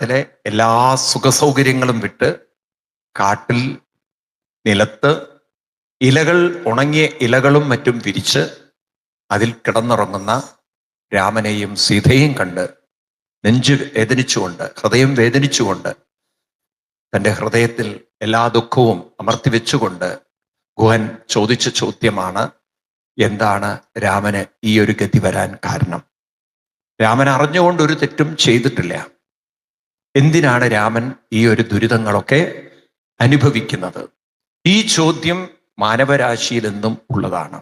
കൊട്ടാരത്തിലെ എല്ലാ സുഖസൗകര്യങ്ങളും വിട്ട് കാട്ടിൽ നിലത്ത് ഇലകൾ, ഉണങ്ങിയ ഇലകളും മറ്റും വിരിച്ച് അതിൽ കിടന്നുറങ്ങുന്ന രാമനെയും സീതയെയും കണ്ട് നെഞ്ചു വേദനിച്ചുകൊണ്ട്, ഹൃദയം വേദനിച്ചുകൊണ്ട്, തൻ്റെ ഹൃദയത്തിൽ എല്ലാ ദുഃഖവും അമർത്തിവെച്ചുകൊണ്ട് ഗുഹൻ ചോദിച്ച ചോദ്യമാണ്, എന്താണ് രാമന് ഈ ഒരു ഗതി വരാൻ കാരണം? രാമൻ അറിഞ്ഞുകൊണ്ട് ഒരു തെറ്റും ചെയ്തിട്ടില്ല. എന്തിനാണ് രാമൻ ഈ ഒരു ദുരിതങ്ങളൊക്കെ അനുഭവിക്കുന്നത്? ഈ ചോദ്യം മാനവരാശിയിൽ എന്നും ഉള്ളതാണ്.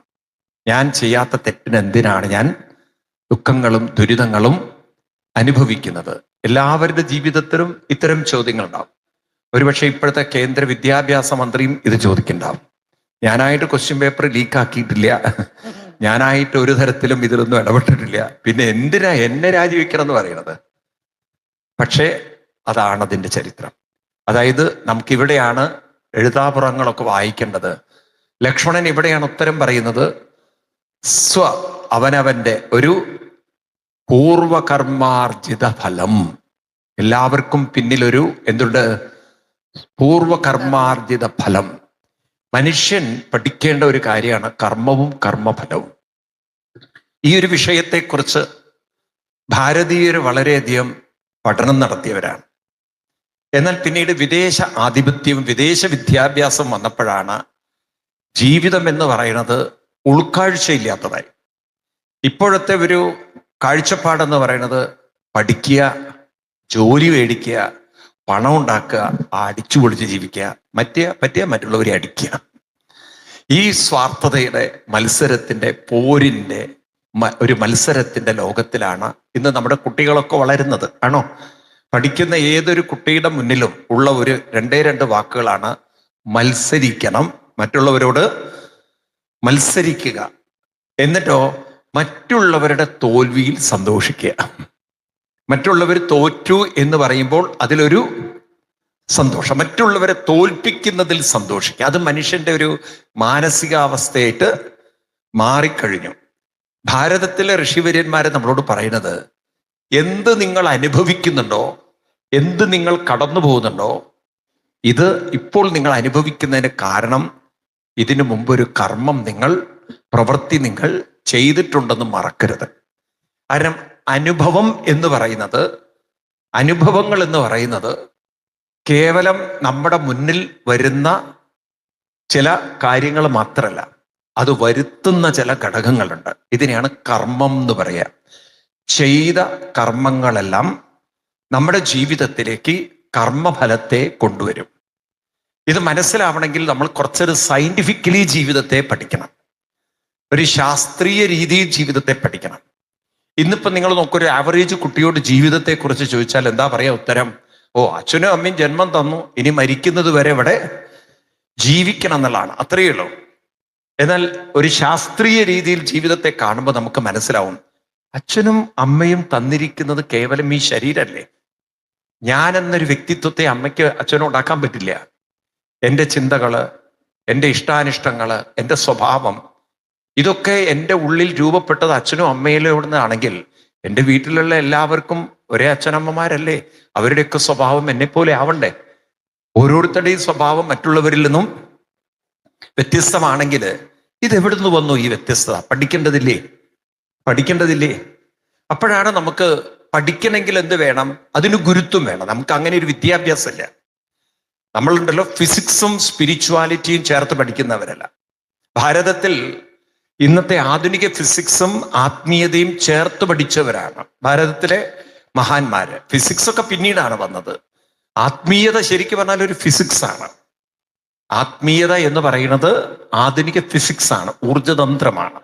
ഞാൻ ചെയ്യാത്ത തെറ്റിന് എന്തിനാണ് ഞാൻ ദുഃഖങ്ങളും ദുരിതങ്ങളും അനുഭവിക്കുന്നത്? എല്ലാവരുടെ ജീവിതത്തിലും ഇത്തരം ചോദ്യങ്ങളുണ്ടാവും. ഒരുപക്ഷെ ഇപ്പോഴത്തെ കേന്ദ്ര വിദ്യാഭ്യാസ മന്ത്രിയും ഇത് ചോദിക്കുന്നുണ്ടാവും. ഞാനായിട്ട് ക്വസ്റ്റ്യൻ പേപ്പർ ലീക്കാക്കിയിട്ടില്ല, ഞാനായിട്ട് ഒരു തരത്തിലും ഇതിലൊന്നും ഇടപെട്ടിട്ടില്ല, പിന്നെ എന്തിനാ എന്നെ രാജിവെക്കണം എന്ന് പറയുന്നത്? പക്ഷേ അതാണ് അതിൻ്റെ ചരിത്രം. അതായത് നമുക്കിവിടെയാണ് എഴുതാപുറങ്ങളൊക്കെ വായിക്കേണ്ടത്. ലക്ഷ്മണൻ ഇവിടെയാണ് ഉത്തരം പറയുന്നത്. അവനവന്റെ ഒരു പൂർവകർമാർജിത ഫലം. എല്ലാവർക്കും പിന്നിലൊരു എന്തുണ്ട്? പൂർവകർമാർജിത ഫലം. മനുഷ്യൻ പഠിക്കേണ്ട ഒരു കാര്യമാണ് കർമ്മവും കർമ്മഫലവും. ഈ ഒരു വിഷയത്തെക്കുറിച്ച് ഭാരതീയർ വളരെയധികം പഠനം നടത്തിയവരാണ്. എന്നാൽ പിന്നീട് വിദേശ ആധിപത്യവും വിദേശ വിദ്യാഭ്യാസം വന്നപ്പോഴാണ് ജീവിതം എന്ന് പറയുന്നത് ഉൾക്കാഴ്ചയില്ലാത്തതായി. ഇപ്പോഴത്തെ ഒരു കാഴ്ചപ്പാടെന്ന് പറയുന്നത് പഠിക്കുക, ജോലി മേടിക്കുക, പണം ഉണ്ടാക്കുക, അടിച്ചു പൊളിച്ച് ജീവിക്കുക, പറ്റിയ മറ്റുള്ളവരെ അടിക്കുക. ഈ സ്വാർത്ഥതയുടെ മത്സരത്തിന്റെ, പോരിന്റെ ഒരു മത്സരത്തിന്റെ ലോകത്തിലാണ് ഇന്ന് നമ്മുടെ കുട്ടികളൊക്കെ വളരുന്നത്. ആണോ? പഠിക്കുന്ന ഏതൊരു കുട്ടിയുടെ മുന്നിലും ഉള്ള ഒരു രണ്ട് വാക്കുകളാണ് മത്സരിക്കണം, മറ്റുള്ളവരോട് മത്സരിക്കുക, എന്നിട്ടോ മറ്റുള്ളവരുടെ തോൽവിയിൽ സന്തോഷിക്കുക. മറ്റുള്ളവർ തോറ്റു എന്ന് പറയുമ്പോൾ അതിലൊരു സന്തോഷം, മറ്റുള്ളവരെ തോൽപ്പിക്കുന്നതിൽ സന്തോഷിക്കുക. അത് മനുഷ്യന്റെ ഒരു മാനസികാവസ്ഥയായിട്ട് മാറിക്കഴിഞ്ഞു. ഭാരതത്തിലെ ഋഷിവര്യന്മാരെ നമ്മളോട് പറയുന്നത്, എന്ത് നിങ്ങൾ അനുഭവിക്കുന്നുണ്ടോ, എന്ത് നിങ്ങൾ കടന്നു പോകുന്നുണ്ടോ, ഇത് ഇപ്പോൾ നിങ്ങൾ അനുഭവിക്കുന്നതിന് കാരണം ഇതിനു മുമ്പൊരു കർമ്മം നിങ്ങൾ, പ്രവൃത്തി നിങ്ങൾ ചെയ്തിട്ടുണ്ടെന്ന് മറക്കരുത്. കാരണം അനുഭവങ്ങൾ എന്ന് പറയുന്നത് കേവലം നമ്മുടെ മുന്നിൽ വരുന്ന ചില കാര്യങ്ങൾ മാത്രമല്ല, അത് വരുത്തുന്ന ചില ഘടകങ്ങളുണ്ട്. ഇതിനെയാണ് കർമ്മം എന്ന് പറയുക. ചെയ്ത കർമ്മങ്ങളെല്ലാം നമ്മുടെ ജീവിതത്തിലേക്ക് കർമ്മഫലത്തെ കൊണ്ടുവരും. ഇത് മനസ്സിലാവണമെങ്കിൽ നമ്മൾ കുറച്ചൊരു സയന്റിഫിക്കലി ജീവിതത്തെ പഠിക്കണം, ഒരു ശാസ്ത്രീയ രീതിയിൽ ജീവിതത്തെ പഠിക്കണം. ഇന്നിപ്പോ നിങ്ങൾ നോക്കൊരു ആവറേജ് കുട്ടിയോട് ജീവിതത്തെക്കുറിച്ച് ചോദിച്ചാൽ എന്താ പറയാ ഉത്തരം? ഓ, അച്ഛനും അമ്മയും ജന്മം തന്നു, ഇനി മരിക്കുന്നത് വരെ ഇവിടെ ജീവിക്കണം എന്നുള്ളതാണ്. അത്രയേ ഉള്ളൂ. എന്നാൽ ഒരു ശാസ്ത്രീയ രീതിയിൽ ജീവിതത്തെ കാണുമ്പോൾ നമുക്ക് മനസ്സിലാവും, അച്ഛനും അമ്മയും തന്നിരിക്കുന്നത് കേവലം ഈ ശരീരമല്ലേ. ഞാൻ എന്നൊരു വ്യക്തിത്വത്തെ അമ്മയ്ക്ക് അച്ഛനും ഉണ്ടാക്കാൻ പറ്റില്ല. എൻ്റെ ചിന്തകള്, എൻ്റെ ഇഷ്ടാനിഷ്ടങ്ങള്, എൻ്റെ സ്വഭാവം, ഇതൊക്കെ എൻ്റെ ഉള്ളിൽ രൂപപ്പെട്ടത് അച്ഛനും അമ്മയിലൂടെയാണെങ്കിൽ എൻ്റെ വീട്ടിലുള്ള എല്ലാവർക്കും ഒരേ അച്ഛനമ്മമാരല്ലേ, അവരുടെയൊക്കെ സ്വഭാവം എന്നെപ്പോലെ ആവണ്ടേ? ഓരോരുത്തരുടെയും സ്വഭാവം മറ്റുള്ളവരിൽ നിന്നും വ്യത്യസ്തമാണെങ്കിൽ ഇതെവിടുന്ന് വന്നു ഈ വ്യത്യസ്തത? പഠിക്കേണ്ടതില്ലേ? അപ്പോഴാണ് നമുക്ക് പഠിക്കണമെങ്കിൽ എന്ത് വേണം? അതിന് ഗുരുത്വം വേണം. നമുക്ക് അങ്ങനെ ഒരു വിദ്യാഭ്യാസമില്ല. നമ്മളുണ്ടല്ലോ ഫിസിക്സും സ്പിരിച്വാലിറ്റിയും ചേർത്ത് പഠിക്കുന്നവരല്ല. ഭാരതത്തിൽ ഇന്നത്തെ ആധുനിക ഫിസിക്സും ആത്മീയതയും ചേർത്ത് പഠിച്ചവരാണ് ഭാരതത്തിലെ മഹാന്മാര്. ഫിസിക്സ് ഒക്കെ പിന്നീടാണ് വന്നത്. ആത്മീയത ശരിക്കും പറഞ്ഞാൽ ഒരു ഫിസിക്സ് ആണ്. ആത്മീയത എന്ന് പറയുന്നത് ആധുനിക ഫിസിക്സ് ആണ്, ഊർജതന്ത്രമാണ്.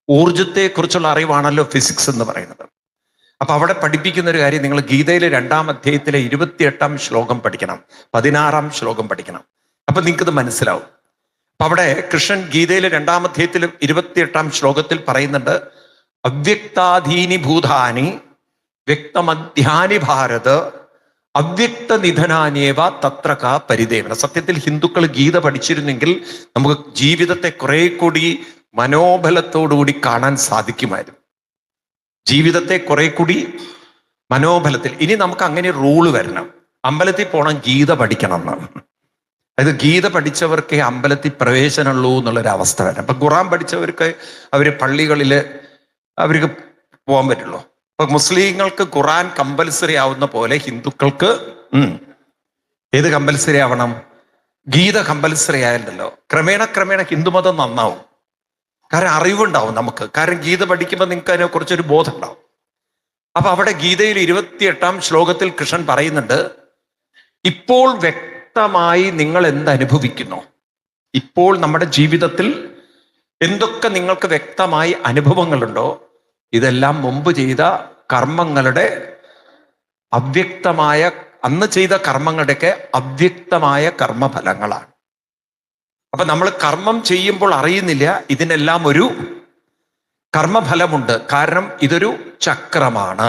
ഊർജത്തെക്കുറിച്ചുള്ള അറിവാണല്ലോ ഫിസിക്സ് എന്ന് പറയുന്നത്. അപ്പൊ അവിടെ പഠിപ്പിക്കുന്ന ഒരു കാര്യം, നിങ്ങൾ ഗീതയിലെ 2-ാം അധ്യായത്തിലെ 28-ാം ശ്ലോകം പഠിക്കണം, 16-ാം ശ്ലോകം പഠിക്കണം. അപ്പൊ നിങ്ങൾക്കിത് മനസ്സിലാവും. അപ്പൊ അവിടെ കൃഷ്ണൻ ഗീതയിലെ 2-ാം അധ്യായത്തിലും 28-ാം ശ്ലോകത്തിൽ പറയുന്നുണ്ട്, അവ്യക്താധീനി ഭൂതാനി വ്യക്തമധ്യാനി ഭാരത് അവ്യക്ത നിധനാനേവ തത്രക പരിദേവന. സത്യത്തിൽ ഹിന്ദുക്കൾ ഗീത പഠിച്ചിരുന്നെങ്കിൽ നമുക്ക് ജീവിതത്തെ കുറെ കൂടി മനോബലത്തോടുകൂടി കാണാൻ സാധിക്കുമായിരുന്നു. ജീവിതത്തെ കുറെ കൂടി മനോബലത്തിൽ. ഇനി നമുക്ക് അങ്ങനെ റൂള് വരണം, അമ്പലത്തിൽ പോകണം ഗീത പഠിക്കണം എന്ന്. അത് ഗീത പഠിച്ചവർക്കേ അമ്പലത്തിൽ പ്രവേശനമുള്ളൂ എന്നുള്ളൊരവസ്ഥ വരണം. അപ്പൊ ഖുറാൻ പഠിച്ചവർക്ക് അവര് പള്ളികളില് അവർക്ക് പോകാൻ പറ്റുള്ളൂ. അപ്പൊ മുസ്ലിങ്ങൾക്ക് ഖുറാൻ കമ്പൽസറി ആവുന്ന പോലെ ഹിന്ദുക്കൾക്ക് ഏത് കമ്പൽസറി ആവണം? ഗീത കമ്പൽസറി ആയല്ലോ ക്രമേണ ഹിന്ദുമതം നന്നാവും. കാരണം അറിവുണ്ടാവും നമുക്ക്. കാരണം ഗീത പഠിക്കുമ്പോൾ നിങ്ങൾക്ക് അതിനെ കുറിച്ചൊരു ബോധം ഉണ്ടാവും. അപ്പൊ അവിടെ ഗീതയിൽ 28-ാം ശ്ലോകത്തിൽ കൃഷ്ണൻ പറയുന്നുണ്ട്, ഇപ്പോൾ വ്യക്തമായി നിങ്ങൾ എന്തനുഭവിക്കുന്നു, ഇപ്പോൾ നമ്മുടെ ജീവിതത്തിൽ എന്തൊക്കെ നിങ്ങൾക്ക് വ്യക്തമായി അനുഭവങ്ങളുണ്ടോ, ഇതെല്ലാം മുമ്പ് ചെയ്ത കർമ്മങ്ങളുടെ അവ്യക്തമായ, അന്ന് ചെയ്ത കർമ്മങ്ങളുടെയൊക്കെ അവ്യക്തമായ കർമ്മഫലങ്ങളാണ്. അപ്പൊ നമ്മൾ കർമ്മം ചെയ്യുമ്പോൾ അറിയുന്നില്ല ഇതിനെല്ലാം ഒരു കർമ്മഫലമുണ്ട്. കാരണം ഇതൊരു ചക്രമാണ്.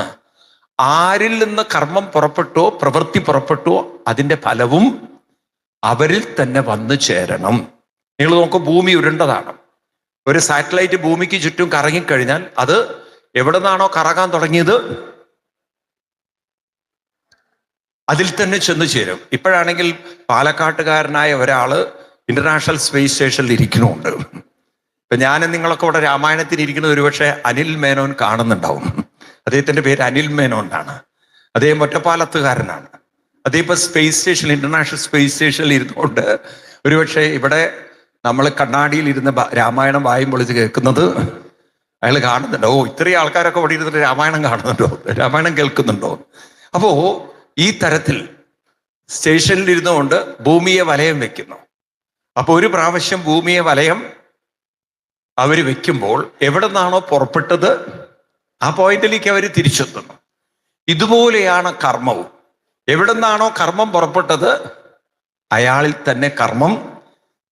ആരിൽ നിന്ന് കർമ്മം പുറപ്പെട്ടോ പ്രവൃത്തി പുറപ്പെട്ടോ അതിൻ്റെ ഫലവും അവരിൽ തന്നെ വന്നു ചേരണം. നിങ്ങൾ നോക്കൂ, ഭൂമി ഉരുണ്ടതാണ്. ഒരു സാറ്റലൈറ്റ് ഭൂമിക്ക് ചുറ്റും കറങ്ങിക്കഴിഞ്ഞാൽ അത് എവിടെ നിന്നാണോ കറങ്ങാൻ തുടങ്ങിയത് അതിൽ തന്നെ ചെന്ന് ചേരും. ഇപ്പോഴാണെങ്കിൽ പാലക്കാട്ടുകാരനായ ഒരാള് ഇന്റർനാഷണൽ സ്പേസ് സ്റ്റേഷനിൽ ഇരിക്കുന്നുണ്ട്. ഇപ്പൊ ഞാനും നിങ്ങളൊക്കെ ഇവിടെ രാമായണത്തിൽ ഇരിക്കുന്നത് ഒരുപക്ഷെ അനിൽ മേനോൻ കാണുന്നുണ്ടാവും. അദ്ദേഹത്തിന്റെ പേര് അനിൽ മേനോൻ എന്നാണ്. അദ്ദേഹം ഒറ്റപ്പാലത്തുകാരനാണ്. അദ്ദേഹം ഇപ്പൊ സ്പേസ് സ്റ്റേഷനിൽ, ഇന്റർനാഷണൽ സ്പേസ് സ്റ്റേഷനിൽ ഇരുന്നുകൊണ്ട് ഒരുപക്ഷെ ഇവിടെ നമ്മൾ കണ്ണാടിയിൽ ഇരുന്ന് രാമായണം വായും പൊളിച്ച് കേൾക്കുന്നത് അയാൾ കാണുന്നുണ്ടോ. ഇത്രയും ആൾക്കാരൊക്കെ ഇവിടെ ഇരുന്നിട്ട് രാമായണം കാണുന്നുണ്ടോ, രാമായണം കേൾക്കുന്നുണ്ടോ? അപ്പോ ഈ തരത്തിൽ സ്റ്റേഷനിൽ ഇരുന്നുകൊണ്ട് ഭൂമിയെ വലയം വെക്കുന്നു. അപ്പൊ ഒരു പ്രാവശ്യം ഭൂമിയെ വലയം അവർ വെക്കുമ്പോൾ എവിടെ നിന്നാണോ പുറപ്പെട്ടത് ആ പോയിന്റിലേക്ക് അവർ തിരിച്ചെത്തുന്നു. ഇതുപോലെയാണ് കർമ്മവും. എവിടെ നിന്നാണോ കർമ്മം പുറപ്പെട്ടത് അയാളിൽ തന്നെ കർമ്മം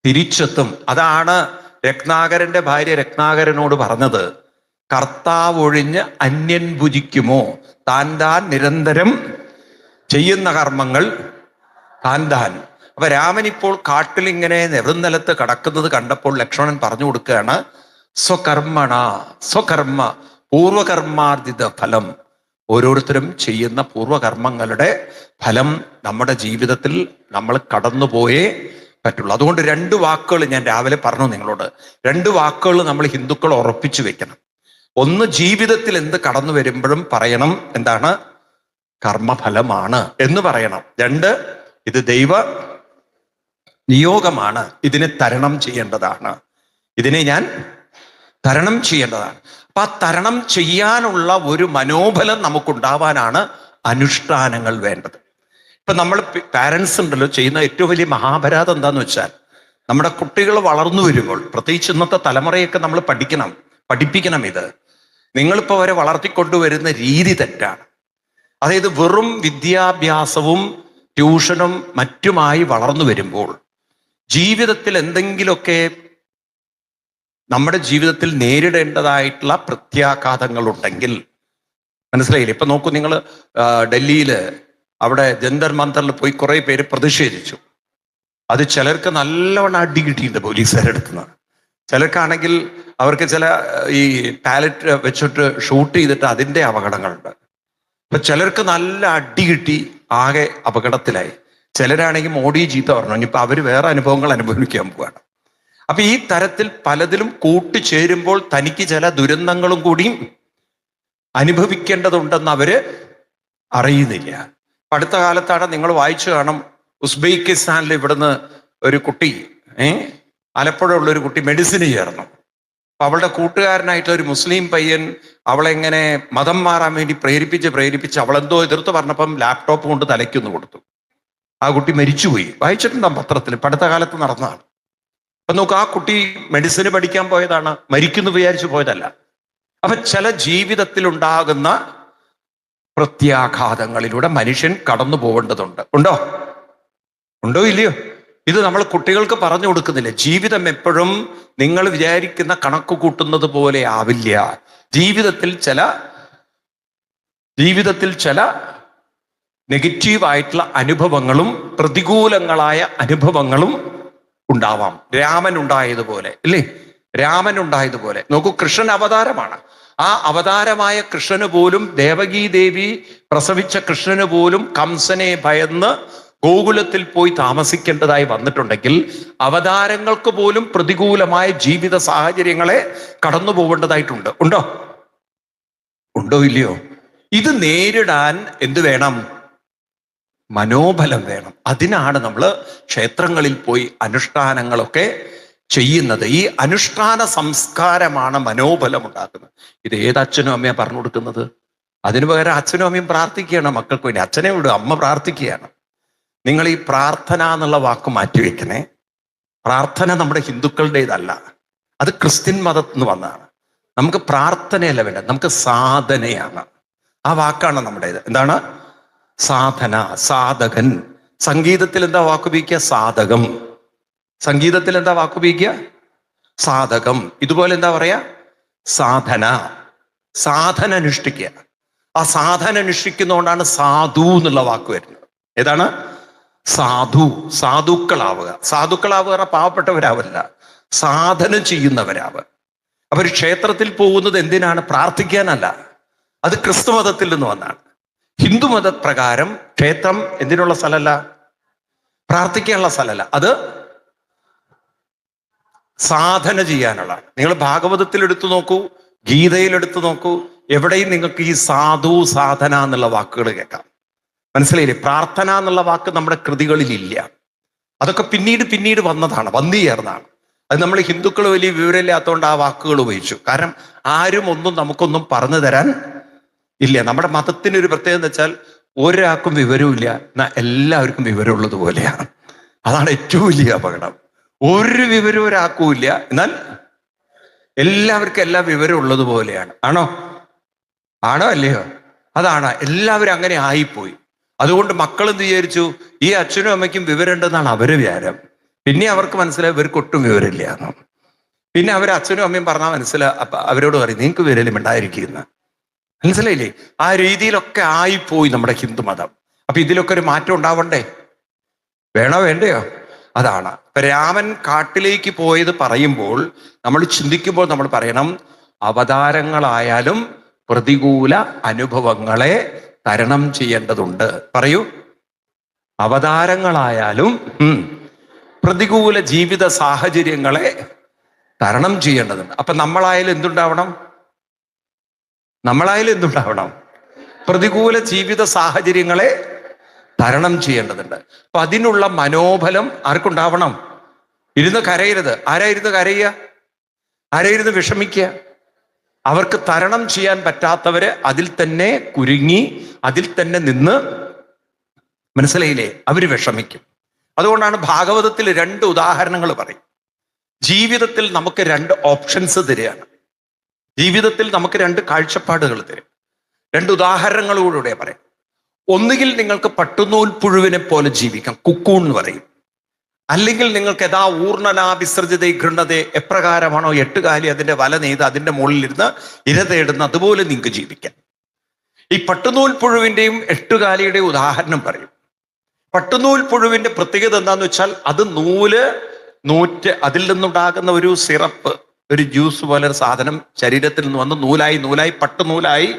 തിരിച്ചെത്തും. അതാണ് രത്നാകരന്റെ ഭാര്യ രത്നാകരനോട് പറഞ്ഞത്, കർത്താവൊഴിഞ്ഞ് അന്യൻ ഭുജിക്കുമോ, താൻ നിരന്തരം ചെയ്യുന്ന കർമ്മങ്ങൾ താൻ. അപ്പൊ രാമൻ ഇപ്പോൾ കാട്ടിൽ ഇങ്ങനെ നെറുനിലത്ത് കടക്കുന്നത് കണ്ടപ്പോൾ ലക്ഷ്മണൻ പറഞ്ഞു കൊടുക്കുകയാണ്, സ്വകർമ്മ പൂർവകർമാർജിത ഫലം. ഓരോരുത്തരും ചെയ്യുന്ന പൂർവകർമ്മങ്ങളുടെ ഫലം നമ്മുടെ ജീവിതത്തിൽ നമ്മൾ കടന്നുപോയേ പറ്റുള്ളൂ. അതുകൊണ്ട് 2 വാക്കുകൾ ഞാൻ രാവിലെ പറഞ്ഞു നിങ്ങളോട്. 2 വാക്കുകൾ നമ്മൾ ഹിന്ദുക്കൾ ഉറപ്പിച്ചു വെക്കണം. ഒന്ന്, ജീവിതത്തിൽ എന്ത് കടന്നു വരുമ്പോഴും പറയണം എന്താണ്? കർമ്മഫലമാണ് എന്ന് പറയണം. 2, ഇത് ദൈവ നിയോഗമാണ്, ഇതിനെ തരണം ചെയ്യേണ്ടതാണ്, ഇതിനെ ഞാൻ തരണം ചെയ്യേണ്ടതാണ്. അപ്പൊ ആ തരണം ചെയ്യാനുള്ള ഒരു മനോബലം നമുക്കുണ്ടാവാനാണ് അനുഷ്ഠാനങ്ങൾ വേണ്ടത്. ഇപ്പൊ നമ്മൾ പാരൻസ് ഉണ്ടല്ലോ ചെയ്യുന്ന ഏറ്റവും വലിയ മഹാപരാധം എന്താന്ന് വെച്ചാൽ, നമ്മുടെ കുട്ടികൾ വളർന്നു വരുമ്പോൾ, പ്രത്യേകിച്ച് ഇന്നത്തെ തലമുറയൊക്കെ നമ്മൾ പഠിപ്പിക്കണം. ഇത് നിങ്ങളിപ്പോൾ അവരെ വളർത്തിക്കൊണ്ടുവരുന്ന രീതി തെറ്റാണ്. അതായത് വെറും വിദ്യാഭ്യാസവും ട്യൂഷനും മറ്റുമായി വളർന്നു വരുമ്പോൾ ജീവിതത്തിൽ എന്തെങ്കിലുമൊക്കെ നമ്മുടെ ജീവിതത്തിൽ നേരിടേണ്ടതായിട്ടുള്ള പ്രത്യാഘാതങ്ങൾ ഉണ്ടെങ്കിൽ, മനസ്സിലായില്ലേ? ഇപ്പൊ നോക്കൂ, നിങ്ങൾ ഡൽഹിയില് അവിടെ ജന്തർ മന്തറിൽ പോയി കുറെ പേര് പ്രതിഷേധിച്ചു. അത് ചിലർക്ക് നല്ലവണ്ണം അടി കിട്ടിയിട്ടുണ്ട് പോലീസുകാരെടുത്തുനിന്ന്. ചിലർക്കാണെങ്കിൽ അവർക്ക് ചില ഈ പാലറ്റ് വെച്ചിട്ട് ഷൂട്ട് ചെയ്തിട്ട് അതിൻ്റെ അപകടങ്ങളുണ്ട്. ഇപ്പൊ ചിലർക്ക് നല്ല അടി കിട്ടി ആകെ അപകടത്തിലായി. ചിലരാണെങ്കിൽ മോഡി ചീത്ത പറഞ്ഞു. ഇനിയിപ്പൊ അവര് വേറെ അനുഭവങ്ങൾ അനുഭവിക്കാൻ പോവാണ്. അപ്പൊ ഈ തരത്തിൽ പലതിലും കൂട്ടിച്ചേരുമ്പോൾ തനിക്ക് ചില ദുരന്തങ്ങളും കൂടിയും അനുഭവിക്കേണ്ടതുണ്ടെന്ന് അവര് അറിയുന്നില്ല. അടുത്ത കാലത്താണ് നിങ്ങൾ വായിച്ചു കാണും, ഉസ്ബെക്കിസ്ഥാനിൽ ഇവിടുന്ന് ഒരു കുട്ടി ആലപ്പുഴ ഉള്ളൊരു കുട്ടി മെഡിസിന് ചേർന്നു. അപ്പൊ അവളുടെ കൂട്ടുകാരനായിട്ടുള്ള ഒരു മുസ്ലിം പയ്യൻ അവളെങ്ങനെ മതം മാറാൻ വേണ്ടി പ്രേരിപ്പിച്ച് അവളെന്തോ എതിർത്ത് പറഞ്ഞപ്പം ലാപ്ടോപ്പ് കൊണ്ട് തലയ്ക്കൊന്ന് കൊടുത്തു. ആ കുട്ടി മരിച്ചുപോയി. വായിച്ചിട്ടുണ്ടാകും പത്രത്തിൽ, അടുത്ത കാലത്ത് നടന്നതാണ്. അപ്പൊ നോക്ക്, ആ കുട്ടി മെഡിസിന് പഠിക്കാൻ പോയതാണ്, മരിക്കുന്നു വിചാരിച്ചു പോയതല്ല. അപ്പൊ ചില ജീവിതത്തിൽ ഉണ്ടാകുന്ന പ്രത്യാഘാതങ്ങളിലൂടെ മനുഷ്യൻ കടന്നു പോകേണ്ടതുണ്ട്. ഉണ്ടോ ഇല്ലയോ? ഇത് നമ്മൾ കുട്ടികൾക്ക് പറഞ്ഞു കൊടുക്കുന്നില്ല. ജീവിതം എപ്പോഴും നിങ്ങൾ വിചാരിക്കുന്ന കണക്ക് കൂട്ടുന്നത് പോലെ ആവില്ല. ജീവിതത്തിൽ ചില നെഗറ്റീവായിട്ടുള്ള അനുഭവങ്ങളും പ്രതികൂലങ്ങളായ അനുഭവങ്ങളും ഉണ്ടാവാം. രാമൻ ഉണ്ടായതുപോലെ നോക്കൂ, കൃഷ്ണൻ അവതാരമാണ്. ആ അവതാരമായ കൃഷ്ണന് പോലും, ദേവകീ ദേവി പ്രസവിച്ച കൃഷ്ണന് പോലും കംസനെ ഭയന്ന് ഗോകുലത്തിൽ പോയി താമസിക്കേണ്ടതായി വന്നിട്ടുണ്ടെങ്കിൽ അവതാരങ്ങൾക്ക് പോലും പ്രതികൂലമായ ജീവിത സാഹചര്യങ്ങളെ കടന്നു പോകേണ്ടതായിട്ടുണ്ട്. ഉണ്ടോ? ഉണ്ടോ ഇല്ലയോ? ഇത് നേരിടാൻ എന്ത് വേണം? മനോബലം വേണം. അതിനാണ് നമ്മൾ ക്ഷേത്രങ്ങളിൽ പോയി അനുഷ്ഠാനങ്ങളൊക്കെ ചെയ്യുന്നത്. ഈ അനുഷ്ഠാന സംസ്കാരമാണ് മനോബലം ഉണ്ടാക്കുന്നത്. ഇത് ഏത് അച്ഛനും അമ്മയും പറഞ്ഞു കൊടുക്കുന്നത്? അതിനു പകരം അച്ഛനും അമ്മയും പ്രാർത്ഥിക്കുകയാണ് മക്കൾക്ക് വേണ്ടി. അച്ഛനെ വിടും, അമ്മ പ്രാർത്ഥിക്കുകയാണ്. നിങ്ങൾ ഈ പ്രാർത്ഥന എന്നുള്ള വാക്ക് മാറ്റിവെക്കണേ. പ്രാർത്ഥന നമ്മുടെ ഹിന്ദുക്കളുടേതല്ല, അത് ക്രിസ്ത്യൻ മതത്തിൽ നിന്ന് വന്നതാണ്. നമുക്ക് പ്രാർത്ഥനയല്ല വേണ്ടത്, നമുക്ക് സാധനയാണ്. ആ വാക്കാണ് നമ്മുടേത്. എന്താണ്? സാധന, സാധകൻ. സംഗീതത്തിൽ എന്താ വാക്കുപയോഗിക്കുക? സാധകം. സംഗീതത്തിൽ എന്താ വാക്കുപയോഗിക്കുക? സാധകം. ഇതുപോലെ എന്താ പറയാ? സാധന. സാധന അനുഷ്ഠിക്കുക. ആ സാധന അനുഷ്ഠിക്കുന്നതുകൊണ്ടാണ് സാധു എന്നുള്ള വാക്ക് വരുന്നത്. ഏതാണ്? സാധു. സാധുക്കളാവുക. സാധുക്കളാവുക പാവപ്പെട്ടവരാവല്ല, സാധന ചെയ്യുന്നവരാവുക. അവർ ക്ഷേത്രത്തിൽ പോകുന്നത് എന്തിനാണ്? പ്രാർത്ഥിക്കാനല്ല. അത് ക്രിസ്തു മതത്തിൽ നിന്ന് വന്നാണ്. ഹിന്ദു മതപ്രകാരം ക്ഷേത്രം എന്തിനുള്ള സ്ഥലമല്ല, പ്രാർത്ഥിക്കാനുള്ള സ്ഥലമല്ല, അത് സാധന ചെയ്യാനുള്ള. നിങ്ങൾ ഭാഗവതത്തിൽ എടുത്തു നോക്കൂ, ഗീതയിൽ എടുത്തു നോക്കൂ, എവിടെയും നിങ്ങൾക്ക് ഈ സാധു, സാധന എന്നുള്ള വാക്കുകൾ കേൾക്കാം. മനസ്സിലായില്ലേ? പ്രാർത്ഥന എന്നുള്ള വാക്ക് നമ്മുടെ കൃതികളിലില്ല. അതൊക്കെ പിന്നീട് വന്നതാണ്, വന്നു ചേർന്നാണ്. അത് നമ്മൾ ഹിന്ദുക്കൾ വലിയ വിവരമില്ലാത്തതുകൊണ്ട് ആ വാക്കുകൾ ഉപയോഗിച്ചു. കാരണം ആരും ഒന്നും നമുക്കൊന്നും പറഞ്ഞു തരാൻ ഇല്ല. നമ്മുടെ മതത്തിനൊരു പ്രത്യേകത എന്ന് വെച്ചാൽ ഒരാൾക്കും വിവരമില്ല, എന്നാൽ എല്ലാവർക്കും വിവരമുള്ളത് പോലെയാണ്. അതാണ് ഏറ്റവും വലിയ അപകടം. ഒരു വിവരവും ഒരാൾക്കും ഇല്ല, എന്നാൽ എല്ലാവർക്കും എല്ലാ വിവരം ഉള്ളത് പോലെയാണ്. ആണോ? ആണോ അല്ലയോ? അതാണ്. എല്ലാവരും അങ്ങനെ ആയിപ്പോയി. അതുകൊണ്ട് മക്കൾ എന്ത് വിചാരിച്ചു? ഈ അച്ഛനും അമ്മയ്ക്കും വിവരമുണ്ടെന്നാണ് അവര് വിചാരം. പിന്നെ അവർക്ക് മനസ്സിലായി ഇവർക്ക് ഒട്ടും വിവരമില്ല എന്ന്. പിന്നെ അവർ അച്ഛനും അമ്മയും പറഞ്ഞാൽ അവരോട് പറയും നിങ്ങൾക്ക് വിവരം ഉണ്ടായിരിക്കുന്ന. മനസ്സിലായില്ലേ? ആ രീതിയിലൊക്കെ ആയിപ്പോയി നമ്മുടെ ഹിന്ദുമതം. അപ്പൊ ഇതിലൊക്കെ ഒരു മാറ്റം ഉണ്ടാവണ്ടേ? വേണോ വേണ്ടയോ? അതാണ്. ഇപ്പൊ രാമൻ കാട്ടിലേക്ക് പോയത് പറയുമ്പോൾ നമ്മൾ ചിന്തിക്കുമ്പോൾ നമ്മൾ പറയണം, അവതാരങ്ങളായാലും പ്രതികൂല അനുഭവങ്ങളെ തരണം ചെയ്യേണ്ടതുണ്ട്. പറയൂ. അവതാരങ്ങളായാലും പ്രതികൂല ജീവിത സാഹചര്യങ്ങളെ തരണം ചെയ്യേണ്ടതുണ്ട്. അപ്പൊ നമ്മളായാലും എന്തുണ്ടാവണം? പ്രതികൂല ജീവിത സാഹചര്യങ്ങളെ തരണം ചെയ്യേണ്ടതുണ്ട്. അപ്പൊ അതിനുള്ള മനോബലം ആർക്കുണ്ടാവണം? ഇരുന്ന് കരയരുത്. ആരായിരുന്നു കരയുക? ആരായിരുന്നു വിഷമിക്കുക? അവർക്ക് തരണം ചെയ്യാൻ പറ്റാത്തവര് അതിൽ തന്നെ കുരുങ്ങി, അതിൽ തന്നെ നിന്ന്, മനസ്സിലായില്ലേ, അവര് വിഷമിക്കും. അതുകൊണ്ടാണ് ഭാഗവതത്തിൽ 2 ഉദാഹരണങ്ങൾ പറയും. ജീവിതത്തിൽ നമുക്ക് 2 ഓപ്ഷൻസ് തരികയാണ്. ജീവിതത്തിൽ നമുക്ക് 2 കാഴ്ചപ്പാടുകൾ തരും. 2 ഉദാഹരണങ്ങളോടുകൂടെ പറയും. ഒന്നുകിൽ നിങ്ങൾക്ക് പട്ടുനൂൽ പുഴുവിനെ പോലെ ജീവിക്കാം, കുക്കൂൺ എന്ന് പറയും. അല്ലെങ്കിൽ നിങ്ങൾക്ക് യഥാ ഊർണനാ വിസർജിത ഗൃണതയെ, എപ്രകാരമാണോ 8 കാലി അതിന്റെ വല നെയ്ത് അതിന്റെ മുകളിലിരുന്ന് ഇര തേടുന്ന, അതുപോലെ നിങ്ങൾക്ക് ജീവിക്കാം. ഈ പട്ടുനൂൽ പുഴുവിന്റെയും 8 കാലിയുടെയും ഉദാഹരണം പറയും. പട്ടുനൂൽ പുഴുവിന്റെ പ്രത്യേകത എന്താന്ന് വെച്ചാൽ അത് നൂറ്റ് അതിൽ നിന്നുണ്ടാകുന്ന ഒരു സിറപ്പ്, ഒരു ജ്യൂസ് പോലെ ഒരു സാധനം ശരീരത്തിൽ നിന്ന് വന്ന് നൂലായി പട്ടുനൂലായി.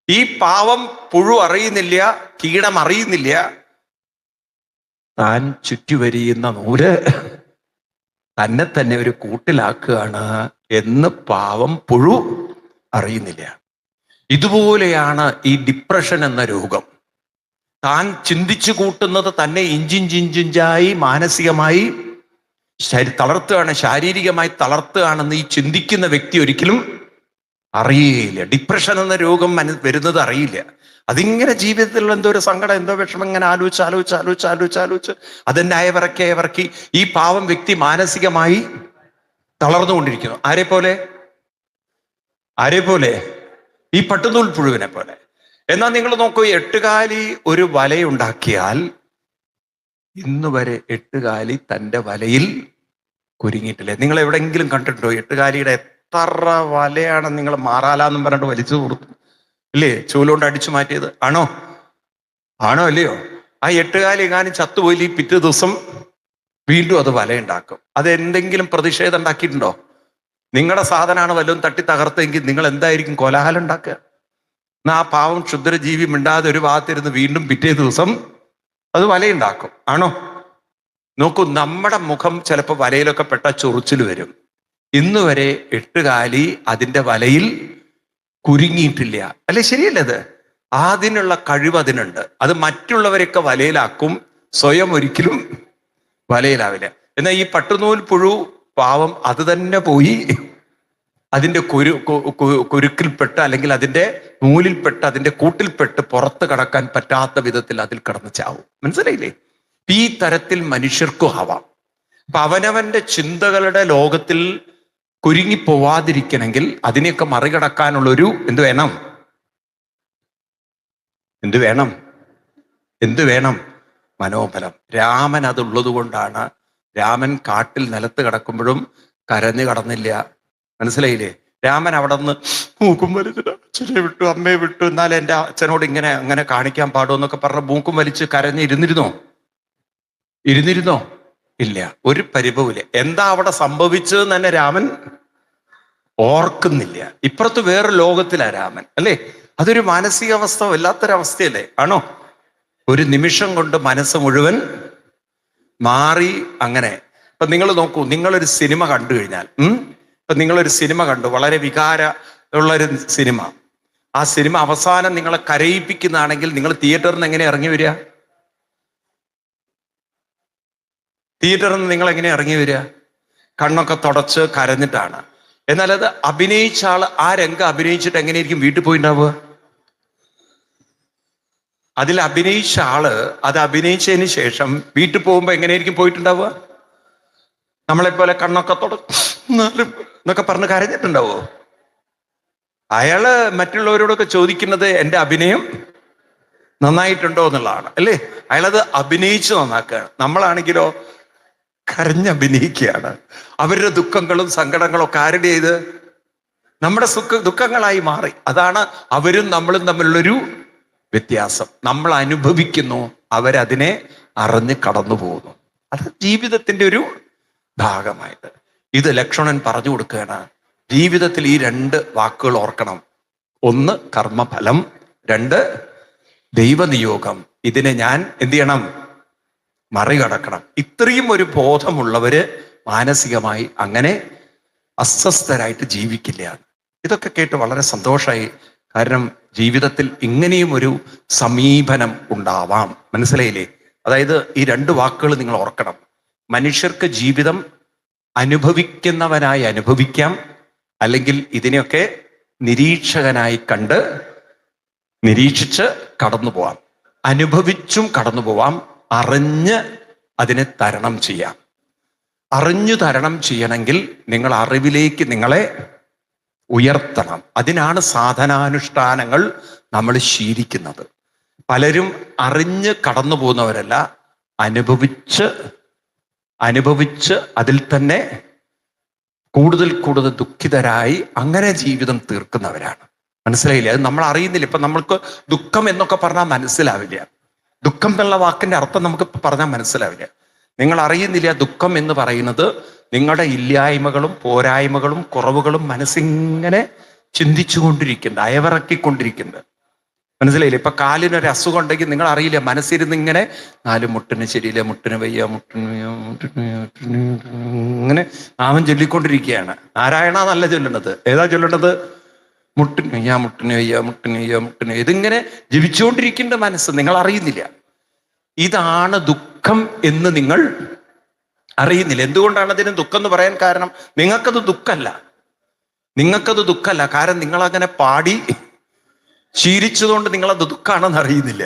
ഈ പാവം പുഴു അറിയുന്നില്ല, കീടം അറിയുന്നില്ല, താൻ ചുറ്റിവരിയുന്ന നൂല് തന്നെ തന്നെ ഒരു കൂട്ടിലാക്കുകയാണ് എന്ന് പാവം പുഴു അറിയുന്നില്ല. ഇതുപോലെയാണ് ഈ ഡിപ്രഷൻ എന്ന രോഗം. താൻ ചിന്തിച്ചു കൂട്ടുന്നത് തന്നെ ഇഞ്ചിഞ്ചായി മാനസികമായി തളർത്തുകയാണ്, ശാരീരികമായി തളർത്തുകയാണെന്ന് ഈ ചിന്തിക്കുന്ന വ്യക്തി ഒരിക്കലും അറിയില്ല. ഡിപ്രഷൻ എന്ന രോഗം വരുന്നത് അറിയില്ല. അതിങ്ങനെ ജീവിതത്തിൽ എന്തോ ഒരു സങ്കടം, എന്തോ വിഷമം ഇങ്ങനെ ആലോചിച്ച് അതെന്നെ അയവിറക്കി ഈ പാവം വ്യക്തി മാനസികമായി തളർന്നുകൊണ്ടിരിക്കുന്നു. ആരെ പോലെ? ഈ പട്ടുനൂൽ പുഴുവിനെ പോലെ. എന്നാൽ നിങ്ങൾ നോക്കൂ, 8 കാലി ഒരു വലയുണ്ടാക്കിയാൽ ഇന്ന് വരെ 8 കാലി തൻ്റെ വലയിൽ കുരുങ്ങിയിട്ടില്ലേ? നിങ്ങൾ എവിടെയെങ്കിലും കണ്ടിട്ടുണ്ടോ 8 കാലിയുടെ എത്ര വലയാണ് നിങ്ങൾ മാറാലാന്നും പറഞ്ഞിട്ട് വലിച്ചു കൊടുത്തു ഇല്ലേ? ചൂലുകൊണ്ട് അടിച്ചു മാറ്റിയത് ആണോ അല്ലയോ? ആ 8 കാലി എങ്ങാനും ചത്തുപോയി പിറ്റേ ദിവസം വീണ്ടും അത് വലയുണ്ടാക്കും. അത് എന്തെങ്കിലും പ്രതിഷേധം ഉണ്ടാക്കിയിട്ടുണ്ടോ? നിങ്ങളുടെ സാധനമാണ് വല്ലതും തട്ടി തകർത്തെങ്കിൽ നിങ്ങൾ എന്തായിരിക്കും കോലാഹലം ഉണ്ടാക്കുക? എന്നാ ആ പാവം ക്ഷുദ്രജീവി മിണ്ടാതെ ഒരു ഭാഗത്തിരുന്ന് വീണ്ടും പിറ്റേ ദിവസം അത് വലയുണ്ടാക്കും. ആണോ? നോക്കൂ, നമ്മുടെ മുഖം ചിലപ്പോൾ വലയിലൊക്കെ പെട്ട ചൊറിച്ചിൽ വരും. ഇന്ന് വരെ 8 കാലി അതിൻ്റെ വലയിൽ കുരുങ്ങിയിട്ടില്ല. അല്ലെ? ശരിയല്ലേ? അത് അതിനുള്ള കഴിവ് അതിനുണ്ട്. അത് മറ്റുള്ളവരെയൊക്കെ വലയിലാക്കും, സ്വയം ഒരിക്കലും വലയിലാവില്ല. എന്നാൽ ഈ പട്ടുനൂൽ പുഴു പാവം അത് തന്നെ പോയി അതിൻ്റെ കുരുക്കിൽപ്പെട്ട് അല്ലെങ്കിൽ അതിൻ്റെ നൂലിൽപ്പെട്ട് അതിൻ്റെ കൂട്ടിൽപ്പെട്ട് പുറത്ത് കടക്കാൻ പറ്റാത്ത വിധത്തിൽ അതിൽ കടന്ന് ചാവും. മനസ്സിലായില്ലേ? ഈ തരത്തിൽ മനുഷ്യർക്കും ആവാം. അപ്പൊ അവനവന്റെ ചിന്തകളുടെ ലോകത്തിൽ കുരുങ്ങിപ്പോവാതിരിക്കണമെങ്കിൽ അതിനെയൊക്കെ മറികടക്കാനുള്ളൊരു എന്ത് വേണം? മനോബലം. രാമൻ അതുള്ളത് കൊണ്ടാണ് രാമൻ കാട്ടിൽ നിലത്ത് കിടക്കുമ്പോഴും കരഞ്ഞു കടന്നില്ല. മനസ്സിലായില്ലേ? രാമൻ അവിടെ നിന്ന് മൂക്കും വലിച്ചിട്ട് അച്ഛനെ വിട്ടു, അമ്മയെ വിട്ടു, എന്നാലും എൻ്റെ അച്ഛനോട് അങ്ങനെ കാണിക്കാൻ പാടുമോ എന്നൊക്കെ പറഞ്ഞ മൂക്കും വലിച്ച് കരഞ്ഞിരുന്നിരുന്നോ? ഇല്ല, ഒരു പരിഭവമില്ല. എന്താ അവിടെ സംഭവിച്ചതെന്ന് തന്നെ രാമൻ ഓർക്കുന്നില്ല. ഇപ്പുറത്ത് വേറെ ലോകത്തിലാ രാമൻ, അല്ലേ? അതൊരു മാനസികാവസ്ഥ, വല്ലാത്തൊരവസ്ഥയല്ലേ? ആണോ? ഒരു നിമിഷം കൊണ്ട് മനസ്സ് മുഴുവൻ മാറി. അങ്ങനെ ഇപ്പൊ നിങ്ങൾ നോക്കൂ, നിങ്ങളൊരു സിനിമ കണ്ടു കഴിഞ്ഞാൽ, ഇപ്പൊ നിങ്ങളൊരു സിനിമ കണ്ടു, വളരെ വികാര ഉള്ളൊരു സിനിമ. ആ സിനിമ അവസാനം നിങ്ങളെ കരയിപ്പിക്കുന്നതാണെങ്കിൽ നിങ്ങൾ തിയേറ്ററിൽ നിന്ന് എങ്ങനെ ഇറങ്ങി വരിക? തിയേറ്ററിൽ നിന്ന് നിങ്ങൾ എങ്ങനെ ഇറങ്ങി വരിക? കണ്ണൊക്കെ തുടച്ച് കരഞ്ഞിട്ടാണ്. എന്നാൽ അത് അഭിനയിച്ച ആൾ ആ രംഗം അഭിനയിച്ചിട്ട് എങ്ങനെയായിരിക്കും വീട്ടിൽ പോയിണ്ടാവുക? അതിൽ അഭിനയിച്ച ആള് അത് അഭിനയിച്ചതിന് ശേഷം വീട്ടിൽ പോകുമ്പോ എങ്ങനെയായിരിക്കും പോയിട്ടുണ്ടാവുക? നമ്മളെപ്പോലെ കണ്ണൊക്കെ എന്നൊക്കെ പറഞ്ഞ് കരഞ്ഞിട്ടുണ്ടാവോ? അയാള് മറ്റുള്ളവരോടൊക്കെ ചോദിക്കുന്നത് എൻ്റെ അഭിനയം നന്നായിട്ടുണ്ടോ എന്നുള്ളതാണ്, അല്ലേ? അയാളത് അഭിനയിച്ച് നന്നാക്കുകയാണ്. നമ്മളാണെങ്കിലോ കരഞ്ഞഭിനയിക്കുകയാണ്. അവരുടെ ദുഃഖങ്ങളും സങ്കടങ്ങളും ഒക്കെ ആരുടെ ചെയ്ത് നമ്മുടെ ദുഃഖങ്ങളായി മാറി. അതാണ് അവരും നമ്മളും തമ്മിലുള്ളൊരു വ്യത്യാസം. നമ്മൾ അനുഭവിക്കുന്നു, അവരതിനെ അറിഞ്ഞ് കടന്നു പോകുന്നു. അത് ജീവിതത്തിന്റെ ഒരു ഭാഗമായിട്ട് ഇത് ലക്ഷ്മണൻ പറഞ്ഞു കൊടുക്കുകയാണ്. ജീവിതത്തിൽ ഈ 2 വാക്കുകൾ ഓർക്കണം. 1 കർമ്മഫലം, 2 ദൈവനിയോഗം. ഇതിനെ ഞാൻ എന്ത് ചെയ്യണം? മറികടക്കണം. ഇത്രയും ഒരു ബോധമുള്ളവര് മാനസികമായി അങ്ങനെ അസ്വസ്ഥരായിട്ട് ജീവിക്കില്ല. ഇതൊക്കെ കേട്ട് വളരെ സന്തോഷമായി. കാരണം ജീവിതത്തിൽ ഇങ്ങനെയും ഒരു സമീപനം ഉണ്ടാവാം. മനസ്സിലായില്ലേ? അതായത് ഈ 2 വാക്കുകൾ നിങ്ങൾ ഓർക്കണം. മനുഷ്യർക്ക് ജീവിതം അനുഭവിക്കുന്നവനായി അനുഭവിക്കാം, അല്ലെങ്കിൽ ഇതിനെയൊക്കെ നിരീക്ഷകനായി കണ്ട് നിരീക്ഷിച്ച് കടന്നു പോവാം. അനുഭവിച്ചും കടന്നു പോവാം, അറിഞ്ഞ് അതിനെ തരണം ചെയ്യാം. അറിഞ്ഞു തരണം ചെയ്യണമെങ്കിൽ നിങ്ങൾ അറിവിലേക്ക് നിങ്ങളെ ഉയർത്തണം. അതിനാണ് സാധനാനുഷ്ഠാനങ്ങൾ നമ്മൾ ശീലിക്കുന്നത്. പലരും അറിഞ്ഞ് കടന്നു പോകുന്നവരല്ല, അനുഭവിച്ച് അതിൽ തന്നെ കൂടുതൽ ദുഃഖിതരായി അങ്ങനെ ജീവിതം തീർക്കുന്നവരാണ്. മനസ്സിലായില്ലേ? അത് നമ്മൾ അറിയുന്നില്ല. ഇപ്പൊ നമ്മൾക്ക് ദുഃഖം എന്നൊക്കെ പറഞ്ഞാൽ മനസ്സിലാവില്ല. ദുഃഖം എന്നുള്ള വാക്കിന്റെ അർത്ഥം നമുക്ക് പറഞ്ഞാൽ മനസ്സിലാവില്ല. നിങ്ങൾ അറിയുന്നില്ല ദുഃഖം എന്ന് പറയുന്നത് നിങ്ങളുടെ ഇല്ലായ്മകളും പോരായ്മകളും കുറവുകളും മനസ്സിങ്ങനെ ചിന്തിച്ചുകൊണ്ടിരിക്കുന്നത്, അയവിറക്കിക്കൊണ്ടിരിക്കുന്നത്. മനസ്സിലായില്ലേ? ഇപ്പൊ കാലിനൊരു അസുഖം ഉണ്ടെങ്കിൽ നിങ്ങൾ അറിയില്ല, മനസ്സിരുന്ന് ഇങ്ങനെ 4 മുട്ടിന് ശരിയില്ല, മുട്ടിന് വയ്യ, ഇങ്ങനെ നാമം ചൊല്ലിക്കൊണ്ടിരിക്കുകയാണ്. നാരായണ എന്നല്ല ചൊല്ലുന്നത്. ഏതാ ചൊല്ലേണ്ടത്? മുട്ടിന് വയ്യ, മുട്ടിന് വയ്യ, മുട്ടിന് വയ്യ, മുട്ടിന്. ഇതിങ്ങനെ ജപിച്ചുകൊണ്ടിരിക്കേണ്ട മനസ്സ് നിങ്ങൾ അറിയുന്നില്ല. ഇതാണ് ദുഃഖം എന്ന് നിങ്ങൾ അറിയുന്നില്ല. എന്തുകൊണ്ടാണ് അതിന് ദുഃഖം എന്ന് പറയാൻ കാരണം? നിങ്ങൾക്കത് ദുഃഖമല്ല. കാരണം നിങ്ങളങ്ങനെ പാടി ശീലിച്ചതുകൊണ്ട് നിങ്ങളത് ദുഃഖമാണെന്ന് അറിയുന്നില്ല.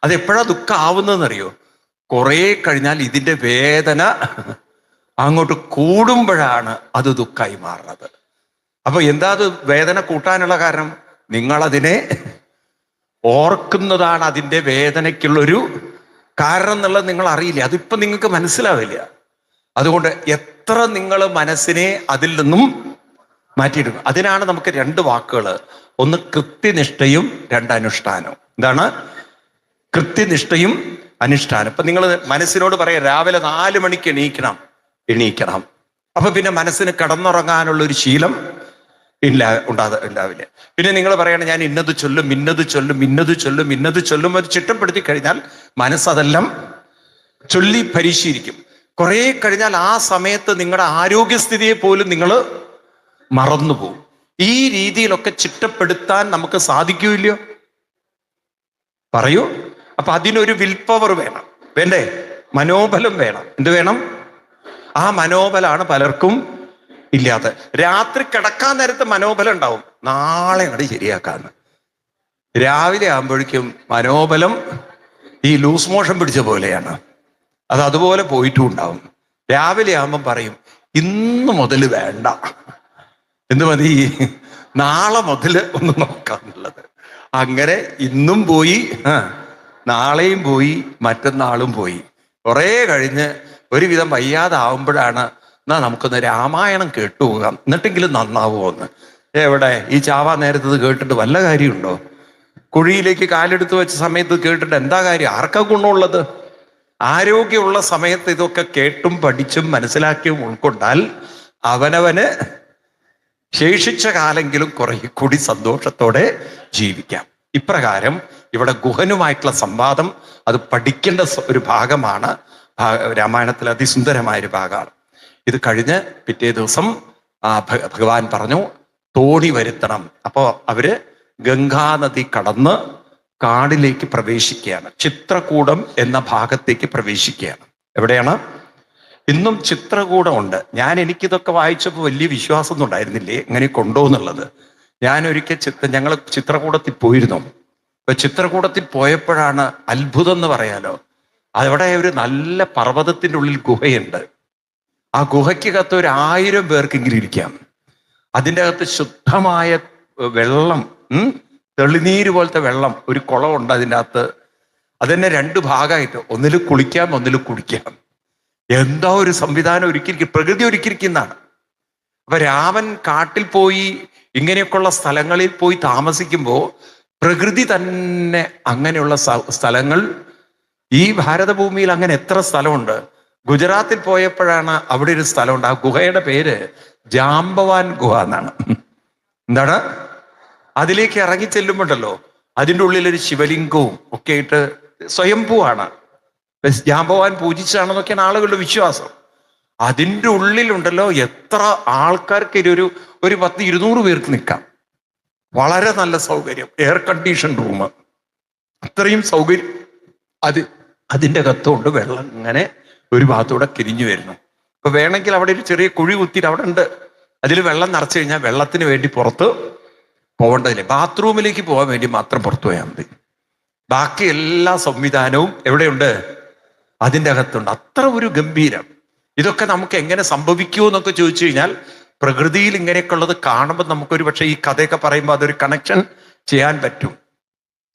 അത് എപ്പോഴാ ദുഃഖം ആവുന്നതെന്നറിയോ? കുറെ കഴിഞ്ഞാൽ ഇതിന്റെ വേദന അങ്ങോട്ട് കൂടുമ്പോഴാണ് അത് ദുഃഖമായി മാറുന്നത്. അപ്പൊ എന്താ അത് വേദന കൂട്ടാനുള്ള കാരണം? നിങ്ങളതിനെ ഓർക്കുന്നതാണ് അതിൻ്റെ വേദനയ്ക്കുള്ളൊരു കാരണം എന്നുള്ളത് നിങ്ങൾ അറിയില്ല. അതിപ്പോ നിങ്ങൾക്ക് മനസ്സിലാവില്ല. അതുകൊണ്ട് എത്ര നിങ്ങൾ മനസ്സിനെ അതിൽ നിന്നും മാറ്റിയെടുക്കും. അതിനാണ് നമുക്ക് 2 വാക്കുകൾ. 1 കൃത്യനിഷ്ഠയും, 2 അനുഷ്ഠാനവും. എന്താണ് കൃത്യനിഷ്ഠയും അനുഷ്ഠാനം? ഇപ്പൊ നിങ്ങൾ മനസ്സിനോട് പറയാം, രാവിലെ 4 മണിക്ക് എണീക്കണം. അപ്പൊ പിന്നെ മനസ്സിന് കിടന്നുറങ്ങാനുള്ള ഒരു ശീലം ഉണ്ടാവില്ല. പിന്നെ നിങ്ങൾ പറയണം, ഞാൻ ഇന്നത് ചൊല്ലും, ഇന്നത് ചൊല്ലും, ഇന്നത് ചൊല്ലും, ഇന്നത് ചൊല്ലും. അത് ചിട്ടപ്പെടുത്തി കഴിഞ്ഞാൽ മനസ്സതെല്ലാം ചൊല്ലി പരിശീലിക്കും. കുറെ കഴിഞ്ഞാൽ ആ സമയത്ത് നിങ്ങളുടെ ആരോഗ്യസ്ഥിതിയെ പോലും നിങ്ങൾ മറന്നുപോകും. ഈ രീതിയിലൊക്കെ ചിട്ടപ്പെടുത്താൻ നമുക്ക് സാധിക്കൂല്ലയോ? പറയൂ. അപ്പൊ അതിനൊരു വിൽ പവർ വേണം, വേണ്ടേ? മനോബലം വേണം. എന്ത് വേണം? ആ മനോബലാണ് പലർക്കും ഇല്ലാതെ. രാത്രി കിടക്കാൻ നേരത്ത് മനോബലം ഉണ്ടാവും, നാളെ അങ്ങോട്ട് ശരിയാക്കാന്ന്. രാവിലെ ആകുമ്പോഴേക്കും മനോബലം ഈ ലൂസ് മോഷൻ പിടിച്ച പോലെയാണ്. അത് അതുപോലെ പോയിട്ടും ഉണ്ടാവും. രാവിലെ ആകുമ്പം പറയും, ഇന്ന് മുതൽ വേണ്ട, എന്ത് മതി, നാളെ മുതൽ ഒന്ന് നോക്കാന്നുള്ളത്. അങ്ങനെ ഇന്നും പോയി, നാളെയും പോയി, മറ്റന്നാളും പോയി. കുറെ കഴിഞ്ഞ് ഒരുവിധം വയ്യാതാവുമ്പോഴാണ്, എന്നാ നമുക്കൊന്ന് രാമായണം കേട്ടുപോകാം, എന്നിട്ടെങ്കിലും നന്നാവുമോ എന്ന്. എവിടെ, ഈ ചാവാ നേരത്തത് കേട്ടിട്ട് വല്ല കാര്യമുണ്ടോ? കുഴിയിലേക്ക് കാലെടുത്ത് വെച്ച സമയത്ത് കേട്ടിട്ട് എന്താ കാര്യം? ആർക്കാ ഗുണമുള്ളത്? ആരോഗ്യമുള്ള സമയത്ത് ഇതൊക്കെ കേട്ടും പഠിച്ചും മനസ്സിലാക്കിയും ഉൾക്കൊണ്ടാൽ അവനവന് ശേഷിച്ച കാലെങ്കിലും കുറെ കൂടി സന്തോഷത്തോടെ ജീവിക്കാം. ഇപ്രകാരം ഇവിടെ ഗുഹനുമായിട്ടുള്ള സംവാദം, അത് പഠിക്കേണ്ട ഒരു ഭാഗമാണ്. രാമായണത്തിൽ അതിസുന്ദരമായൊരു ഭാഗമാണ്. ഇത് കഴിഞ്ഞ് പിറ്റേ ദിവസം ഭഗവാൻ പറഞ്ഞു, തോണി വരുത്തണം. അപ്പോ അവര് ഗംഗാനദി കടന്ന് കാടിലേക്ക് പ്രവേശിക്കുകയാണ്. ചിത്രകൂടം എന്ന ഭാഗത്തേക്ക് പ്രവേശിക്കുകയാണ്. എവിടെയാണ്? ഇന്നും ചിത്രകൂടമുണ്ട്. എനിക്കിതൊക്കെ വായിച്ചപ്പോൾ വലിയ വിശ്വാസമൊന്നും ഉണ്ടായിരുന്നില്ലേ ഇങ്ങനെ കൊണ്ടോ എന്നുള്ളത്. ഞങ്ങൾ ചിത്രകൂടത്തിൽ പോയിരുന്നു. അപ്പൊ ചിത്രകൂടത്തിൽ പോയപ്പോഴാണ് അത്ഭുതം എന്ന് പറയാലോ. അവിടെ ഒരു നല്ല പർവ്വതത്തിൻ്റെ ഉള്ളിൽ ഗുഹയുണ്ട്. ആ ഗുഹയ്ക്കകത്ത് 1000 പേർക്കെങ്കിലും ഇരിക്കാം. അതിൻ്റെ അകത്ത് ശുദ്ധമായ വെള്ളം, തെളിനീര് പോലത്തെ വെള്ളം, ഒരു കുളമുണ്ട് അതിൻ്റെ അകത്ത്. അതന്നെ 2 ഭാഗമായിട്ട്, ഒന്നിൽ കുളിക്കാം, ഒന്നിൽ കുടിക്കാം. എന്താ ഒരു സംവിധാനം ഒരുക്കിയിരിക്കും, പ്രകൃതി ഒരുക്കിയിരിക്കുന്നതാണ്. അപ്പൊ രാമൻ കാട്ടിൽ പോയി ഇങ്ങനെയൊക്കെയുള്ള സ്ഥലങ്ങളിൽ പോയി താമസിക്കുമ്പോൾ പ്രകൃതി തന്നെ അങ്ങനെയുള്ള സ്ഥലങ്ങൾ ഈ ഭാരതഭൂമിയിൽ അങ്ങനെ എത്ര സ്ഥലമുണ്ട്. ഗുജറാത്തിൽ പോയപ്പോഴാണ് അവിടെ ഒരു സ്ഥലമുണ്ട്. ആ ഗുഹയുടെ പേര് ജാംബവാൻ ഗുഹ എന്നാണ്. എന്താണ്? അതിലേക്ക് ഇറങ്ങി ചെല്ലുമ്പോണ്ടല്ലോ, അതിൻ്റെ ഉള്ളിൽ ഒരു ശിവലിംഗവും ഒക്കെ ആയിട്ട് സ്വയംഭൂവാണ്. ജാംബവാൻ പൂജിച്ചാണെന്നൊക്കെയാണ് ആളുകളുടെ വിശ്വാസം. അതിൻ്റെ ഉള്ളിലുണ്ടല്ലോ എത്ര ആൾക്കാർക്ക് ഒരു 100-200 പേർക്ക് നിൽക്കാം. വളരെ നല്ല സൗകര്യം, എയർ കണ്ടീഷൻ റൂം, അത്രയും സൗകര്യം. അതിൻ്റെ അകത്തുകൊണ്ട് വെള്ളം ഇങ്ങനെ ഒരു ഭാഗത്തൂടെ കിരിഞ്ഞു വരുന്നു. അപ്പൊ വേണമെങ്കിൽ അവിടെ ഒരു ചെറിയ കുഴി കുത്തിയിട്ട് അവിടെ ഉണ്ട്. അതിൽ വെള്ളം നിറച്ചു കഴിഞ്ഞാൽ വെള്ളത്തിന് വേണ്ടി പുറത്ത് പോകേണ്ടതില്ല, ബാത്റൂമിലേക്ക് പോകാൻ വേണ്ടി മാത്രം പുറത്തു പോയാൽ മതി. ബാക്കി എല്ലാ സംവിധാനവും എവിടെയുണ്ട്? അതിൻ്റെ അകത്തുണ്ട്. അത്ര ഒരു ഗംഭീരം. ഇതൊക്കെ നമുക്ക് എങ്ങനെ സംഭവിക്കുമോ എന്നൊക്കെ ചോദിച്ചു കഴിഞ്ഞാൽ, പ്രകൃതിയിൽ ഇങ്ങനെയൊക്കെ ഉള്ളത് കാണുമ്പോൾ നമുക്കൊരു പക്ഷേ ഈ കഥയൊക്കെ പറയുമ്പോൾ അതൊരു കണക്ഷൻ ചെയ്യാൻ പറ്റും.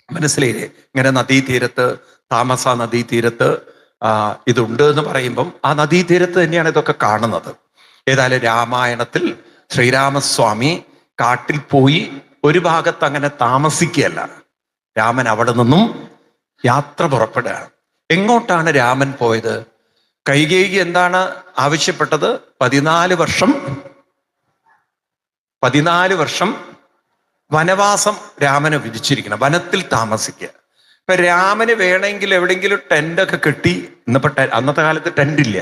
മനസ്സിലായില്ലേ? ഇങ്ങനെ നദീതീരത്ത്, താമസ നദീതീരത്ത് ഇതുണ്ട് എന്ന് പറയുമ്പം ആ നദീതീരത്ത് തന്നെയാണ് ഇതൊക്കെ കാണുന്നത്. ഏതായാലും രാമായണത്തിൽ ശ്രീരാമസ്വാമി കാട്ടിൽ പോയി ഒരു ഭാഗത്ത് അങ്ങനെ താമസിക്കുകയല്ല. രാമൻ അവിടെ നിന്നും യാത്ര പുറപ്പെടുകയാണ്. എങ്ങോട്ടാണ് രാമൻ പോയത്? കൈകേയി എന്താണ് ആവശ്യപ്പെട്ടത്? 14 വർഷം വനവാസം രാമന് വിധിച്ചിരിക്കണം, വനത്തിൽ താമസിക്കുക. ഇപ്പൊ രാമന് വേണമെങ്കിൽ എവിടെയെങ്കിലും ടെൻ്റൊക്കെ കെട്ടി, ഇന്നിപ്പോ അന്നത്തെ കാലത്ത് ടെൻ്റ് ഇല്ല,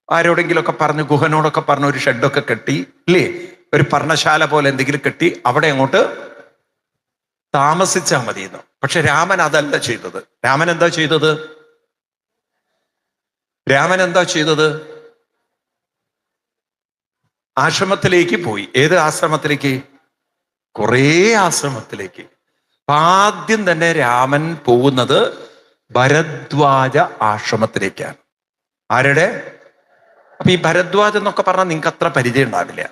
ആരോടെങ്കിലുമൊക്കെ പറഞ്ഞ്, ഗുഹനോടൊക്കെ പറഞ്ഞ് ഒരു ഷെഡൊക്കെ കെട്ടി, ഇല്ലേ, ഒരു പർണശാല പോലെ എന്തെങ്കിലും കെട്ടി അവിടെ അങ്ങോട്ട് താമസിച്ചാൽ മതിയെന്ന്. പക്ഷെ രാമൻ അതല്ല ചെയ്തത്. രാമൻ എന്താ ചെയ്തത്? ആശ്രമത്തിലേക്ക് പോയി. ഏത് ആശ്രമത്തിലേക്ക്? കുറേ ആശ്രമത്തിലേക്ക്. ആദ്യം തന്നെ രാമൻ പോകുന്നത് ഭരദ്വാജ ആശ്രമത്തിലേക്കാണ്. ആരുടെ? അപ്പൊ ഈ ഭരദ്വാജ് എന്നൊക്കെ പറഞ്ഞാൽ നിങ്ങൾക്ക് അത്ര പരിചയം ഉണ്ടാവില്ല.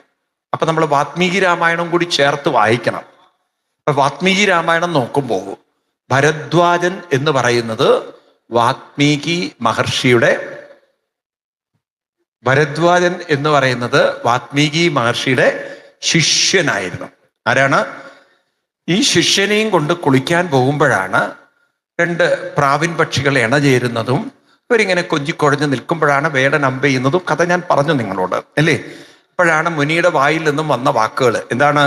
അപ്പൊ നമ്മൾ വാത്മീകി രാമായണം കൂടി ചേർത്ത് വായിക്കണം. അപ്പൊ വാത്മീകി രാമായണം നോക്കുമ്പോൾ ഭരദ്വാജൻ എന്ന് പറയുന്നത് വാത്മീകി മഹർഷിയുടെ ശിഷ്യനായിരുന്നു. ആരാണ്? ഈ ശിഷ്യനെയും കൊണ്ട് കുളിക്കാൻ പോകുമ്പോഴാണ് 2 പ്രാവിൻ പക്ഷികൾ ഇണചേരുന്നതും ഇവരിങ്ങനെ കൊഞ്ചിക്കൊഴഞ്ഞ് നിൽക്കുമ്പോഴാണ് വേടൻ അമ്പ ചെയ്യുന്നതും കഥ ഞാൻ പറഞ്ഞു നിങ്ങളോട് അല്ലേ. അപ്പോഴാണ് മുനിയുടെ വായിൽ നിന്നും വന്ന വാക്കുകൾ എന്താണ്?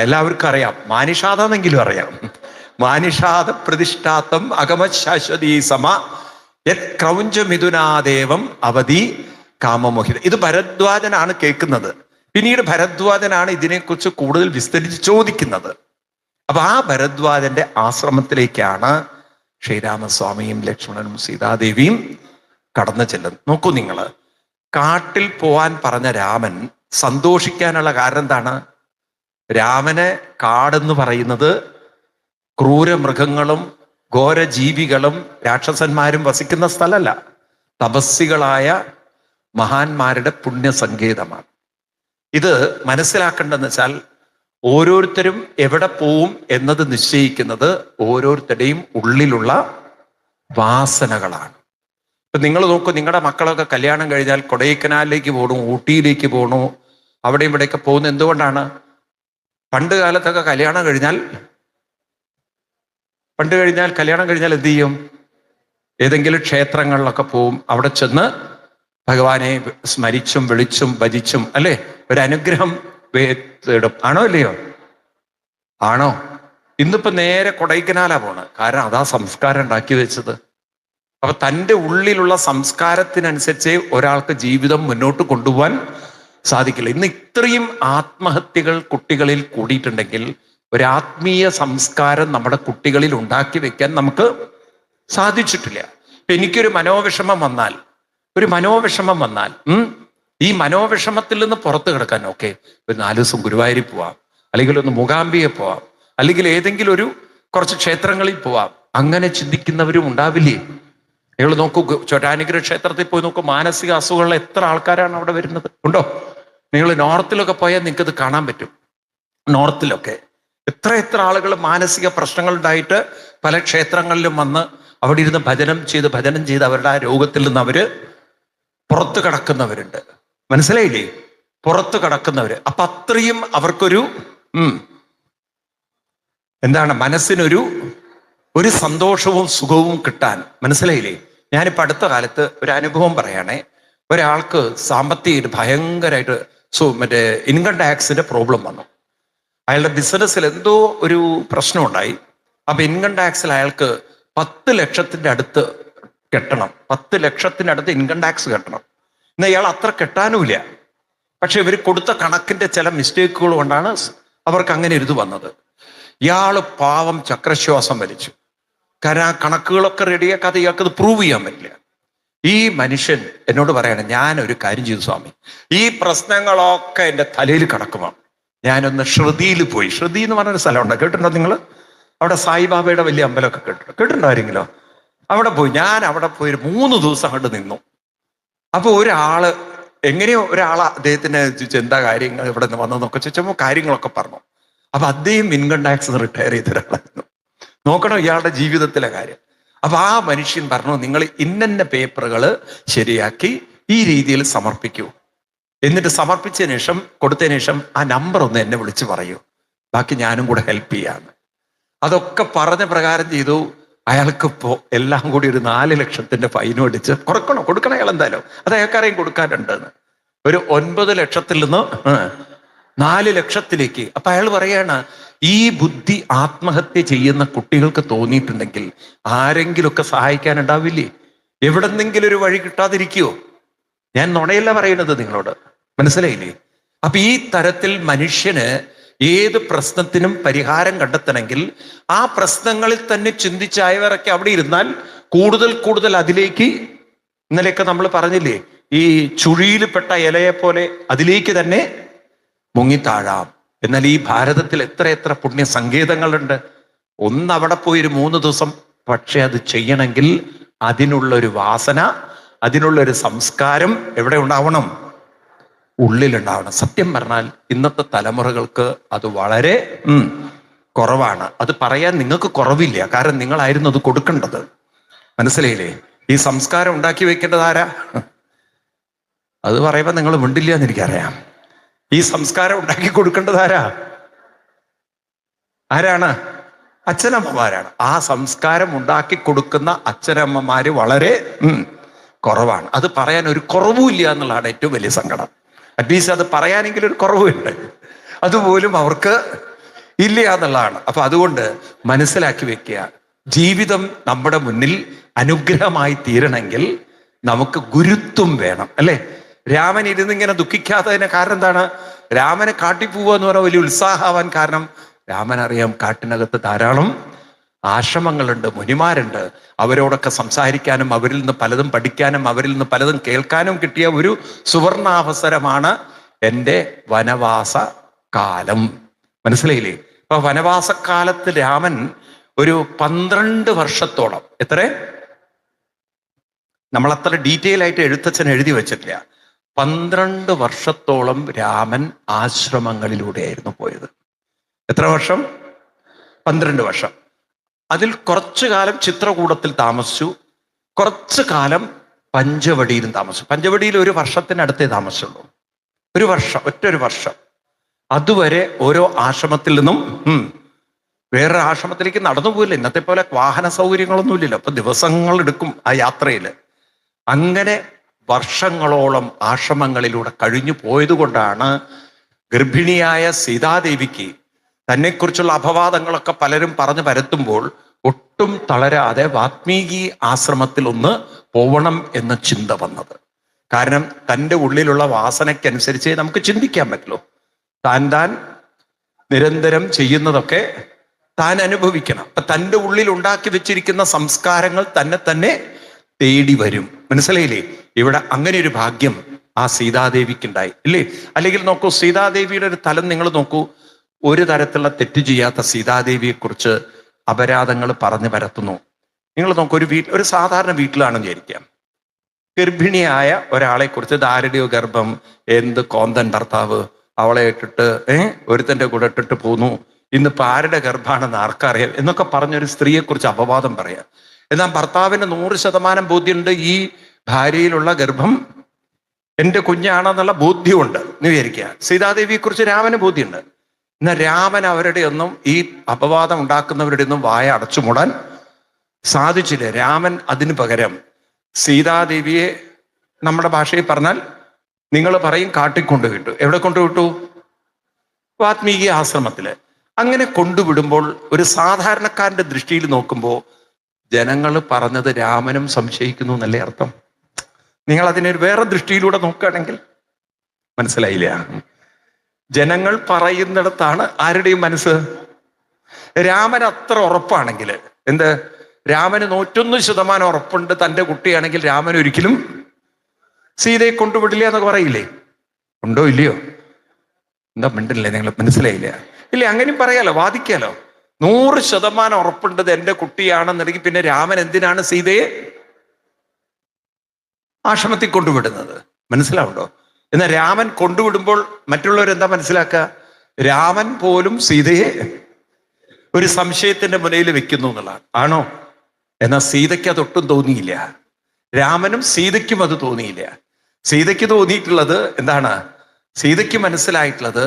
എല്ലാവർക്കും അറിയാം, മാനിഷാദമെങ്കിലും അറിയാം. മാനിഷാദ പ്രതിഷ്ഠാത്തം അഗമശാശ്വതീ സമ യത് ക്രൗഞ്ച മിഥുനാദേവം അവധി കാമമോഹിത. ഇത് ഭരദ്വാജനാണ് കേൾക്കുന്നത്. പിന്നീട് ഭരദ്വാജനാണ് ഇതിനെക്കുറിച്ച് കൂടുതൽ വിസ്തരിച്ച് ചോദിക്കുന്നത്. അപ്പൊ ആ ഭരദ്വാജന്റെ ആശ്രമത്തിലേക്കാണ് ശ്രീരാമസ്വാമിയും ലക്ഷ്മണനും സീതാദേവിയും കടന്നു ചെല്ലുന്നത്. നോക്കൂ നിങ്ങൾ, കാട്ടിൽ പോവാൻ പറഞ്ഞ രാമൻ സന്തോഷിക്കാനുള്ള കാരണം എന്താണ്? രാമന് കാടെന്ന് പറയുന്നത് ക്രൂരമൃഗങ്ങളും ഘോരജീവികളും രാക്ഷസന്മാരും വസിക്കുന്ന സ്ഥലമല്ല, തപസ്സികളായ മഹാന്മാരുടെ പുണ്യസങ്കേതമാണ്. ഇത് മനസ്സിലാക്കേണ്ടതെന്ന് വെച്ചാൽ ഓരോരുത്തരും എവിടെ പോവും എന്നത് നിശ്ചയിക്കുന്നത് ഓരോരുത്തരുടെയും ഉള്ളിലുള്ള വാസനകളാണ്. ഇപ്പൊ നിങ്ങൾ നോക്കൂ, നിങ്ങളുടെ മക്കളൊക്കെ കല്യാണം കഴിഞ്ഞാൽ കൊടൈക്കനാലിലേക്ക് പോകണു, ഊട്ടിയിലേക്ക് പോകണു, അവിടെ ഇവിടെയൊക്കെ പോകുന്നത് എന്തുകൊണ്ടാണ്? പണ്ട് കാലത്തൊക്കെ കല്യാണം കഴിഞ്ഞാൽ എന്ത് ചെയ്യും? ഏതെങ്കിലും ക്ഷേത്രങ്ങളിലൊക്കെ പോവും, അവിടെ ചെന്ന് ഭഗവാനെ സ്മരിച്ചും വിളിച്ചും ഭജിച്ചും അല്ലേ ഒരു അനുഗ്രഹം തേടും. ആണോ അല്ലയോ? ആണോ? ഇന്നിപ്പോ നേരെ കൊടൈക്കനാലാ പോണ്. കാരണം അതാ സംസ്കാരം ഉണ്ടാക്കി വെച്ചത്. അപ്പൊ തൻ്റെ ഉള്ളിലുള്ള സംസ്കാരത്തിനനുസരിച്ച് ഒരാൾക്ക് ജീവിതം മുന്നോട്ട് കൊണ്ടുപോകാൻ സാധിക്കില്ല. ഇന്ന് ഇത്രയും ആത്മഹത്യകൾ കുട്ടികളിൽ കൂടിയിട്ടുണ്ടെങ്കിൽ ഒരു ആത്മീയ സംസ്കാരം നമ്മുടെ കുട്ടികളിൽ ഉണ്ടാക്കി വെക്കാൻ നമുക്ക് സാധിച്ചിട്ടില്ല. ഇപ്പൊ എനിക്കൊരു മനോവിഷമം വന്നാൽ ഈ മനോവിഷമത്തിൽ നിന്ന് പുറത്തു കിടക്കാൻ ഒരു 4 ദിവസം ഗുരുവായൂരിൽ പോവാം, അല്ലെങ്കിൽ ഒന്ന് മൂകാംബിയെ പോവാം, അല്ലെങ്കിൽ ഏതെങ്കിലും കുറച്ച് ക്ഷേത്രങ്ങളിൽ പോവാം. അങ്ങനെ ചിന്തിക്കുന്നവരും ഉണ്ടാവില്ലേ? നിങ്ങൾ നോക്കൂ, ചോറ്റാനിക്കര ക്ഷേത്രത്തിൽ പോയി നോക്കൂ, മാനസിക അസുഖമുള്ള എത്ര ആൾക്കാരാണ് അവിടെ വരുന്നത്. ഉണ്ടോ? നിങ്ങൾ നോർത്തിലൊക്കെ പോയാൽ നിങ്ങൾക്കത് കാണാൻ പറ്റും. നോർത്തിലൊക്കെ എത്ര ആളുകൾ മാനസിക പ്രശ്നങ്ങൾ ഉണ്ടായിട്ട് പല ക്ഷേത്രങ്ങളിലും വന്ന് അവിടെ ഇരുന്ന് ഭജനം ചെയ്ത് അവരുടെ ആ രോഗത്തിൽ നിന്ന് അവര് പുറത്തു കടക്കുന്നവരുണ്ട്. മനസ്സിലായില്ലേ? പുറത്തു കടക്കുന്നവര്. അപ്പൊ അത്രയും അവർക്കൊരു മനസ്സിനൊരു സന്തോഷവും സുഖവും കിട്ടാൻ. മനസ്സിലായില്ലേ? ഞാനിപ്പോ അടുത്ത കാലത്ത് ഒരു അനുഭവം പറയണേ. ഒരാൾക്ക് സാമ്പത്തിക ഭയങ്കരമായിട്ട് ഇൻകം ടാക്സിന്റെ പ്രോബ്ലം വന്നു. അയാളുടെ ബിസിനസ്സിൽ എന്തോ ഒരു പ്രശ്നം ഉണ്ടായി. അപ്പൊ ഇൻകം ടാക്സിൽ അയാൾക്ക് 10 ലക്ഷത്തിന്റെ അടുത്ത് കെട്ടണം. 10 ലക്ഷത്തിനടുത്ത് ഇൻകം ടാക്സ് കെട്ടണം. എന്നാൽ ഇയാൾ അത്ര കെട്ടാനുമില്ല. പക്ഷെ ഇവർ കൊടുത്ത കണക്കിന്റെ ചില മിസ്റ്റേക്കുകൾ കൊണ്ടാണ് അവർക്ക് അങ്ങനെ ഇത് വന്നത്. ഇയാള് പാവം ചക്രശ്വാസം വലിച്ചു. കാരണം ആ കണക്കുകളൊക്കെ റെഡിയാക്കാതെ ഇയാൾക്കത് പ്രൂവ് ചെയ്യാൻ പറ്റില്ല. ഈ മനുഷ്യൻ എന്നോട് പറയണം, ഞാനൊരു കാര്യം ചെയ്തു സ്വാമി, ഈ പ്രശ്നങ്ങളൊക്കെ എൻ്റെ തലയിൽ കിടക്കുമോ, ഞാനൊന്ന് ശ്രുതിയിൽ പോയി. ശ്രുതി എന്ന് പറഞ്ഞൊരു സ്ഥലമുണ്ട്, കേട്ടിട്ടുണ്ടോ നിങ്ങൾ? അവിടെ സായിബാബയുടെ വലിയ അമ്പലമൊക്കെ കേട്ടിട്ടുണ്ടോ ആരെങ്കിലോ? അവിടെ പോയി. ഞാൻ അവിടെ പോയി 3 ദിവസം അങ്ങോട്ട് നിന്നു. അപ്പൊ എങ്ങനെയോ ഒരാള് അദ്ദേഹത്തിന് എന്താ കാര്യങ്ങൾ ഇവിടെ നിന്ന് വന്നതെന്നൊക്കെ ചോദിച്ചപ്പോൾ കാര്യങ്ങളൊക്കെ പറഞ്ഞു. അപ്പൊ അദ്ദേഹം ഇൻകം ടാക്സ് റിട്ടയർ ചെയ്ത ഒരാളായിരുന്നു. നോക്കണം ഇയാളുടെ ജീവിതത്തിലെ കാര്യം. അപ്പൊ ആ മനുഷ്യൻ പറഞ്ഞു, നിങ്ങൾ ഇന്ന പേപ്പറുകൾ ശരിയാക്കി ഈ രീതിയിൽ സമർപ്പിക്കൂ. എന്നിട്ട് സമർപ്പിച്ചതിന് ശേഷം കൊടുത്തതിന് ശേഷം ആ നമ്പർ ഒന്ന് എന്നെ വിളിച്ച് പറയൂ, ബാക്കി ഞാനും കൂടെ ഹെൽപ്പ് ചെയ്യാന്ന്. അതൊക്കെ പറഞ്ഞ പ്രകാരം ചെയ്തു. അയാൾക്കിപ്പോ എല്ലാം കൂടി ഒരു 4 ലക്ഷത്തിന്റെ ഫൈനും അടിച്ച് കൊടുക്കണം അയാൾ എന്തായാലും. അത് അയാൾക്കറിയാം കൊടുക്കാനുണ്ടെന്ന്. ഒരു 9 ലക്ഷത്തിൽ നിന്ന് 4 ലക്ഷത്തിലേക്ക്. അപ്പൊ അയാൾ പറയാണ്, ഈ ബുദ്ധി ആത്മഹത്യ ചെയ്യുന്ന കുട്ടികൾക്ക് തോന്നിയിട്ടുണ്ടെങ്കിൽ ആരെങ്കിലുമൊക്കെ സഹായിക്കാനുണ്ടാവില്ലേ? എവിടെന്നെങ്കിലും ഒരു വഴി കിട്ടാതിരിക്കുവോ? ഞാൻ നുണയല്ല പറയുന്നത് നിങ്ങളോട്, മനസ്സിലായില്ലേ? അപ്പൊ ഈ തരത്തിൽ മനുഷ്യന് ഏത് പ്രശ്നത്തിനും പരിഹാരം കണ്ടെത്തണമെങ്കിൽ ആ പ്രശ്നങ്ങളിൽ തന്നെ ചിന്തിച്ചായവരൊക്കെ അവിടെ ഇരുന്നാൽ കൂടുതൽ അതിലേക്ക്, ഇന്നലെയൊക്കെ നമ്മൾ പറഞ്ഞില്ലേ, ഈ ചുഴിയിൽപ്പെട്ട ഇലയെ പോലെ അതിലേക്ക് തന്നെ മുങ്ങിത്താഴാം. എന്നാൽ ഈ ഭാരതത്തിൽ എത്ര പുണ്യ സങ്കേതങ്ങളുണ്ട്. ഒന്ന് അവിടെ പോയി 3 ദിവസം, പക്ഷെ അത് ചെയ്യണമെങ്കിൽ അതിനുള്ളൊരു വാസന, അതിനുള്ളൊരു സംസ്കാരം എവിടെ ഉണ്ടാവണം? ഉള്ളിലുണ്ടാവണം. സത്യം പറഞ്ഞാൽ ഇന്നത്തെ തലമുറകൾക്ക് അത് വളരെ കുറവാണ്. അത് പറയാൻ നിങ്ങൾക്ക് കുറവില്ല, കാരണം നിങ്ങളായിരുന്നു അത് കൊടുക്കേണ്ടത്. മനസ്സിലായില്ലേ? ഈ സംസ്കാരം ഉണ്ടാക്കി വെക്കേണ്ടത് ആരാ? അത് പറയുമ്പോൾ നിങ്ങൾ മിണ്ടില്ല എന്ന് എനിക്കറിയാം. ഈ സംസ്കാരം ഉണ്ടാക്കി കൊടുക്കേണ്ടത് ആരാണ്? അച്ഛനമ്മമാരാണ്. ആ സംസ്കാരം ഉണ്ടാക്കി കൊടുക്കുന്ന അച്ഛനമ്മമാര് വളരെ കുറവാണ്. അത് പറയാൻ ഒരു കുറവുമില്ല എന്നുള്ളതാണ് ഏറ്റവും വലിയ സങ്കടം. അറ്റ്ലീസ്റ്റ് അത് പറയാനെങ്കിലും ഒരു കുറവുണ്ട്, അതുപോലും അവർക്ക് ഇല്ല എന്നുള്ളതാണ്. അപ്പൊ അതുകൊണ്ട് മനസ്സിലാക്കി വെക്കുക, ജീവിതം നമ്മുടെ മുന്നിൽ അനുഗ്രഹമായി തീരണമെങ്കിൽ നമുക്ക് ഗുരുത്വം വേണം, അല്ലേ? രാമൻ ഇരുന്നിങ്ങനെ ദുഃഖിക്കാത്തതിന് കാരണം എന്താണ്? രാമനെ കാട്ടിപ്പോവുക എന്ന് പറഞ്ഞാൽ വലിയ ഉത്സാഹമാവാൻ കാരണം രാമൻ അറിയാം കാട്ടിനകത്ത് ധാരാളം ആശ്രമങ്ങളുണ്ട്, മുനിമാരുണ്ട്. അവരോടൊക്കെ സംസാരിക്കാനും അവരിൽ നിന്ന് പലതും പഠിക്കാനും അവരിൽ നിന്ന് പലതും കേൾക്കാനും കിട്ടിയ ഒരു സുവർണാവസരമാണ് എൻ്റെ വനവാസ കാലം. മനസ്സിലായില്ലേ? അപ്പൊ വനവാസക്കാലത്ത് രാമൻ ഒരു 12 വർഷത്തോളം, എത്ര, നമ്മൾ അത്ര ഡീറ്റെയിൽ ആയിട്ട് എഴുത്തച്ഛൻ എഴുതി വെച്ചിട്ടില്ല, 12 വർഷത്തോളം രാമൻ ആശ്രമങ്ങളിലൂടെയായിരുന്നു പോയത്. എത്ര വർഷം? 12 വർഷം. അതിൽ കുറച്ചു കാലം ചിത്രകൂടത്തിൽ താമസിച്ചു, കുറച്ചു കാലം പഞ്ചവടിയിലും താമസിച്ചു. പഞ്ചവടിയിൽ 1 വർഷത്തിനടുത്തേ താമസിച്ചുള്ളൂ. 1 വർഷം, ഒറ്റൊരു വർഷം. അതുവരെ ഓരോ ആശ്രമത്തിൽ നിന്നും വേറൊരു ആശ്രമത്തിലേക്ക് നടന്നു പോയില്ല. ഇന്നത്തെ പോലെ വാഹന സൗകര്യങ്ങളൊന്നുമില്ലല്ലോ. അപ്പൊ ദിവസങ്ങൾ എടുക്കും ആ യാത്രയിൽ. അങ്ങനെ വർഷങ്ങളോളം ആശ്രമങ്ങളിലൂടെ കഴിഞ്ഞു പോയത് കൊണ്ടാണ് ഗർഭിണിയായ സീതാദേവിക്ക് തന്നെക്കുറിച്ചുള്ള അപവാദങ്ങളൊക്കെ പലരും പറഞ്ഞു പരത്തുമ്പോൾ ഒട്ടും തളരാതെ വാത്മീകി ആശ്രമത്തിൽ ഒന്ന് പോവണം എന്ന ചിന്ത വന്നത്. കാരണം തൻ്റെ ഉള്ളിലുള്ള വാസനയ്ക്കനുസരിച്ച് നമുക്ക് ചിന്തിക്കാൻ പറ്റുള്ളൂ. താൻ നിരന്തരം ചെയ്യുന്നതൊക്കെ താൻ അനുഭവിക്കണം. അപ്പൊ തൻ്റെ ഉള്ളിൽ ഉണ്ടാക്കി വെച്ചിരിക്കുന്ന സംസ്കാരങ്ങൾ തന്നെ തേടി വരും. മനസ്സിലായില്ലേ? ഇവിടെ അങ്ങനെ ഒരു ഭാഗ്യം ആ സീതാദേവിക്കുണ്ടായി, ഇല്ലേ? അല്ലെങ്കിൽ നോക്കൂ, സീതാദേവിയുടെ ഒരു തലം നിങ്ങൾ നോക്കൂ. ഒരു തരത്തിലുള്ള തെറ്റ് ചെയ്യാത്ത സീതാദേവിയെ കുറിച്ച് അപരാധങ്ങൾ പറഞ്ഞു പരത്തുന്നു. നിങ്ങൾ നോക്കൂ, ഒരു സാധാരണ വീട്ടിലാണെന്ന് വിചാരിക്കാം. ഗർഭിണിയായ ഒരാളെ കുറിച്ച് ധാരടിയോ ഗർഭം, എന്ത് കോന്തൻ ഭർത്താവ്, അവളെ ഇട്ടിട്ട് ഒരുത്തൻ്റെ കൂടെ ഇട്ടിട്ട് പോന്നു, ഇന്നിപ്പോൾ ആരുടെ ഗർഭാണെന്ന് ആർക്കറിയാം എന്നൊക്കെ പറഞ്ഞൊരു സ്ത്രീയെ കുറിച്ച് അപവാദം പറയാം. എന്നാൽ ഭർത്താവിന് 100% ബോധ്യമുണ്ട്, ഈ ഭാര്യയിലുള്ള ഗർഭം എൻ്റെ കുഞ്ഞാണെന്നുള്ള ബോധ്യമുണ്ട് എന്ന് വിചാരിക്കുക. സീതാദേവിയെ കുറിച്ച് രാമന് ബോധ്യമുണ്ട്. എന്നാൽ രാമൻ അവരുടെ ഒന്നും, ഈ അപവാദം ഉണ്ടാക്കുന്നവരുടെ ഒന്നും വായ അടച്ചുമൂടാൻ സാധിച്ചില്ല. രാമൻ അതിന് പകരം സീതാദേവിയെ, നമ്മുടെ ഭാഷയിൽ പറഞ്ഞാൽ നിങ്ങൾ പറയും, കാട്ടിക്കൊണ്ടു വിട്ടു. എവിടെ കൊണ്ടുവിട്ടു? വാത്മീകി ആശ്രമത്തില്. അങ്ങനെ കൊണ്ടുവിടുമ്പോൾ ഒരു സാധാരണക്കാരന്റെ ദൃഷ്ടിയിൽ നോക്കുമ്പോൾ ജനങ്ങൾ പറഞ്ഞത് രാമനും സംശയിക്കുന്നു എന്നല്ലേ അർത്ഥം? നിങ്ങൾ അതിനൊരു വേറെ ദൃഷ്ടിയിലൂടെ നോക്കുകയാണെങ്കിൽ മനസ്സിലായില്ല. ജനങ്ങൾ പറയുന്നിടത്താണ് ആരുടെയും മനസ്സ്. രാമൻ അത്ര ഉറപ്പാണെങ്കിൽ, എന്ത്, രാമന് 101% ഉറപ്പുണ്ട് തൻ്റെ കുട്ടിയാണെങ്കിൽ രാമൻ ഒരിക്കലും സീതയെ കൊണ്ടുവിടില്ല എന്നൊക്കെ പറയില്ലേ? ഉണ്ടോ ഇല്ലയോ? എന്താ മിണ്ടില്ലേ നിങ്ങൾ? മനസ്സിലായില്ല? ഇല്ലേ? അങ്ങനെയും പറയാലോ, വാദിക്കാലോ. 100% ഉറപ്പുണ്ടത് എൻ്റെ കുട്ടിയാണെന്നുണ്ടെങ്കിൽ പിന്നെ രാമൻ എന്തിനാണ് സീതയെ ആശ്രമത്തിൽ കൊണ്ടുവിടുന്നത്? മനസ്സിലാവുണ്ടോ? എന്നാൽ രാമൻ കൊണ്ടുവിടുമ്പോൾ മറ്റുള്ളവരെന്താ മനസ്സിലാക്കുക? രാമൻ പോലും സീതയെ ഒരു സംശയത്തിന്റെ മുനയിൽ വെക്കുന്നു എന്നുള്ളതാണ്. ആണോ? എന്നാൽ സീതയ്ക്ക് അതൊട്ടും തോന്നിയില്ല. രാമനും സീതയ്ക്കും അത് തോന്നിയില്ല. സീതയ്ക്ക് തോന്നിയിട്ടുള്ളത് എന്താണ്? സീതയ്ക്ക് മനസ്സിലായിട്ടുള്ളത്,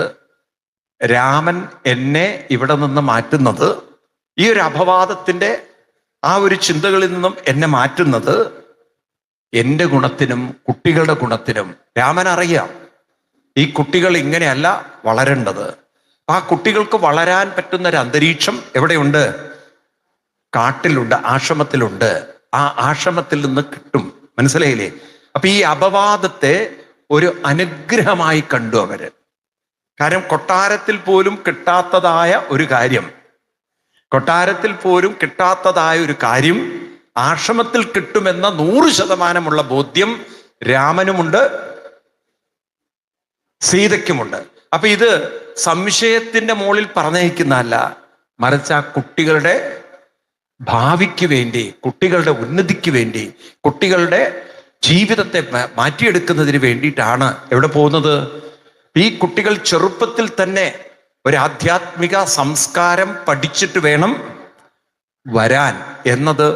രാമൻ എന്നെ ഇവിടെ നിന്ന് മാറ്റുന്നത്, ഈ ഒരു അപവാദത്തിന്റെ ആ ഒരു ചിന്തകളിൽ നിന്നും എന്നെ മാറ്റുന്നത് എൻ്റെ ഗുണത്തിനും കുട്ടികളുടെ ഗുണത്തിനും. രാമൻ അറിയാം ഈ കുട്ടികൾ ഇങ്ങനെയല്ല വളരേണ്ടത്. ആ കുട്ടികൾക്ക് വളരാൻ പറ്റുന്ന ഒരു അന്തരീക്ഷം എവിടെയുണ്ട്? കാട്ടിലുണ്ട്, ആശ്രമത്തിലുണ്ട്. ആ ആശ്രമത്തിൽ നിന്ന് കിട്ടും. മനസ്സിലായില്ലേ? അപ്പൊ ഈ അപവാദത്തെ ഒരു അനുഗ്രഹമായി കണ്ടു അവര്. കാരണം കൊട്ടാരത്തിൽ പോലും കിട്ടാത്തതായ ഒരു കാര്യം, ആശ്രമത്തിൽ കിട്ടുമെന്ന 100% ബോധ്യം രാമനുമുണ്ട്, സീതയ്ക്കുമുണ്ട്. അപ്പൊ ഇത് സംശയത്തിന്റെ മുകളിൽ പറഞ്ഞയക്കുന്നതല്ല, മറിച്ച് ആ കുട്ടികളുടെ ഭാവിക്ക് വേണ്ടി, കുട്ടികളുടെ ഉന്നതിക്ക് വേണ്ടി, കുട്ടികളുടെ ജീവിതത്തെ മാറ്റിയെടുക്കുന്നതിന് വേണ്ടിയിട്ടാണ് എവിടെ പോകുന്നത്? ഈ കുട്ടികൾ ചെറുപ്പത്തിൽ തന്നെ ഒരു ആധ്യാത്മിക സംസ്കാരം പഠിച്ചിട്ട് വേണം വരാൻ എന്നത്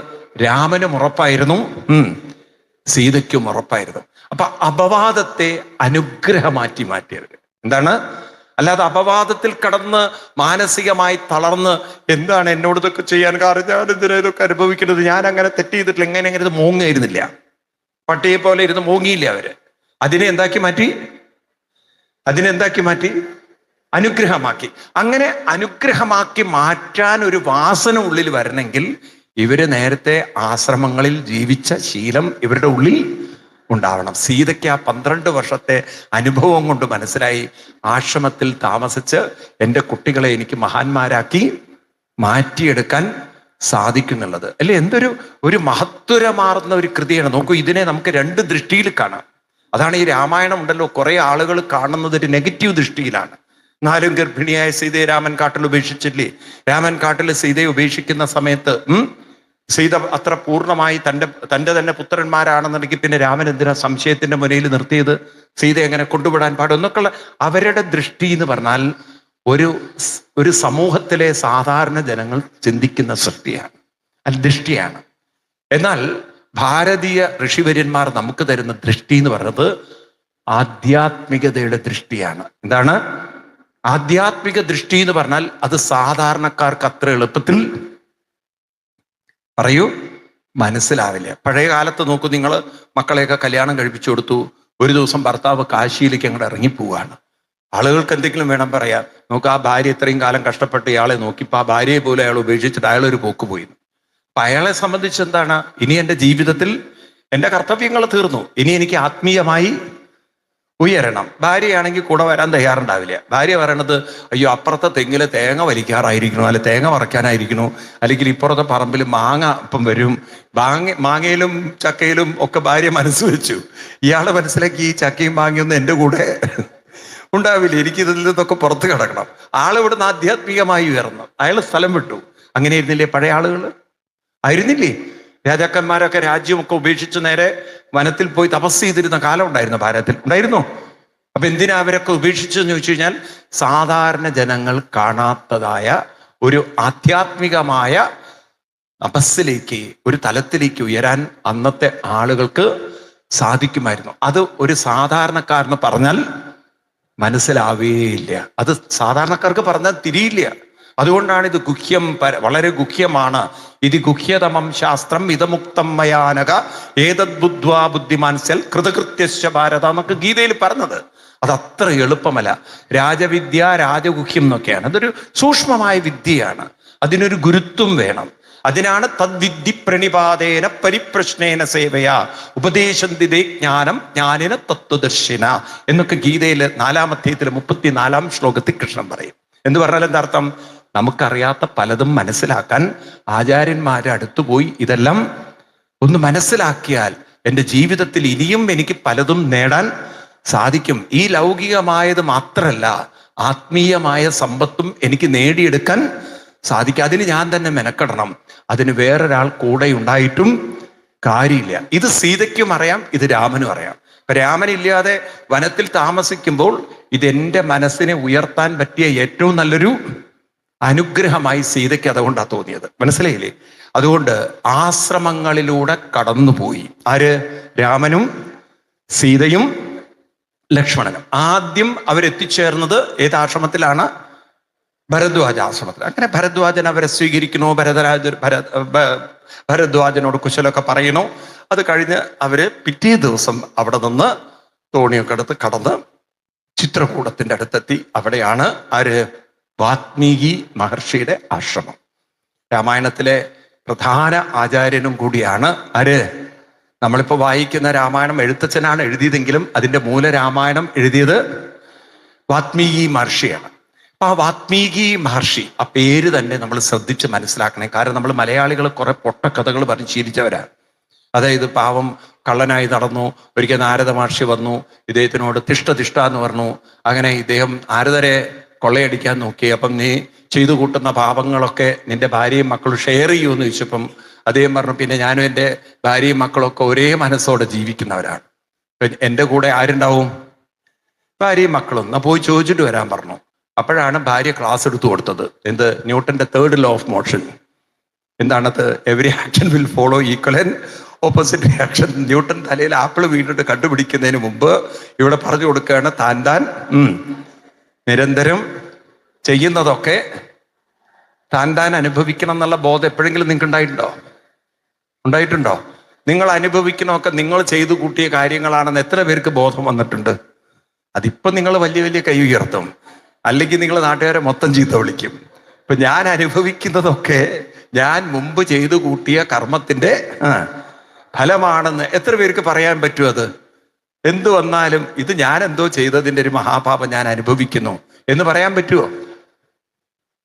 രാമനും ഉറപ്പായിരുന്നു, സീതയ്ക്കും ഉറപ്പായിരുന്നു. അപ്പൊ അപവാദത്തെ അനുഗ്രഹമാറ്റി മാറ്റിയത് എന്താണ്? അല്ലാതെ അപവാദത്തിൽ കടന്ന് മാനസികമായി തളർന്ന് എന്താണ് എന്നോട് ഇതൊക്കെ ചെയ്യാൻ കാരണം, ഞാൻ എന്തിനാ ഇതൊക്കെ അനുഭവിക്കുന്നത്, ഞാൻ അങ്ങനെ തെറ്റ് ചെയ്തിട്ടില്ല, എങ്ങനെ ഇത് മൂങ്ങായിരുന്നില്ല. പട്ടിയെ പോലെ ഇരുന്ന് മൂങ്ങിയില്ല അവര്. അതിനെ എന്താക്കി മാറ്റി? അനുഗ്രഹമാക്കി. അങ്ങനെ അനുഗ്രഹമാക്കി മാറ്റാൻ ഒരു വാസന ഉള്ളിൽ വരണമെങ്കിൽ ഇവര് നേരത്തെ ആശ്രമങ്ങളിൽ ജീവിച്ച ശീലം ഇവരുടെ ഉള്ളിൽ ഉണ്ടാവണം. സീതയ്ക്ക് ആ 12 വർഷത്തെ അനുഭവം കൊണ്ട് മനസ്സിലായി, ആശ്രമത്തിൽ താമസിച്ച് എൻ്റെ കുട്ടികളെ എനിക്ക് മഹാന്മാരാക്കി മാറ്റിയെടുക്കാൻ സാധിക്കുന്നുള്ളത് അല്ലെ. ഒരു മഹത്വരമാർന്ന ഒരു കൃതിയാണ്. നോക്കൂ, ഇതിനെ നമുക്ക് 2 ദൃഷ്ടിയിൽ കാണാം. അതാണ് ഈ രാമായണം ഉണ്ടല്ലോ, കുറെ ആളുകൾ കാണുന്നത് ഒരു നെഗറ്റീവ് ദൃഷ്ടിയിലാണ്. 4 ഗർഭിണിയായ സീതയെ രാമൻ കാട്ടിൽ ഉപേക്ഷിച്ചില്ലേ? രാമൻ കാട്ടിൽ സീതയെ ഉപേക്ഷിക്കുന്ന സമയത്ത് സീത അത്ര പൂർണ്ണമായി തൻ്റെ തന്നെ പുത്രന്മാരാണെന്നുണ്ടെങ്കിൽ പിന്നെ രാമൻ എന്തിനാ സംശയത്തിന്റെ മുനയിൽ നിർത്തിയത്? സീത എങ്ങനെ കൊണ്ടുവിടാൻ പാടും എന്നൊക്കെയുള്ള അവരുടെ ദൃഷ്ടി എന്ന് പറഞ്ഞാൽ ഒരു സമൂഹത്തിലെ സാധാരണ ജനങ്ങൾ ചിന്തിക്കുന്ന ദൃഷ്ടിയാണ്. എന്നാൽ ഭാരതീയ ഋഷിവര്യന്മാർ നമുക്ക് തരുന്ന ദൃഷ്ടി എന്ന് പറയുന്നത് ആധ്യാത്മികതയുടെ ദൃഷ്ടിയാണ്. എന്താണ് ആധ്യാത്മിക ദൃഷ്ടി എന്ന് പറഞ്ഞാൽ? അത് സാധാരണക്കാർക്ക് അത്ര എളുപ്പത്തിൽ മനസ്സിലാവില്ല. പഴയ കാലത്ത് നോക്കൂ, നിങ്ങൾ മക്കളെയൊക്കെ കല്യാണം കഴിപ്പിച്ചു കൊടുത്തു, ഒരു ദിവസം ഭർത്താവ് കാശിയിലേക്ക് അങ്ങോട്ട് ഇറങ്ങിപ്പോവാണ്. ആളുകൾക്ക് എന്തെങ്കിലും വേണം പറയാം, നോക്ക് ആ ഭാര്യ ഇത്രയും കാലം കഷ്ടപ്പെട്ട് ഇയാളെ നോക്കിപ്പോ ആ ഭാര്യയെ പോലും അയാൾ ഉപേക്ഷിച്ചിട്ട് അയാളൊരു പോക്ക് പോയി. അപ്പൊ അയാളെ സംബന്ധിച്ച് എന്താണ്? ഇനി എൻ്റെ ജീവിതത്തിൽ എൻ്റെ കർത്തവ്യങ്ങൾ തീർന്നു, ഇനി എനിക്ക് ആത്മീയമായി ഉയരണം. ഭാര്യയാണെങ്കിൽ കൂടെ വരാൻ തയ്യാറുണ്ടാവില്ല. ഭാര്യ പറയണത്, അയ്യോ അപ്പുറത്തെ തെങ്ങില് തേങ്ങ വലിക്കാറായിരിക്കണോ, അല്ലെ തേങ്ങ വറക്കാനായിരിക്കണോ, അല്ലെങ്കിൽ ഇപ്പുറത്തെ പറമ്പിൽ മാങ്ങ ഇപ്പം വരും, മാങ്ങയിലും ചക്കയിലും ഒക്കെ ഭാര്യ മനസ്സ് വെച്ചു. ഇയാളെ മനസ്സിലാക്കി ഈ ചക്കയും മാങ്ങയൊന്നും എൻ്റെ കൂടെ ഉണ്ടാവില്ല, എനിക്ക് ഇതിൽ നിന്നൊക്കെ പുറത്ത് കിടക്കണം. ആളിവിടുന്ന് ആധ്യാത്മികമായി ഉയർന്നു, അയാൾ സ്ഥലം വിട്ടു. അങ്ങനെ ഇരുന്നില്ലേ പഴയ ആളുകൾ? ആയിരുന്നില്ലേ? രാജാക്കന്മാരൊക്കെ രാജ്യമൊക്കെ ഉപേക്ഷിച്ച് നേരെ വനത്തിൽ പോയി തപസ് ചെയ്തിരുന്ന കാലം ഉണ്ടായിരുന്നു, ഭാരതത്തിൽ ഉണ്ടായിരുന്നു. അപ്പൊ എന്തിനാ അവരൊക്കെ ഉപേക്ഷിച്ചെന്ന് ചോദിച്ചു കഴിഞ്ഞാൽ, സാധാരണ ജനങ്ങൾ കാണാത്തതായ ഒരു ആധ്യാത്മികമായ തപസ്സിലേക്ക്, ഒരു തലത്തിലേക്ക് ഉയരാൻ അന്നത്തെ ആളുകൾക്ക് സാധിക്കുമായിരുന്നു. അത് ഒരു സാധാരണക്കാരന് പറഞ്ഞാൽ മനസ്സിലാവേയില്ല, അത് സാധാരണക്കാർക്ക് പറഞ്ഞാൽ തിരിയില്ല. അതുകൊണ്ടാണ് ഇത് ഗുഹ്യം, വളരെ ഗുഹ്യമാണ്. ഇത് ഗുഹ്യതമം ശാസ്ത്രം ഇതമുക്തം മയാനക ഏതദ് ബുദ്ധ്വാ ബുദ്ധിമാൻ സ്യൽ കൃതകൃത്യശ്ച ഭാരത എന്നൊക്കെ ഗീതയിൽ പറഞ്ഞത്. അത് അത്ര എളുപ്പമല്ല. രാജവിദ്യ, രാജഗുഹ്യം എന്നൊക്കെയാണ്. അതൊരു സൂക്ഷ്മമായ വിദ്യയാണ്, അതിനൊരു ഗുരുത്വം വേണം. അതിനാണ് തദ്വിദ്ധി പ്രണിപാതേന പരിപ്രശ്നേന സേവയാ ഉപദേശന്തിതേ ജ്ഞാനം ജ്ഞാനിന തത്വദർശിന എന്നൊക്കെ ഗീതയിൽ 4-ാം അധ്യായത്തിൽ 34-ാം ശ്ലോകത്തിൽ കൃഷ്ണൻ പറയും. എന്ന് പറഞ്ഞാൽ എന്താ അർത്ഥം? നമുക്കറിയാത്ത പലതും മനസ്സിലാക്കാൻ ആചാര്യന്മാരെ അടുത്തുപോയി ഇതെല്ലാം ഒന്ന് മനസ്സിലാക്കിയാൽ എൻ്റെ ജീവിതത്തിൽ ഇനിയും എനിക്ക് പലതും നേടാൻ സാധിക്കും. ഈ ലൗകികമായത് മാത്രമല്ല, ആത്മീയമായ സമ്പത്തും എനിക്ക് നേടിയെടുക്കാൻ സാധിക്കും. അതിന് ഞാൻ തന്നെ മെനക്കെടണം, അതിന് വേറൊരാൾ കൂടെ ഉണ്ടായിട്ടും കാര്യമില്ല. ഇത് സീതയ്ക്കും അറിയാം, ഇത് രാമനും അറിയാം. ഇപ്പൊ രാമനില്ലാതെ വനത്തിൽ താമസിക്കുമ്പോൾ ഇതെന്റെ മനസ്സിനെ ഉയർത്താൻ പറ്റിയ ഏറ്റവും നല്ലൊരു അനുഗ്രഹമായി സീതയ്ക്ക് അതുകൊണ്ടാണ് തോന്നിയത്. മനസ്സിലായില്ലേ? അതുകൊണ്ട് ആശ്രമങ്ങളിലൂടെ കടന്നുപോയി ആര്? രാമനും സീതയും ലക്ഷ്മണനും. ആദ്യം അവരെത്തിച്ചേർന്നത് ഏത് ആശ്രമത്തിലാണ്? ഭരദ്വാജ ആശ്രമത്തിൽ. അങ്ങനെ ഭരദ്വാജൻ അവരെ സ്വീകരിക്കണോ, ഭരദ്വാജനോട് കുശലൊക്കെ പറയണോ. അത് കഴിഞ്ഞ് അവര് പിറ്റേ ദിവസം അവിടെ നിന്ന് തോണിയൊക്കെ എടുത്ത് കടന്ന് ചിത്രകൂടത്തിന്റെ അടുത്തെത്തി. അവിടെയാണ് ആര്? വാത്മീകി മഹർഷിയുടെ ആശ്രമം. രാമായണത്തിലെ പ്രധാന ആചാര്യനും കൂടിയാണ് ആര്? നമ്മളിപ്പോൾ വായിക്കുന്ന രാമായണം എഴുത്തച്ഛനാണ് എഴുതിയതെങ്കിലും അതിൻ്റെ മൂലരാമായണം എഴുതിയത് വാത്മീകി മഹർഷിയാണ്. അപ്പൊ ആ വാത്മീകി മഹർഷി, ആ പേര് തന്നെ നമ്മൾ ശ്രദ്ധിച്ച് മനസ്സിലാക്കണേ. കാരണം നമ്മൾ മലയാളികൾ കുറെ പൊട്ടക്കഥകൾ പറഞ്ഞ് ശീലിച്ചവരാണ്. അതായത് പാവം കള്ളനായി നടന്നു, ഒരിക്കൽ നാരദ മഹർഷി വന്നു, ഇദ്ദേഹത്തിനോട് തിഷ്ട എന്ന് പറഞ്ഞു. അങ്ങനെ ഇദ്ദേഹം നാരദരെ കൊള്ളയടിക്കാൻ നോക്കി. അപ്പം നീ ചെയ്തു കൂട്ടുന്ന പാപങ്ങളൊക്കെ നിന്റെ ഭാര്യയും മക്കളും ഷെയർ ചെയ്യുമെന്ന് ചോദിച്ചപ്പം അദ്ദേഹം പറഞ്ഞു, പിന്നെ ഞാനും എൻ്റെ ഭാര്യയും മക്കളൊക്കെ ഒരേ മനസ്സോടെ ജീവിക്കുന്നവരാണ്, എൻ്റെ കൂടെ ആരുണ്ടാവും? ഭാര്യയും മക്കളും. എന്നാ പോയി ചോദിച്ചിട്ട് വരാൻ പറഞ്ഞു. അപ്പോഴാണ് ഭാര്യ ക്ലാസ് എടുത്തു കൊടുത്തത്. എന്ത്? ന്യൂട്ടന്റെ 3rd ലോ ഓഫ് മോഷൻ. എന്താണത്? Every action will follow equal and opposite reaction. Newton തലയിൽ ആപ്പിൾ വീണിട്ട് കണ്ടുപിടിക്കുന്നതിന് മുമ്പ് ഇവിടെ പറഞ്ഞു കൊടുക്കുകയാണ് താൻ നിരന്തരം ചെയ്യുന്നതൊക്കെ താൻ അനുഭവിക്കണം എന്നുള്ള ബോധം എപ്പോഴെങ്കിലും നിങ്ങൾക്ക് ഉണ്ടായിട്ടുണ്ടോ? നിങ്ങൾ അനുഭവിക്കണമൊക്കെ നിങ്ങൾ ചെയ്തു കൂട്ടിയ കാര്യങ്ങളാണെന്ന് എത്ര പേർക്ക് ബോധം വന്നിട്ടുണ്ട്? അതിപ്പം നിങ്ങൾ വലിയ വലിയ കൈ ഉയർത്തും, അല്ലെങ്കിൽ നിങ്ങൾ നാട്ടുകാരെ മൊത്തം ചീത്ത വിളിക്കും. ഇപ്പൊ ഞാൻ അനുഭവിക്കുന്നതൊക്കെ ഞാൻ മുമ്പ് ചെയ്തു കൂട്ടിയ കർമ്മത്തിന്റെ ഫലമാണെന്ന് എത്ര പേർക്ക് പറയാൻ പറ്റും? അത് എന്തു വന്നാലും ഇത് ഞാൻ എന്തോ ചെയ്തതിന്റെ ഒരു മഹാപാപം ഞാൻ അനുഭവിക്കുന്നു എന്ന് പറയാൻ പറ്റുമോ?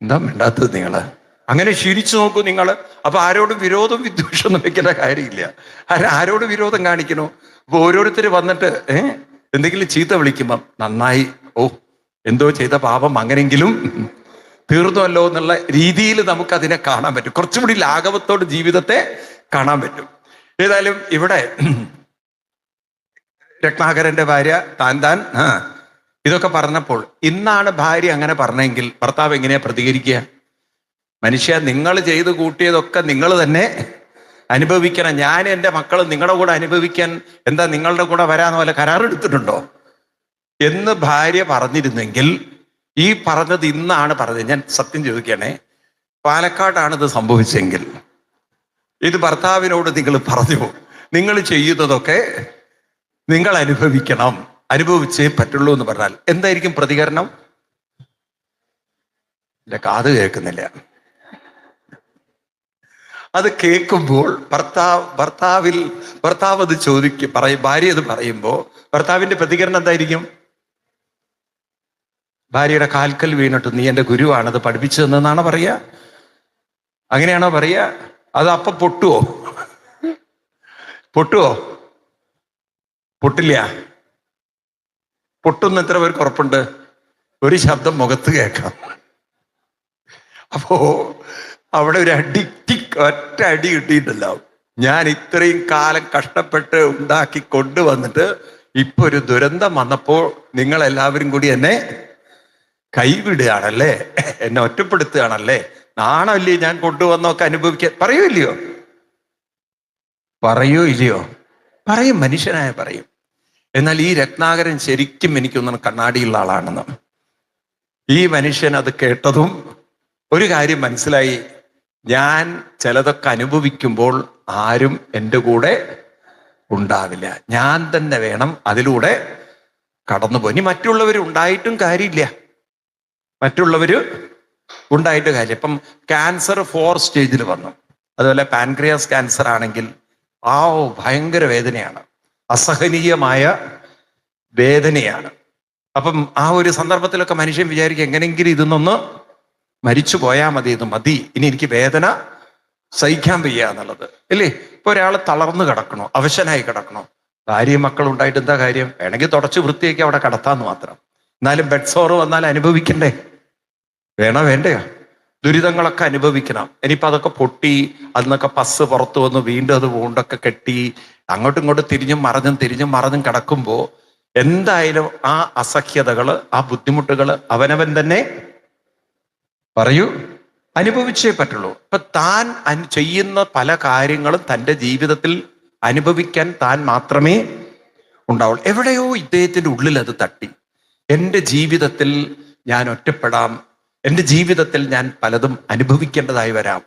എന്താ വേണ്ടാത്തത് നിങ്ങള്? അങ്ങനെ ശീലിച്ചു നോക്കൂ നിങ്ങൾ. അപ്പൊ ആരോടും വിരോധം വിദ്വേഷമൊന്നും വെക്കേണ്ട കാര്യമില്ല. ആരോട് വിരോധം കാണിക്കണോ? അപ്പൊ ഓരോരുത്തർ വന്നിട്ട് എന്തെങ്കിലും ചീത്ത വിളിക്കുമ്പം നന്നായി, ഓ എന്തോ ചെയ്ത പാപം അങ്ങനെങ്കിലും തീർന്നുവല്ലോ എന്നുള്ള രീതിയിൽ നമുക്കതിനെ കാണാൻ പറ്റും. കുറച്ചുകൂടി ലാഘവത്തോട് ജീവിതത്തെ കാണാൻ പറ്റും. ഏതായാലും ഇവിടെ രത്നാകരന്റെ ഭാര്യ താൻ ഇതൊക്കെ പറഞ്ഞപ്പോൾ, ഇന്നാണ് ഭാര്യ അങ്ങനെ പറഞ്ഞെങ്കിൽ ഭർത്താവ് എങ്ങനെയാ പ്രതികരിക്കുക? മനുഷ്യ, നിങ്ങൾ ചെയ്തു കൂട്ടിയതൊക്കെ നിങ്ങൾ തന്നെ അനുഭവിക്കണം. ഞാൻ എൻ്റെ മക്കൾ നിങ്ങളുടെ കൂടെ അനുഭവിക്കാൻ എന്താ നിങ്ങളുടെ കൂടെ വരാന്ന് പോലെ കരാറെടുത്തിട്ടുണ്ടോ എന്ന് ഭാര്യ പറഞ്ഞിരുന്നെങ്കിൽ, ഈ പറഞ്ഞത് ഇന്നാണ് പറഞ്ഞത്, ഞാൻ സത്യം ചോദിക്കണേ, പാലക്കാടാണ് ഇത് സംഭവിച്ചെങ്കിൽ, ഇത് ഭർത്താവിനോട് നിങ്ങൾ പറഞ്ഞു നിങ്ങൾ ചെയ്യുന്നതൊക്കെ നിങ്ങൾ അനുഭവിക്കണം, അനുഭവിച്ചേ പറ്റുള്ളൂ എന്ന് പറഞ്ഞാൽ എന്തായിരിക്കും പ്രതികരണം? എൻ്റെ കാത് കേൾക്കുന്നില്ല. അത് കേൾക്കുമ്പോൾ ഭർത്താവ് അത് ഭാര്യ അത് പറയുമ്പോൾ ഭർത്താവിന്റെ പ്രതികരണം എന്തായിരിക്കും? ഭാര്യയുടെ കാൽക്കൽ വീണിട്ട് നീ എൻ്റെ ഗുരുവാണത് പഠിപ്പിച്ചതെന്നാണോ പറയുക? അങ്ങനെയാണോ പറയുക? അത് അപ്പൊ പൊട്ടുവോ? പൊട്ടില്ല. പൊട്ടുന്ന എത്ര പേർക്ക് ഉറപ്പുണ്ട്? ഒരു ശബ്ദം മുഖത്ത് കേൾക്കാം. അപ്പോ അവിടെ ഒരു ഒറ്റ അടി കിട്ടിയിട്ടല്ലോ. ഞാൻ ഇത്രയും കാലം കഷ്ടപ്പെട്ട് ഉണ്ടാക്കി കൊണ്ടുവന്നിട്ട് ഇപ്പൊ ഒരു ദുരന്തം വന്നപ്പോൾ നിങ്ങൾ എല്ലാവരും കൂടി എന്നെ കൈവിടുകയാണല്ലേ, എന്നെ ഒറ്റപ്പെടുത്തുകയാണല്ലേ, നാണല്ലേ ഞാൻ കൊണ്ടുവന്നൊക്കെ അനുഭവിക്കാൻ പറയൂ ഇല്ലയോ? പറയും, മനുഷ്യനായ പറയും. എന്നാൽ ഈ രത്നാകരൻ ശരിക്കും എനിക്കൊന്നും കണ്ണാടിയുള്ള ആളാണെന്ന്. ഈ മനുഷ്യൻ അത് കേട്ടതും ഒരു കാര്യം മനസ്സിലായി, ഞാൻ ചിലതൊക്കെ അനുഭവിക്കുമ്പോൾ ആരും എൻ്റെ കൂടെ ഉണ്ടാവില്ല, ഞാൻ തന്നെ വേണം അതിലൂടെ കടന്നുപോയി. ഇനി മറ്റുള്ളവർ ഉണ്ടായിട്ടും കാര്യമില്ല, ഇപ്പം ക്യാൻസർ 4 സ്റ്റേജിൽ വന്നു. അതുപോലെ പാൻക്രിയാസ് ക്യാൻസർ ആണെങ്കിൽ ഭയങ്കര വേദനയാണ്, അസഹനീയമായ വേദനയാണ്. അപ്പം ആ ഒരു സന്ദർഭത്തിലൊക്കെ മനുഷ്യൻ വിചാരിക്കും എങ്ങനെയെങ്കിലും ഇതൊന്നൊന്ന് മരിച്ചു പോയാൽ മതി, ഇനി എനിക്ക് വേദന സഹിക്കാൻ വയ്യ എന്നുള്ളത് അല്ലേ. ഇപ്പൊ ഒരാൾ തളർന്നു കിടക്കണോ, അവശനായി കിടക്കണോ, ഭാര്യയും മക്കളും ഉണ്ടായിട്ട് എന്താ കാര്യം? വേണമെങ്കിൽ തുടച്ച് വൃത്തിയാക്കി അവിടെ കിടത്താന്ന് മാത്രം. എന്നാലും ബെഡ് സോറ് വന്നാൽ അനുഭവിക്കണ്ടേ? വേണ്ടയോ? ദുരിതങ്ങളൊക്കെ അനുഭവിക്കണം. ഇനിയിപ്പോൾ അതൊക്കെ പൊട്ടി അതിന്നൊക്കെ പസ് പുറത്തു വന്ന് വീണ്ടും അത് വൂണ്ടൊക്കെ കെട്ടി അങ്ങോട്ടും ഇങ്ങോട്ടും തിരിഞ്ഞും മറഞ്ഞും കിടക്കുമ്പോൾ എന്തായാലും ആ അസഹ്യതകള്, ആ ബുദ്ധിമുട്ടുകള് അവനവൻ തന്നെ അനുഭവിച്ചേ പറ്റുള്ളൂ. ഇപ്പൊ താൻ ചെയ്യുന്ന പല കാര്യങ്ങളും തൻ്റെ ജീവിതത്തിൽ അനുഭവിക്കാൻ താൻ മാത്രമേ ഉണ്ടാവുള്ളൂ. എവിടെയോ ഇദ്ദേഹത്തിന്റെ ഉള്ളിൽ അത് തട്ടി, എൻ്റെ ജീവിതത്തിൽ ഞാൻ ഒറ്റപ്പെടാം, എൻ്റെ ജീവിതത്തിൽ ഞാൻ പലതും അനുഭവിക്കേണ്ടതായി വരാം,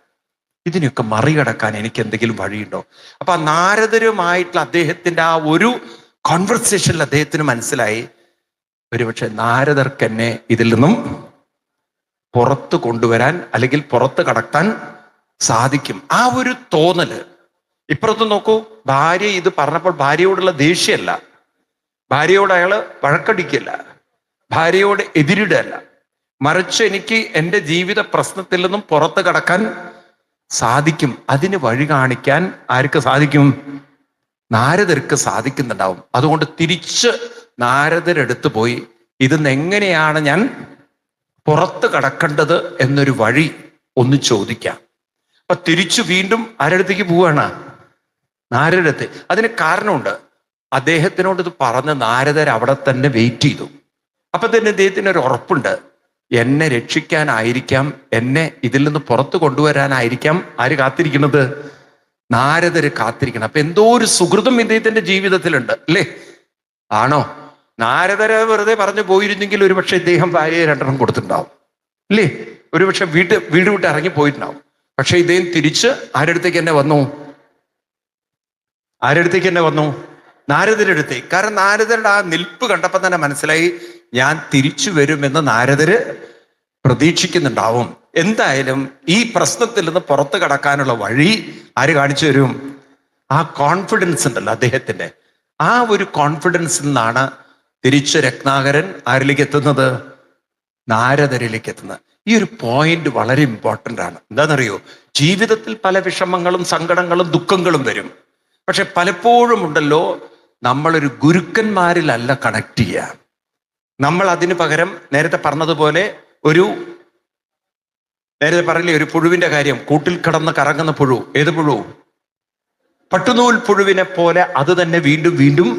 ഇതിനൊക്കെ മറികടക്കാൻ എനിക്ക് എന്തെങ്കിലും വഴിയുണ്ടോ? അപ്പൊ ആ നാരദരുമായിട്ടുള്ള അദ്ദേഹത്തിന്റെ ആ ഒരു കോൺവെർസേഷനിൽ അദ്ദേഹത്തിന് മനസ്സിലായി, ഒരുപക്ഷെ നാരദർക്ക് എന്നെ ഇതിൽ നിന്നും പുറത്ത് കൊണ്ടുവരാൻ അല്ലെങ്കിൽ പുറത്ത് കടക്കാൻ സാധിക്കും. ആ ഒരു തോന്നല്. ഇപ്പുറത്ത് നോക്കൂ, ഭാര്യ ഇത് പറഞ്ഞപ്പോൾ ഭാര്യയോടുള്ള ദേഷ്യമല്ല, ഭാര്യയോട് അയാള് വഴക്കടിക്കല്ല, ഭാര്യയോട് എതിരിടല്ല, മറിച്ച് എനിക്ക് എൻ്റെ ജീവിത പ്രശ്നത്തിൽ നിന്നും പുറത്ത് കടക്കാൻ സാധിക്കും. അതിന് വഴി കാണിക്കാൻ ആർക്ക് സാധിക്കും? നാരദർക്ക് സാധിക്കുന്നുണ്ടാവും. അതുകൊണ്ട് തിരിച്ച് നാരദരെടുത്ത് പോയി ഇതിന്ന് എങ്ങനെയാണ് ഞാൻ പുറത്ത് കടക്കേണ്ടത് എന്നൊരു വഴി ഒന്ന് ചോദിക്കാം. അപ്പൊ തിരിച്ചു വീണ്ടും ആരടുത്തേക്ക് പോവാണ്? നാരദത്തെ. അതിന് കാരണമുണ്ട്. അദ്ദേഹത്തിനോട് ഇത് പറഞ്ഞ് നാരദർ അവിടെ തന്നെ വെയിറ്റ് ചെയ്തു. അപ്പൊ തന്നെ അദ്ദേഹത്തിന് ഒരു ഉറപ്പുണ്ട്, എന്നെ രക്ഷിക്കാനായിരിക്കാം, എന്നെ ഇതിൽ നിന്ന് പുറത്തു കൊണ്ടുവരാനായിരിക്കാം ആര് കാത്തിരിക്കുന്നത്? നാരദര് കാത്തിരിക്കണം. അപ്പൊ എന്തോ ഒരു സുഹൃതം ഇദ്ദേഹത്തിന്റെ ജീവിതത്തിലുണ്ട് അല്ലേ? ആണോ? നാരദരെ വെറുതെ പറഞ്ഞു പോയിരുന്നെങ്കിൽ ഒരുപക്ഷെ ഇദ്ദേഹം ഭാര്യയെ 2 കൊടുത്തിട്ടുണ്ടാവും, അല്ലേ? ഒരുപക്ഷെ വീട് വിട്ട് ഇറങ്ങി പോയിട്ടുണ്ടാവും. പക്ഷെ ഇദ്ദേഹം തിരിച്ച് ആരടുത്തേക്ക് തന്നെ വന്നു? ആരടുത്തേക്ക് തന്നെ വന്നു? നാരദരുടെ അടുത്തേക്ക്. കാരണം നാരദരുടെ ആ നിൽപ്പ് കണ്ടപ്പോൾ തന്നെ മനസ്സിലായി, ഞാൻ തിരിച്ചു വരുമെന്ന് നാരദര് പ്രതീക്ഷിക്കുന്നുണ്ടാവും. എന്തായാലും ഈ പ്രശ്നത്തിൽ നിന്ന് പുറത്തു കടക്കാനുള്ള വഴി ആര് കാണിച്ചു തരും? ആ കോൺഫിഡൻസ് ഉണ്ടല്ലോ അദ്ദേഹത്തിന്റെ, ആ ഒരു കോൺഫിഡൻസിൽ നിന്നാണ് തിരിച്ച് രത്നാകരൻ ആരിലേക്ക് എത്തുന്നത്? നാരദരിലേക്ക് എത്തുന്നത്. ഈ ഒരു പോയിന്റ് വളരെ ഇമ്പോർട്ടൻ്റ് ആണ്. എന്താണെന്നറിയോ? ജീവിതത്തിൽ പല വിഷമങ്ങളും സങ്കടങ്ങളും ദുഃഖങ്ങളും വരും. പക്ഷെ പലപ്പോഴും ഉണ്ടല്ലോ, നമ്മളൊരു ഗുരുക്കന്മാരിലല്ല കണക്ട് ചെയ്യുക. നമ്മൾ അതിന് പകരം നേരത്തെ പറഞ്ഞതുപോലെ നേരത്തെ പറഞ്ഞില്ലേ ഒരു പുഴുവിന്റെ കാര്യം, കൂട്ടിൽ കിടന്ന് കറങ്ങുന്ന പുഴു. ഏത് പുഴു? പട്ടുനൂൽ പുഴുവിനെ പോലെ അത് തന്നെ വീണ്ടും വീണ്ടും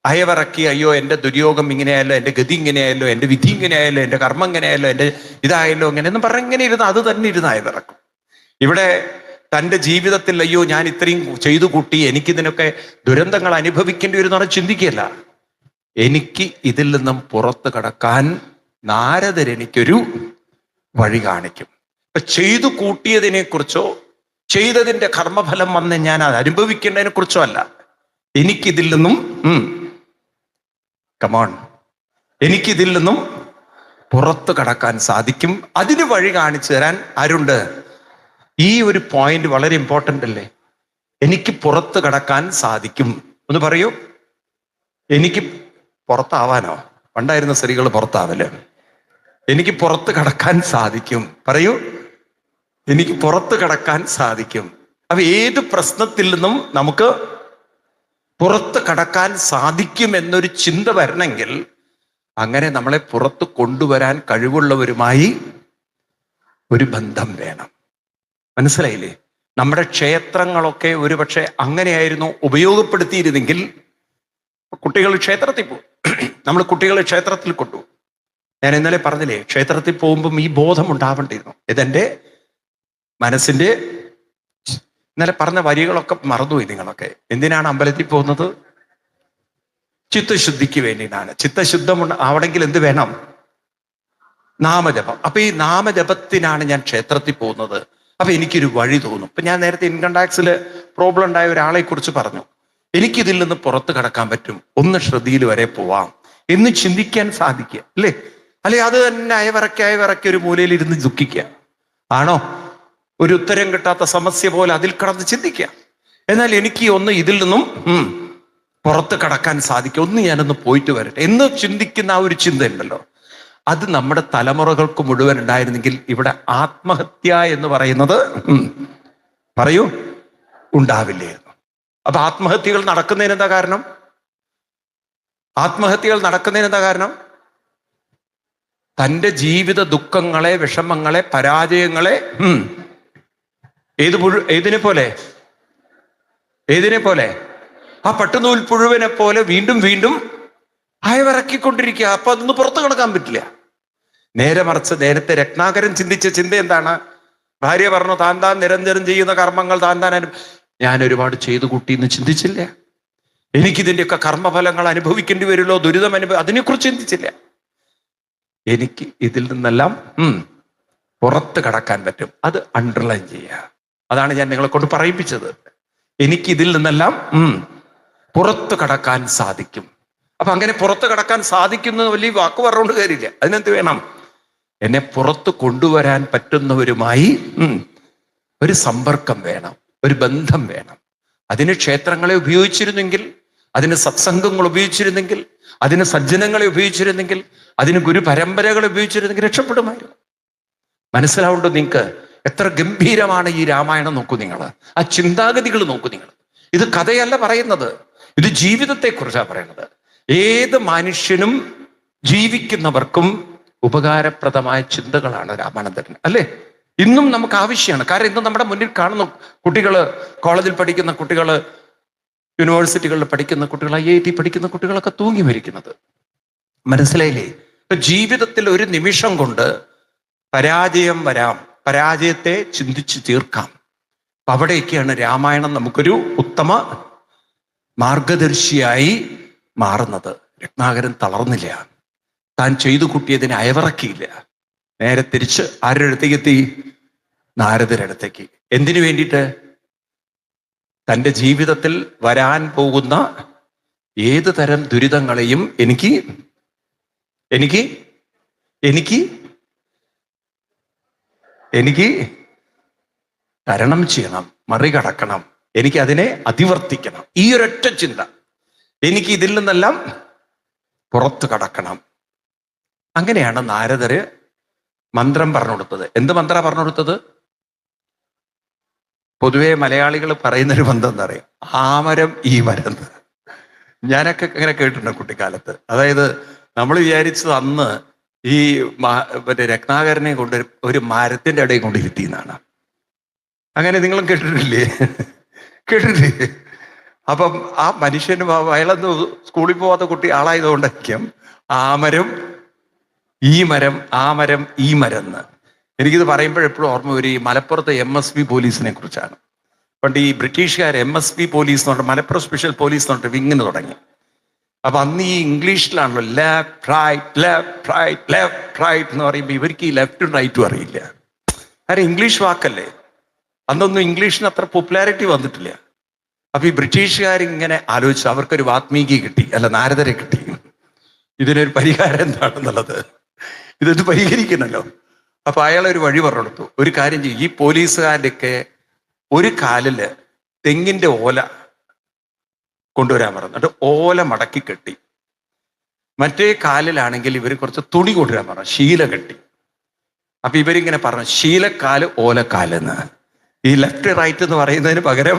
അയവിറക്കി, അയ്യോ എൻ്റെ ദുര്യോഗം ഇങ്ങനെയായല്ലോ, എൻ്റെ ഗതി ഇങ്ങനെയായല്ലോ, എൻ്റെ വിധി ഇങ്ങനെയായല്ലോ, എൻ്റെ കർമ്മം ഇങ്ങനെയായല്ലോ, എൻ്റെ ഇതായല്ലോ, ഇങ്ങനെയെന്നും പറഞ്ഞ് ഇങ്ങനെ ഇരുന്ന് അത് തന്നെ ഇരുന്ന് അയവിറക്കും. ഇവിടെ തൻ്റെ ജീവിതത്തിൽ അയ്യോ ഞാൻ ഇത്രയും ചെയ്തു കൂട്ടി, എനിക്കിതിനൊക്കെ ദുരന്തങ്ങൾ അനുഭവിക്കേണ്ടി വരും എന്ന് പറഞ്ഞ് ചിന്തിക്കുകയല്ല. എനിക്ക് ഇതിൽ നിന്നും പുറത്ത് കടക്കാൻ നാരദരെനിക്കൊരു വഴി കാണിക്കും. ഇപ്പൊ ചെയ്തു കൂട്ടിയതിനെ കുറിച്ചോ ചെയ്തതിന്റെ കർമ്മഫലം വന്ന് ഞാൻ അത് അനുഭവിക്കേണ്ടതിനെ കുറിച്ചോ അല്ല. എനിക്കിതിൽ നിന്നും കമോൺ, എനിക്കിതിൽ നിന്നും പുറത്ത് കടക്കാൻ സാധിക്കും. അതിന് വഴി കാണിച്ചു തരാൻ ആരുണ്ട്? ഈ ഒരു പോയിന്റ് വളരെ ഇമ്പോർട്ടൻ്റ് അല്ലേ? എനിക്ക് പുറത്ത് കടക്കാൻ സാധിക്കും. ഒന്ന് പറയൂ. എനിക്ക് പുറത്താവാനോ? പണ്ടായിരുന്ന സ്ത്രീകൾ പുറത്താവല്ലേ? എനിക്ക് പുറത്ത് കടക്കാൻ സാധിക്കും. പറയൂ, എനിക്ക് പുറത്ത് കടക്കാൻ സാധിക്കും. അപ്പൊ ഏത് പ്രശ്നത്തിൽ നിന്നും നമുക്ക് പുറത്ത് കടക്കാൻ സാധിക്കും എന്നൊരു ചിന്ത വരണമെങ്കിൽ അങ്ങനെ നമ്മളെ പുറത്ത് കൊണ്ടുവരാൻ കഴിവുള്ളവരുമായി ഒരു ബന്ധം വേണം. മനസ്സിലായില്ലേ? നമ്മുടെ ക്ഷേത്രങ്ങളൊക്കെ ഒരുപക്ഷെ അങ്ങനെയായിരുന്നു ഉപയോഗപ്പെടുത്തിയിരുന്നെങ്കിൽ, കുട്ടികൾ ക്ഷേത്രത്തിൽ പോകും, നമ്മൾ കുട്ടികളെ ക്ഷേത്രത്തിൽ കൊണ്ടുപോകും. ഞാൻ ഇന്നലെ പറഞ്ഞില്ലേ, ക്ഷേത്രത്തിൽ പോകുമ്പം ഈ ബോധം ഉണ്ടാവേണ്ടിയിരുന്നു. ഇതെന്റെ മനസ്സിന്റെ, ഇന്നലെ പറഞ്ഞ വരികളൊക്കെ മറന്നുപോയി നിങ്ങളൊക്കെ. എന്തിനാണ് അമ്പലത്തിൽ പോകുന്നത്? ചിത്തശുദ്ധിക്ക് വേണ്ടിയിട്ടാണ്. ചിത്തശുദ്ധം ആവണമെങ്കിൽ എന്ത് വേണം? നാമജപം. അപ്പൊ ഈ നാമജപത്തിനാണ് ഞാൻ ക്ഷേത്രത്തിൽ പോകുന്നത്. അപ്പൊ എനിക്കൊരു വഴി തോന്നും. ഇപ്പൊ ഞാൻ നേരത്തെ ഇൻകം ടാക്സിൽ പ്രോബ്ലം ഉണ്ടായ ഒരാളെ കുറിച്ച് പറഞ്ഞു. എനിക്കിതിൽ നിന്ന് പുറത്ത് കടക്കാൻ പറ്റും, ഒന്ന് ശ്രുതിയിൽ വരെ പോവാം എന്ന് ചിന്തിക്കാൻ സാധിക്കുക, അല്ലേ? അല്ലെ അത് തന്നെ അയവിറക്കി ഒരു മൂലയിൽ ഇരുന്ന് ദുഃഖിക്കുക ആണോ? ഒരു ഉത്തരം കിട്ടാത്ത സമസ്യ പോലെ അതിൽ കടന്ന് ചിന്തിക്കുക. എന്നാൽ എനിക്ക് ഒന്ന് ഇതിൽ നിന്നും പുറത്ത് കടക്കാൻ സാധിക്കും, ഒന്ന് ഞാനൊന്ന് പോയിട്ട് വരട്ടെ എന്ന് ചിന്തിക്കുന്ന ആ ഒരു ചിന്ത ഉണ്ടല്ലോ, അത് നമ്മുടെ തലമുറകൾക്ക് മുഴുവൻ ഉണ്ടായിരുന്നെങ്കിൽ ഇവിടെ ആത്മഹത്യ എന്ന് പറയുന്നത് പറയൂ ഉണ്ടാവില്ലായിരുന്നു. അപ്പൊ ആത്മഹത്യകൾ നടക്കുന്നതിന് എന്താ കാരണം? ആത്മഹത്യകൾ നടക്കുന്നതിന് എന്താ കാരണം? തൻ്റെ ജീവിത ദുഃഖങ്ങളെ, വിഷമങ്ങളെ, പരാജയങ്ങളെ ഏതിനെ പോലെ ആ പട്ടുനൂൽ പുഴുവിനെ പോലെ വീണ്ടും വീണ്ടും അയവിറക്കിക്കൊണ്ടിരിക്കുക. അപ്പൊ അതൊന്നും പുറത്തു കിടക്കാൻ പറ്റില്ല. നേരെ മറിച്ച് നേരത്തെ രത്നാകരൻ ചിന്തിച്ച ചിന്ത എന്താണ്? ഭാര്യ പറഞ്ഞു താൻ നിരന്തരം ചെയ്യുന്ന കർമ്മങ്ങൾ താൻ ഞാൻ ഒരുപാട് ചെയ്തു കൂട്ടി എന്ന് ചിന്തിച്ചില്ല. എനിക്കിതിൻ്റെയൊക്കെ കർമ്മഫലങ്ങൾ അനുഭവിക്കേണ്ടി വരുമല്ലോ, ദുരിതം അതിനെക്കുറിച്ച് ചിന്തിച്ചില്ല. എനിക്ക് ഇതിൽ നിന്നെല്ലാം പുറത്ത് കടക്കാൻ പറ്റും. അത് അണ്ടർലൈൻ ചെയ്യുക. അതാണ് ഞാൻ നിങ്ങളെ കൊണ്ട് പറയിപ്പിച്ചത്. എനിക്കിതിൽ നിന്നെല്ലാം പുറത്ത് കടക്കാൻ സാധിക്കും. അപ്പൊ അങ്ങനെ പുറത്ത് കടക്കാൻ സാധിക്കുന്ന വലിയ വാക്ക് പറഞ്ഞുകൊണ്ട് കാര്യമില്ല. അതിനെന്ത് വേണം? എന്നെ പുറത്ത് കൊണ്ടുവരാൻ പറ്റുന്നവരുമായി ഒരു സമ്പർക്കം വേണം, ഒരു ബന്ധം വേണം. അതിന് ക്ഷേത്രങ്ങളെ ഉപയോഗിച്ചിരുന്നെങ്കിൽ, അതിന് സത്സംഗങ്ങൾ ഉപയോഗിച്ചിരുന്നെങ്കിൽ, അതിന് സജ്ജനങ്ങളെ ഉപയോഗിച്ചിരുന്നെങ്കിൽ, അതിന് ഗുരു പരമ്പരകളെ ഉപയോഗിച്ചിരുന്നെങ്കിൽ രക്ഷപ്പെടുമായിരുന്നു. മനസ്സിലാവുണ്ടോ നിങ്ങൾക്ക്? എത്ര ഗംഭീരമാണ് ഈ രാമായണം. നോക്കൂ നിങ്ങൾ, ആ ചിന്താഗതികൾ നോക്കൂ നിങ്ങൾ. ഇത് കഥയല്ല പറയുന്നത്, ഇത് ജീവിതത്തെക്കുറിച്ചാണ് പറയുന്നത്. ഏത് മനുഷ്യനും ജീവിക്കുന്നവർക്കും ഉപകാരപ്രദമായ ചിന്തകളാണ് രാമായണം തരുന്നത്, അല്ലേ? ഇന്നും നമുക്ക് ആവശ്യമാണ്. കാരണം ഇന്ന് നമ്മുടെ മുന്നിൽ കാണുന്ന കുട്ടികൾ, കോളേജിൽ പഠിക്കുന്ന കുട്ടികൾ, യൂണിവേഴ്സിറ്റികളിൽ പഠിക്കുന്ന കുട്ടികൾ, IIT പഠിക്കുന്ന കുട്ടികളൊക്കെ തൂങ്ങി മരിക്കുന്നത്. മനസ്സിലായില്ലേ? ഇപ്പൊ ജീവിതത്തിൽ ഒരു നിമിഷം കൊണ്ട് പരാജയം വരാം, പരാജയത്തെ ചിന്തിച്ച് തീർക്കാം. അപ്പൊ അവിടെയൊക്കെയാണ് രാമായണം നമുക്കൊരു ഉത്തമ മാർഗദർശിയായി മാറുന്നത്. രത്നാകരൻ തളർന്നില്ല. താൻ ചെയ്തു കൂട്ടിയതിനെ അയവിറക്കിയില്ല. നേരെ തിരിച്ച് ആരുടെ അടുത്തേക്ക് എത്തി? നാരദരുടെ അടുത്തേക്ക്. എന്തിനു വേണ്ടിയിട്ട്? തൻ്റെ ജീവിതത്തിൽ വരാൻ പോകുന്ന ഏത് തരം ദുരിതങ്ങളെയും എനിക്ക് എനിക്ക് എനിക്ക് എനിക്ക് തരണം ചെയ്യണം, മറികടക്കണം, എനിക്ക് അതിനെ അതിവർത്തിക്കണം. ഈ ഒരൊറ്റ ചിന്ത. എനിക്ക് ഇതിൽ നിന്നെല്ലാം പുറത്തു കടക്കണം. അങ്ങനെയാണ് നാരദര് മന്ത്രം പറഞ്ഞു കൊടുത്തത്. എന്ത് മന്ത്രം പറഞ്ഞു കൊടുത്തത്? പൊതുവെ മലയാളികൾ പറയുന്നൊരു മന്ത്രം എന്താ പറയുക? ആമരം ഈ മരം. ഞാനൊക്കെ ഇങ്ങനെ കേട്ടിട്ടുണ്ട് കുട്ടിക്കാലത്ത്. അതായത് നമ്മൾ വിചാരിച്ചത് അന്ന് ഈ മറ്റേ രത്നാകരനെ കൊണ്ട് ഒരു മരത്തിന്റെ ഇടയിൽ കൊണ്ടിരുത്തിയെന്നാണ്. അങ്ങനെ നിങ്ങളും കേട്ടിട്ടില്ലേ? കേട്ടിട്ടില്ലേ? അപ്പം ആ മനുഷ്യന് അയാളൊന്ന് സ്കൂളിൽ പോവാത്ത കുട്ടി ആളായതുകൊണ്ടായിരിക്കും ആമരം ഈ മരം, ആ മരം ഈ മരം എന്ന്. എനിക്കിത് പറയുമ്പോഴെപ്പോഴും ഓർമ്മ വരും ഈ മലപ്പുറത്തെ MSP പോലീസിനെ കുറിച്ചാണ്. പണ്ട് ഈ ബ്രിട്ടീഷുകാർ MSP പോലീസ് എന്ന് പറഞ്ഞിട്ട് മലപ്പുറം സ്പെഷ്യൽ പോലീസ് എന്ന് പറഞ്ഞിട്ട് വിങ്ങിന് തുടങ്ങി. അപ്പൊ അന്ന് ഈ ഇംഗ്ലീഷിലാണല്ലോ left right left right left right എന്ന് പറയുമ്പോൾ ഇവർക്ക് ഈ ലെഫ്റ്റും റൈറ്റും അറിയില്ല. കാരണം ഇംഗ്ലീഷ് വാക്കല്ലേ. അന്നൊന്നും ഇംഗ്ലീഷിന് അത്ര പോപ്പുലാരിറ്റി വന്നിട്ടില്ല. അപ്പൊ ഈ ബ്രിട്ടീഷുകാരിങ്ങനെ ആലോചിച്ചു, അവർക്കൊരു വാത്മീകി കിട്ടി, അല്ല നാരദരെ കിട്ടി. ഇതിനൊരു പരിഹാരം എന്താണെന്നുള്ളത്, ഇതൊന്ന് പരിഹരിക്കണല്ലോ. അപ്പൊ അയാളൊരു വഴി പറഞ്ഞു കൊടുത്തു. ഒരു കാര്യം ചെയ്യും, ഈ പോലീസുകാരുടെയൊക്കെ ഒരു കാലില് തെങ്ങിന്റെ ഓല കൊണ്ടുവരാൻ പറഞ്ഞു. എന്നിട്ട് ഓല മടക്കി കെട്ടി. മറ്റേ കാലിലാണെങ്കിൽ ഇവർ കുറച്ച് തുണി കൊണ്ടുവരാൻ പറഞ്ഞു, ശീല കെട്ടി. അപ്പൊ ഇവരിങ്ങനെ പറഞ്ഞു ശീലക്കാല് ഓലക്കാലെന്ന്. ഈ ലെഫ്റ്റ് റൈറ്റ് എന്ന് പറയുന്നതിന് പകരം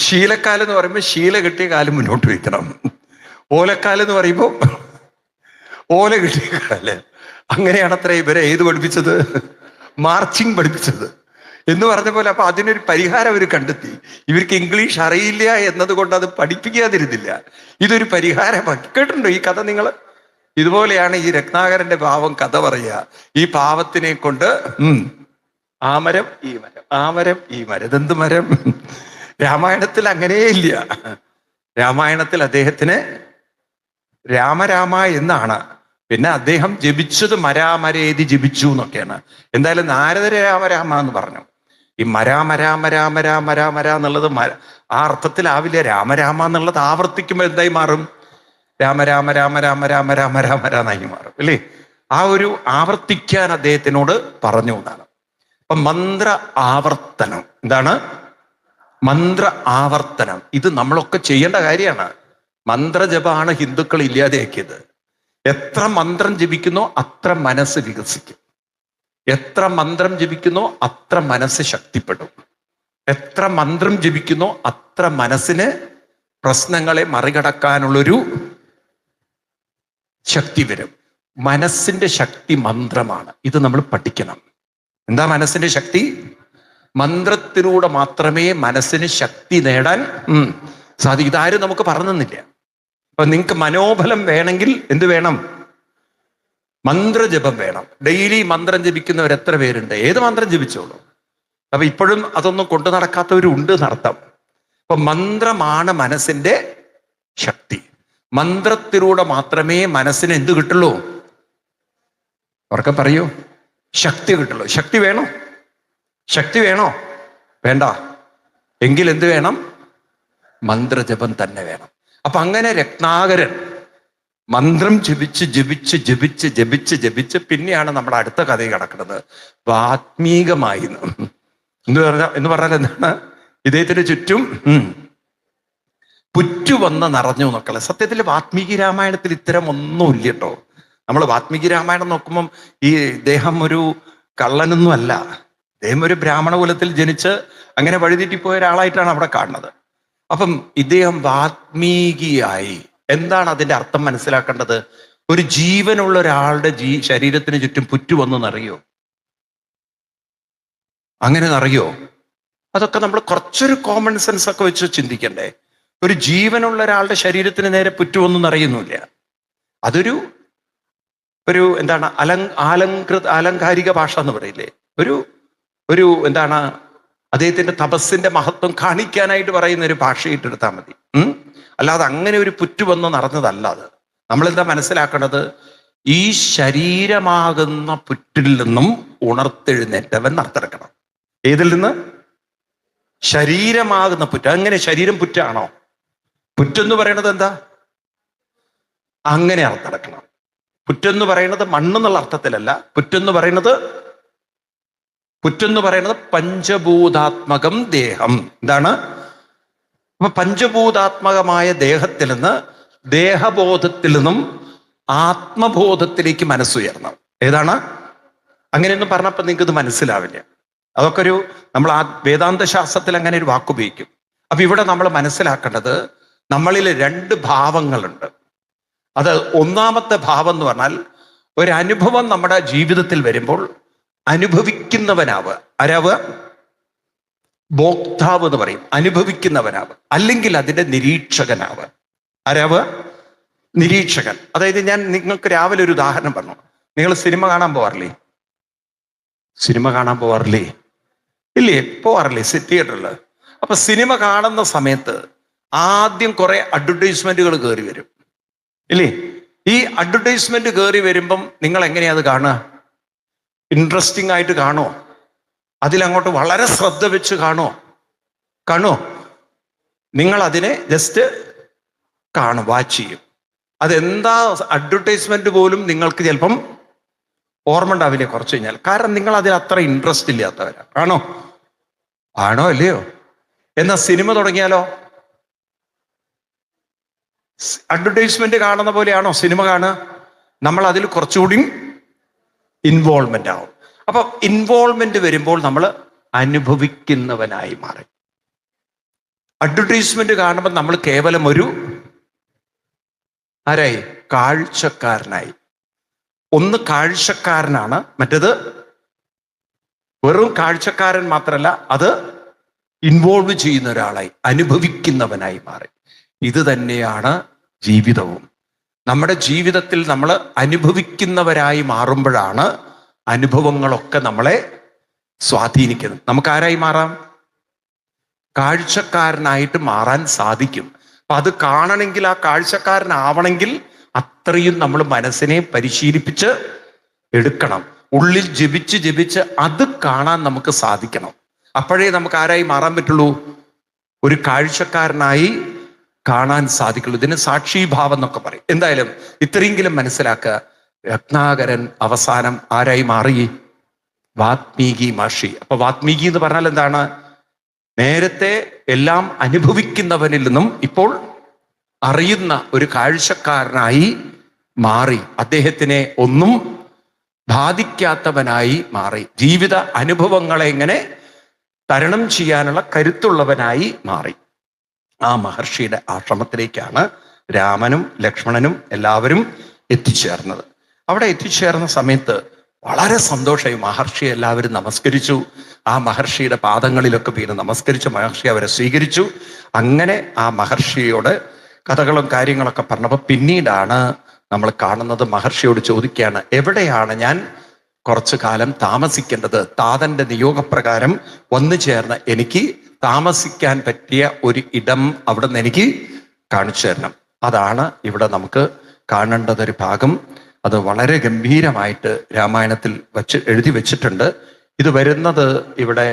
ശീലക്കാലെന്ന് പറയുമ്പോൾ ശീല കെട്ടിയ കാല് മുന്നോട്ട് വയ്ക്കണം. ഓലക്കാലെന്ന് പറയുമ്പോൾ ഓല കെട്ടിയ കാല്. അങ്ങനെയാണ് അത്ര ഇവരെ ഏത് പഠിപ്പിച്ചത്? മാർച്ചിങ് പഠിപ്പിച്ചത് എന്ന് പറഞ്ഞ പോലെ. അപ്പൊ അതിനൊരു പരിഹാരം അവർ കണ്ടെത്തി. ഇവർക്ക് ഇംഗ്ലീഷ് അറിയില്ല എന്നതുകൊണ്ട് അത് പഠിപ്പിക്കാതിരുന്നില്ല. ഇതൊരു പരിഹാരമാക്കി. കേട്ടിട്ടുണ്ടോ ഈ കഥ നിങ്ങൾ? ഇതുപോലെയാണ് ഈ രത്നാകരന്റെ പാവം കഥ പറയുക. ഈ പാവത്തിനെ കൊണ്ട് ആമരം ഈ മരം, ആമരം ഈ മരം. ഇതെന്ത് മരം? രാമായണത്തിൽ അങ്ങനെയില്ല. രാമായണത്തിൽ അദ്ദേഹത്തിന് രാമരാമ എന്നാണ്. പിന്നെ അദ്ദേഹം ജപിച്ചത് മരാമരേതി ജപിച്ചു എന്നൊക്കെയാണ്. എന്തായാലും നാരദ രാമരാമ എന്ന് പറഞ്ഞു. ഈ മരാമരാമ രാമ രാമ രാമ രാ എന്നുള്ളത് ആ അർത്ഥത്തിലാവില്ല. രാമരാമ എന്നുള്ളത് ആവർത്തിക്കുമ്പോൾ എന്തായി മാറും? രാമരാമ രാമ രാമ രാമ രാമ രാമ രാന്നായി മാറും അല്ലേ? ആ ഒരു ആവർത്തിക്കാൻ അദ്ദേഹത്തിനോട് പറഞ്ഞു എന്നാണ്. അപ്പൊ മന്ത്ര ആവർത്തനം എന്താണ്? മന്ത്ര ആവർത്തനം ഇത് നമ്മളൊക്കെ ചെയ്യേണ്ട കാര്യമാണ്. മന്ത്രജപമാണ് ഹിന്ദുക്കൾ ഇല്ലാതെയാക്കിയത്. എത്ര മന്ത്രം ജപിക്കുന്നോ അത്ര മനസ്സ് വികസിക്കും. എത്ര മന്ത്രം ജപിക്കുന്നോ അത്ര മനസ്സ് ശക്തിപ്പെടും. എത്ര മന്ത്രം ജപിക്കുന്നോ അത്ര മനസ്സിന് പ്രശ്നങ്ങളെ മറികടക്കാനുള്ളൊരു ശക്തി വരും. മനസ്സിന്റെ ശക്തി മന്ത്രമാണ്. ഇത് നമ്മൾ പഠിക്കണം. എന്താ മനസ്സിന്റെ ശക്തി? മന്ത്രത്തിലൂടെ മാത്രമേ മനസ്സിന് ശക്തി നേടാൻ സാധിക്കും. ഇതാരും നമുക്ക് പറഞ്ഞു തന്നില്ല. അപ്പൊ നിങ്ങൾക്ക് മനോബലം വേണമെങ്കിൽ എന്ത് വേണം? മന്ത്രജപം വേണം. ഡെയിലി മന്ത്രം ജപിക്കുന്നവർ എത്ര പേരുണ്ട്? ഏത് മന്ത്രം ജപിച്ചോളൂ. അപ്പൊ ഇപ്പോഴും അതൊന്നും കൊണ്ടു നടക്കാത്തവരുണ്ട് എന്നർത്ഥം. അപ്പൊ മന്ത്രമാണ് മനസ്സിന്റെ ശക്തി. മന്ത്രത്തിലൂടെ മാത്രമേ മനസ്സിന് എന്ത് കിട്ടുള്ളൂ? ഉറക്കെ പറയൂ. ശക്തി കിട്ടുള്ളൂ. ശക്തി വേണോ? ശക്തി വേണോ? വേണ്ട. എങ്കിൽ എന്ത് വേണം? മന്ത്രജപം തന്നെ വേണം. അപ്പൊ അങ്ങനെ രത്നാകരൻ മന്ത്രം ജപിച്ച് ജപിച്ച് ജപിച്ച് ജപിച്ച് ജപിച്ച് പിന്നെയാണ് നമ്മുടെ അടുത്ത കഥ കിടക്കുന്നത്. വാത്മീകമായി എന്ന് പറഞ്ഞാൽ എന്താണ്? ഇദ്ദേഹത്തിന് ചുറ്റും പുറ്റുവന്ന് നിറഞ്ഞു നോക്കളെ. സത്യത്തിൽ വാത്മീകി രാമായണത്തിൽ ഇത്തരം ഒന്നുമില്ല കേട്ടോ. നമ്മൾ വാത്മീകി രാമായണം നോക്കുമ്പം ഈ ഇദ്ദേഹം ഒരു കള്ളനൊന്നും അല്ല. ഇദ്ദേഹം ഒരു ബ്രാഹ്മണ കുലത്തിൽ ജനിച്ച് അങ്ങനെ വഴിതെറ്റിപ്പോയ ഒരാളായിട്ടാണ് അവിടെ കാണുന്നത്. അപ്പം ഇദ്ദേഹം വാത്മീകിയായി. എന്താണ് അതിന്റെ അർത്ഥം മനസ്സിലാക്കേണ്ടത്? ഒരു ജീവനുള്ള ഒരാളുടെ ശരീരത്തിന് ചുറ്റും പുറ്റു വന്ന് നിറയോ? അങ്ങനെ നിറയോ? അതൊക്കെ നമ്മൾ കുറച്ചൊരു കോമൺ സെൻസ് ഒക്കെ വെച്ച് ചിന്തിക്കണ്ടേ? ഒരു ജീവനുള്ള ഒരാളുടെ ശരീരത്തിന് നേരെ പുറ്റു വന്ന് നിറയുന്നില്ല. അതൊരു എന്താണ് ആലങ്കാരിക ഭാഷ എന്ന് പറയില്ലേ? ഒരു എന്താണ് അദ്ദേഹത്തിന്റെ തപസ്സിന്റെ മഹത്വം കാണിക്കാനായിട്ട് പറയുന്ന ഒരു ഭാഷ ഏറ്റെടുത്താൽ മതി. അല്ലാതെ അങ്ങനെ ഒരു പുറ്റ് വന്ന് നടന്നതല്ല അത്. നമ്മളെന്താ മനസ്സിലാക്കേണ്ടത്? ഈ ശരീരമാകുന്ന പുറ്റിൽ നിന്നും ഉണർത്തെഴുന്നേറ്റവൻ നർത്തെടുക്കണം. ഏതിൽ നിന്ന്? ശരീരമാകുന്ന പുറ്റ്. അങ്ങനെ ശരീരം പുറ്റാണോ? പുറ്റെന്ന് പറയുന്നത് എന്താ? അങ്ങനെ അർത്ഥം. പുറ്റെന്ന് പറയുന്നത് മണ്ണെന്നുള്ള അർത്ഥത്തിലല്ല. പുറ്റെന്ന് പറയുന്നത് പഞ്ചഭൂതാത്മകം ദേഹം. എന്താണ്? അപ്പൊ പഞ്ചഭൂതാത്മകമായ ദേഹത്തിൽ നിന്ന്, ദേഹബോധത്തിൽ നിന്നും ആത്മബോധത്തിലേക്ക് മനസ്സുയർന്നു. ഏതാണ്? അങ്ങനെയൊന്നും പറഞ്ഞപ്പോൾ നിങ്ങൾക്ക് ഇത് മനസ്സിലാവില്ല. അതൊക്കെ നമ്മൾ ആ വേദാന്ത ശാസ്ത്രത്തിൽ അങ്ങനെ ഒരു വാക്കുപയോഗിക്കും. അപ്പൊ ഇവിടെ നമ്മൾ മനസ്സിലാക്കേണ്ടത്, നമ്മളിൽ രണ്ട് ഭാവങ്ങളുണ്ട്. അത് ഒന്നാമത്തെ ഭാവം എന്ന് പറഞ്ഞാൽ, ഒരനുഭവം നമ്മുടെ ജീവിതത്തിൽ വരുമ്പോൾ അനുഭവിക്കുന്നവനാവുക. ആരാവുക? ഭോക്താവ് എന്ന് പറയും. അനുഭവിക്കുന്നവനാവുക. അല്ലെങ്കിൽ അതിന്റെ നിരീക്ഷകനാവുക. ആരാവുക? നിരീക്ഷകൻ. അതായത് ഞാൻ നിങ്ങൾക്ക് രാവിലെ ഒരു ഉദാഹരണം പറഞ്ഞു. നിങ്ങൾ സിനിമ കാണാൻ പോവാറില്ലേ? ഇല്ലേ? പോവാറില്ലേ തിയേറ്ററിൽ? അപ്പൊ സിനിമ കാണുന്ന സമയത്ത് ആദ്യം കുറെ അഡ്വർടൈസ്മെന്റുകൾ കയറി വരും, ഇല്ലേ? ഈ അഡ്വർടൈസ്മെന്റ് കയറി വരുമ്പം നിങ്ങൾ എങ്ങനെയാ അത് കാണുക? ഇൻട്രസ്റ്റിംഗ് ആയിട്ട് കാണോ? അതിലങ്ങോട്ട് വളരെ ശ്രദ്ധ വെച്ച് കാണോ? നിങ്ങൾ അതിനെ ജസ്റ്റ് വാച്ച് ചെയ്യും. അതെന്താ അഡ്വർടൈസ്മെന്റ് പോലും നിങ്ങൾക്ക് ചിലപ്പം ഓർമ്മ ഉണ്ടാവില്ലേ കുറച്ച് കഴിഞ്ഞാൽ. കാരണം നിങ്ങൾ അതിൽ അത്ര ഇൻട്രസ്റ്റ് ഇല്ലാത്തവരാ. ആണോ അല്ലയോ? എന്നാ സിനിമ തുടങ്ങിയാലോ? അഡ്വർടൈസ്മെന്റ് കാണുന്ന പോലെയാണോ സിനിമ കാണുക? നമ്മൾ അതിൽ കുറച്ചുകൂടി ഇൻവോൾവ്മെന്റ് ആവും. അപ്പൊ ഇൻവോൾവ്മെന്റ് വരുമ്പോൾ നമ്മൾ അനുഭവിക്കുന്നവനായി മാറി. അഡ്വർടൈസ്മെന്റ് കാണുമ്പോൾ നമ്മൾ കേവലം ആരായി? കാഴ്ചക്കാരനായി. ഒന്ന് കാഴ്ചക്കാരനാണ്, മറ്റേത് വെറും കാഴ്ചക്കാരൻ മാത്രമല്ല, അത് ഇൻവോൾവ് ചെയ്യുന്ന ഒരാളായി, അനുഭവിക്കുന്നവനായി മാറി. ഇത് തന്നെയാണ് ജീവിതവും. നമ്മുടെ ജീവിതത്തിൽ നമ്മൾ അനുഭവിക്കുന്നവരായി മാറുമ്പോഴാണ് അനുഭവങ്ങളൊക്കെ നമ്മളെ സ്വാധീനിക്കുന്നത്. നമുക്ക് ആരായി മാറാം? കാഴ്ചക്കാരനായിട്ട് മാറാൻ സാധിക്കും. അപ്പൊ അത് കാണണമെങ്കിൽ, ആ കാഴ്ചക്കാരനാവണമെങ്കിൽ അത്രയും നമ്മൾ മനസ്സിനെ പരിശീലിപ്പിച്ച് എടുക്കണം. ഉള്ളിൽ ജപിച്ച് അത് കാണാൻ നമുക്ക് സാധിക്കണം. അപ്പോഴേ നമുക്ക് ആരായി മാറാൻ പറ്റുള്ളൂ? ഒരു കാഴ്ചക്കാരനായി കാണാൻ സാധിക്കുള്ളൂ. ഇതിന് സാക്ഷിഭാവം എന്നൊക്കെ പറയും. എന്തായാലും ഇത്രയെങ്കിലും മനസ്സിലാക്കുക. രത്നാകരൻ അവസാനം ആരായി മാറി? വാത്മീകി മഹർഷി. അപ്പൊ വാത്മീകി എന്ന് പറഞ്ഞാൽ എന്താണ്? നേരത്തെ എല്ലാം അനുഭവിക്കുന്നവനിൽ നിന്നും ഇപ്പോൾ അറിയുന്ന ഒരു കാഴ്ചക്കാരനായി മാറി. അദ്ദേഹത്തിനെ ഒന്നും ബാധിക്കാത്തവനായി മാറി. ജീവിത അനുഭവങ്ങളെ എങ്ങനെ തരണം ചെയ്യാനുള്ള കരുത്തുള്ളവനായി മാറി. ആ മഹർഷിയുടെ ആശ്രമത്തിലേക്കാണ് രാമനും ലക്ഷ്മണനും എല്ലാവരും എത്തിച്ചേർന്നത്. അവിടെ എത്തിച്ചേർന്ന സമയത്ത് വളരെ സന്തോഷമായി. മഹർഷി എല്ലാവരും നമസ്കരിച്ചു. ആ മഹർഷിയുടെ പാദങ്ങളിലൊക്കെ വീണ് നമസ്കരിച്ചു. മഹർഷി അവരെ സ്വീകരിച്ചു. അങ്ങനെ ആ മഹർഷിയോട് കഥകളും കാര്യങ്ങളൊക്കെ പറഞ്ഞപ്പോൾ പിന്നീടാണ് നമ്മൾ കാണുന്നത്, മഹർഷിയോട് ചോദിക്കുകയാണ്, എവിടെയാണ് ഞാൻ കുറച്ചു കാലം താമസിക്കേണ്ടത്? താതന്റെ നിയോഗപ്രകാരം വന്നു ചേർന്ന് എനിക്ക് താമസിക്കാൻ പറ്റിയ ഒരു ഇടം അവിടെ നിന്ന് എനിക്ക് കാണിച്ചു തരണം. അതാണ് ഇവിടെ നമുക്ക് കാണേണ്ടതൊരു ഭാഗം. അത് വളരെ ഗംഭീരമായിട്ട് രാമായണത്തിൽ എഴുതി വെച്ചിട്ടുണ്ട്. ഇത് വരുന്നത് ഇവിടെ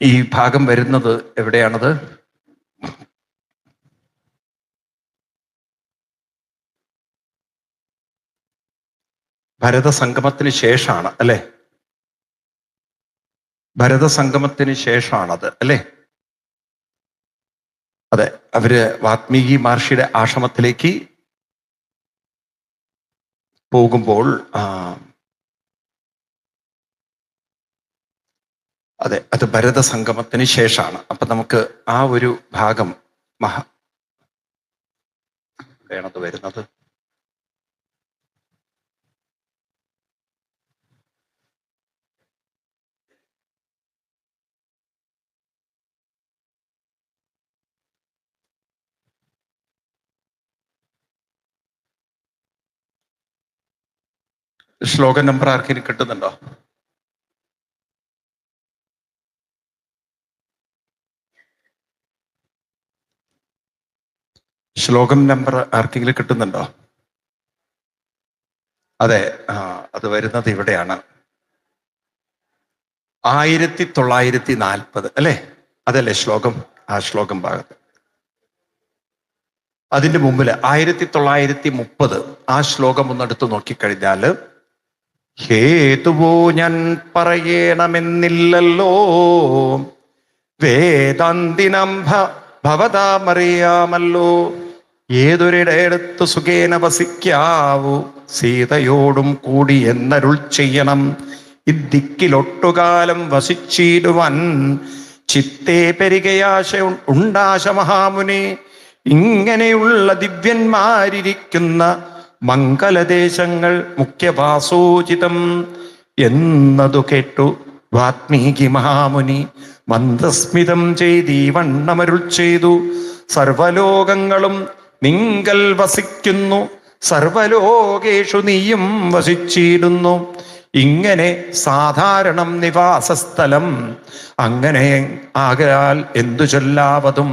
ഈ ഭാഗം വരുന്നത് എവിടെയാണത്? ഭരതസംഗമത്തിന് ശേഷമാണ് അല്ലെ? ഭരതസംഗമത്തിന് ശേഷമാണത് അല്ലെ? അതെ. അവര് വാത്മീകി മഹർഷിയുടെ ആശ്രമത്തിലേക്ക് പോകുമ്പോൾ അതെ, അത് ഭരതസംഗമത്തിന് ശേഷമാണ്. അപ്പൊ നമുക്ക് ആ ഒരു ഭാഗം വേണത് വരുന്നത്. ശ്ലോക നമ്പർ ആർക്കെങ്കിലും കിട്ടുന്നുണ്ടോ? ശ്ലോകം നമ്പർ ആർക്കെങ്കിലും കിട്ടുന്നുണ്ടോ? അതെ, അത് വരുന്നത് ഇവിടെയാണ്. 1940 അല്ലേ? അതല്ലേ ശ്ലോകം? ആ ശ്ലോകം ഭാഗത്ത് അതിന്റെ മുമ്പില് 1930 ആ ശ്ലോകം ഒന്നെടുത്ത് നോക്കിക്കഴിഞ്ഞാല്, ഹേതുവോ ഞാൻ പറയണമെന്നില്ലല്ലോ, വേദാന്തിനം ഭവതാമറിയാമല്ലോ, ഏതൊരിടയെടുത്തു സുഖേന വസിക്കാവൂ, സീതയോടും കൂടി എന്നരുൾ ചെയ്യണം, ഇദ്ദിക്കിലൊട്ടുകാലം വസിച്ചിടുവാൻ ചിത്തേ പെരുകയാശ ഉണ്ടാശ മഹാമുനി, ഇങ്ങനെയുള്ള ദിവ്യന്മാരിരിക്കുന്ന മംഗലദേശങ്ങൾ മുഖ്യവാസോചിതം എന്നതു കേട്ടു വാത്മീകി മഹാമുനി മന്ദസ്മിതം ചെയ്തീ വണ്ണമരുൾ ചെയ്തു, സർവലോകങ്ങളും നിങ്കൽ വസിക്കുന്നു, സർവലോകേഷു നീയും വസിച്ചിടുന്നു, ഇങ്ങനെ സാധാരണം നിവാസസ്ഥലം അങ്ങനെ ആകയാൽ എന്തു ചൊല്ലാവതും,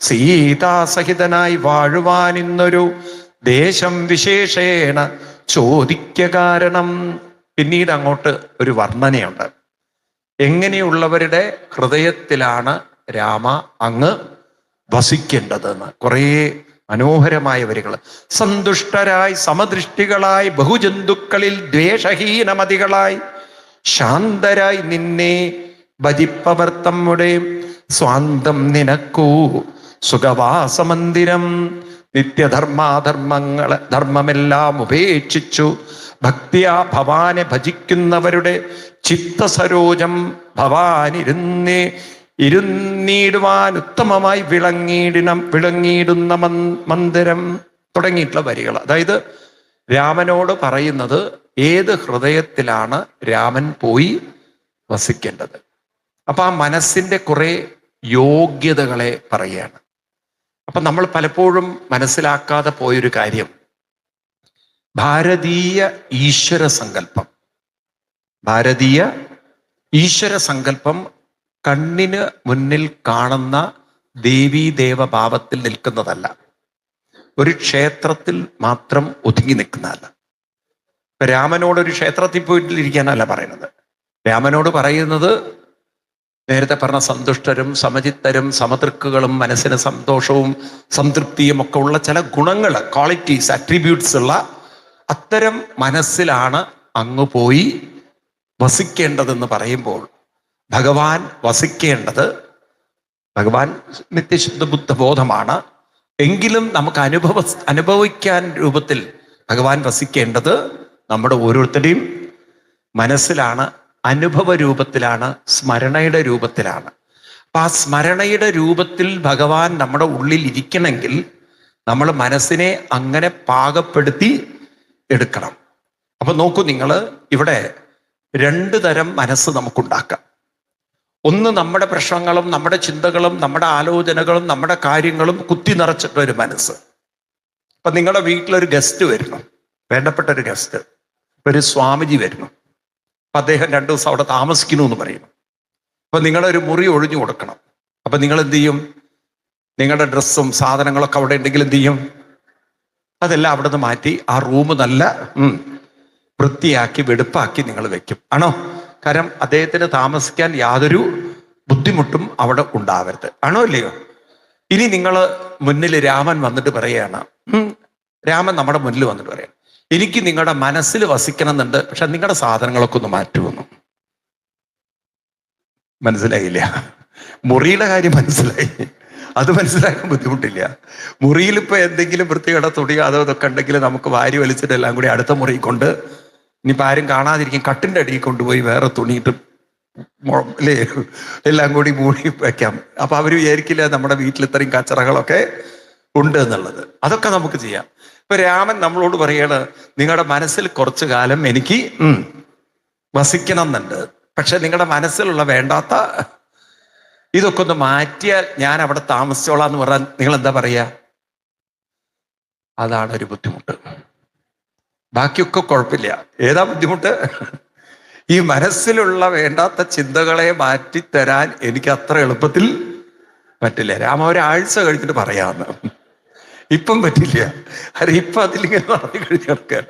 സീതാസഹിതനായി വാഴുവാൻ ഇന്നൊരു ദേശം വിശേഷേണ ചോദിക്ക കാരണം. പിന്നീട് അങ്ങോട്ട് ഒരു വർണ്ണനയുണ്ട്. എങ്ങനെയുള്ളവരുടെ ഹൃദയത്തിലാണ് രാമ അങ്ങ് വസിക്കേണ്ടതെന്ന്. കുറേ മനോഹരമായ വരികൾ. സന്തുഷ്ടരായി സമദൃഷ്ടികളായി ബഹുജന്തുക്കളിൽ ദ്വേഷഹീനമതികളായി ശാന്തരായി നിന്നെ ഭജിപ്പവർ തമ്മുടെ സ്വാന്തം നിനക്കൂ സുഖവാസമന്ദിരം, ധർമ്മമെല്ലാം ഉപേക്ഷിച്ചു ഭക്തിയാ ഭവാനെ ഭജിക്കുന്നവരുടെ ചിത്തസരോജം ഇരുന്നീടുവാൻ ഉത്തമമായി വിളങ്ങിയിടുന്ന മന്ദിരം തുടങ്ങിയിട്ടുള്ള വരികൾ. അതായത് രാമനോട് പറയുന്നത് ഏത് ഹൃദയത്തിലാണ് രാമൻ പോയി വസിക്കേണ്ടത്. അപ്പൊ ആ മനസ്സിന്റെ കുറെ യോഗ്യതകളെ പറയുകയാണ്. അപ്പൊ നമ്മൾ പലപ്പോഴും മനസ്സിലാക്കാതെ പോയൊരു കാര്യം, ഭാരതീയ ഈശ്വര സങ്കല്പം കണ്ണിന് മുന്നിൽ കാണുന്ന ദേവീദേവഭാവത്തിൽ നിൽക്കുന്നതല്ല, ഒരു ക്ഷേത്രത്തിൽ മാത്രം ഒതുങ്ങി നിൽക്കുന്നതല്ല. ഇപ്പൊ രാമനോട് ഒരു ക്ഷേത്രത്തിൽ പോയിട്ടിരിക്കാനല്ല പറയുന്നത്. രാമനോട് പറയുന്നത് നേരത്തെ പറഞ്ഞ സന്തുഷ്ടരും സമചിത്തരും സമതൃക്കുകളും മനസ്സിന് സന്തോഷവും സംതൃപ്തിയും ഒക്കെ ഉള്ള ചില ഗുണങ്ങൾ, ക്വാളിറ്റീസ്, അട്രിബ്യൂട്ട്സ് ഉള്ള അത്തരം മനസ്സിലാണ് അങ്ങ് പോയി വസിക്കേണ്ടതെന്ന് പറയുമ്പോൾ, ഭഗവാൻ വസിക്കേണ്ടത്, ഭഗവാൻ നിത്യശുദ്ധ ബുദ്ധബോധമാണ്, എങ്കിലും നമുക്ക് അനുഭവിക്കാൻ രൂപത്തിൽ ഭഗവാൻ വസിക്കേണ്ടത് നമ്മുടെ ഓരോരുത്തരുടെയും മനസ്സിലാണ്, അനുഭവ രൂപത്തിലാണ്, സ്മരണയുടെ രൂപത്തിലാണ്. അപ്പൊ ആ സ്മരണയുടെ രൂപത്തിൽ ഭഗവാൻ നമ്മുടെ ഉള്ളിൽ ഇരിക്കണമെങ്കിൽ നമ്മൾ മനസ്സിനെ അങ്ങനെ പാകപ്പെടുത്തി എടുക്കണം. അപ്പൊ നോക്കൂ നിങ്ങൾ, ഇവിടെ 2 തരം മനസ്സ് നമുക്കുണ്ടാക്കാം. ഒന്ന്, നമ്മുടെ പ്രശ്നങ്ങളും നമ്മുടെ ചിന്തകളും നമ്മുടെ ആലോചനകളും നമ്മുടെ കാര്യങ്ങളും കുത്തി നിറച്ചിട്ടൊരു മനസ്സ്. അപ്പൊ നിങ്ങളുടെ വീട്ടിലൊരു ഗസ്റ്റ് വരുന്നു, വേണ്ടപ്പെട്ട ഒരു ഗസ്റ്റ്, ഒരു സ്വാമിജി വരുന്നു. അപ്പൊ അദ്ദേഹം 2 ദിവസം അവിടെ താമസിക്കുന്നു എന്ന് പറയുന്നു. അപ്പൊ നിങ്ങളൊരു മുറി ഒഴിഞ്ഞു കൊടുക്കണം. അപ്പൊ നിങ്ങൾ എന്ത് ചെയ്യും? നിങ്ങളുടെ ഡ്രസ്സും സാധനങ്ങളൊക്കെ അവിടെ ഉണ്ടെങ്കിൽ എന്ത് ചെയ്യും? അതെല്ലാം അവിടെ നിന്ന് മാറ്റി ആ റൂം നല്ല വൃത്തിയാക്കി വെടുപ്പാക്കി നിങ്ങൾ വെക്കും, ആണോ? കാരണം അദ്ദേഹത്തിന് താമസിക്കാൻ യാതൊരു ബുദ്ധിമുട്ടും അവിടെ ഉണ്ടാവരുത്, ആണോ ഇല്ലയോ? ഇനി നിങ്ങൾ മുന്നിൽ രാമൻ വന്നിട്ട് പറയുകയാണ്, രാമൻ നമ്മുടെ മുന്നിൽ വന്നിട്ട് പറയാം, എനിക്ക് നിങ്ങളുടെ മനസ്സിൽ വസിക്കണം എന്നുണ്ട്, പക്ഷെ നിങ്ങളുടെ സാധനങ്ങളൊക്കെ ഒന്ന് മാറ്റുമെന്നു. മനസ്സിലായില്ല? മുറിയുടെ കാര്യം മനസ്സിലായി, അത് മനസ്സിലാക്കാൻ ബുദ്ധിമുട്ടില്ല. മുറിയിൽ ഇപ്പൊ എന്തെങ്കിലും വൃത്തികേട തുണിയോ അതോ ഇതൊക്കെ ഉണ്ടെങ്കിൽ നമുക്ക് വാരി വലിച്ചിട്ട് എല്ലാം കൂടി അടുത്ത മുറി കൊണ്ട്, ഇനിയിപ്പോൾ ആരും കാണാതിരിക്കും, കട്ടിൻ്റെ അടിയിൽ കൊണ്ടുപോയി വേറെ തുണിയിട്ട് അല്ലേ എല്ലാം കൂടി മൂടി വയ്ക്കാം. അപ്പൊ അവർ വിചാരിക്കില്ല നമ്മുടെ വീട്ടിൽ ഇത്രയും കച്ചറകളൊക്കെ ഉണ്ട് എന്നുള്ളത്. അതൊക്കെ നമുക്ക് ചെയ്യാം. ഇപ്പൊ രാമൻ നമ്മളോട് പറയാണ്, നിങ്ങളുടെ മനസ്സിൽ കുറച്ചു കാലം എനിക്ക് വസിക്കണം എന്നുണ്ട്, പക്ഷെ നിങ്ങളുടെ മനസ്സിലുള്ള വേണ്ടാത്ത ഇതൊക്കെ ഒന്ന് മാറ്റിയാൽ ഞാൻ അവിടെ താമസിച്ചോളാം എന്ന് പറഞ്ഞാൽ നിങ്ങൾ എന്താ പറയാ? അതാണ് ഒരു ബുദ്ധിമുട്ട്. ബാക്കിയൊക്കെ കുഴപ്പമില്ല. ഏതാ ബുദ്ധിമുട്ട്? ഈ മനസ്സിലുള്ള വേണ്ടാത്ത ചിന്തകളെ മാറ്റിത്തരാൻ എനിക്ക് അത്ര എളുപ്പത്തിൽ പറ്റില്ല. രാമ ഒരാഴ്ച കഴിഞ്ഞിട്ട് പറയാമെന്ന്. ഇപ്പം പറ്റില്ല. അരെ ഇപ്പൊ അതിലിങ്ങനെ നടന്നു കഴിഞ്ഞ് കിടക്കാൻ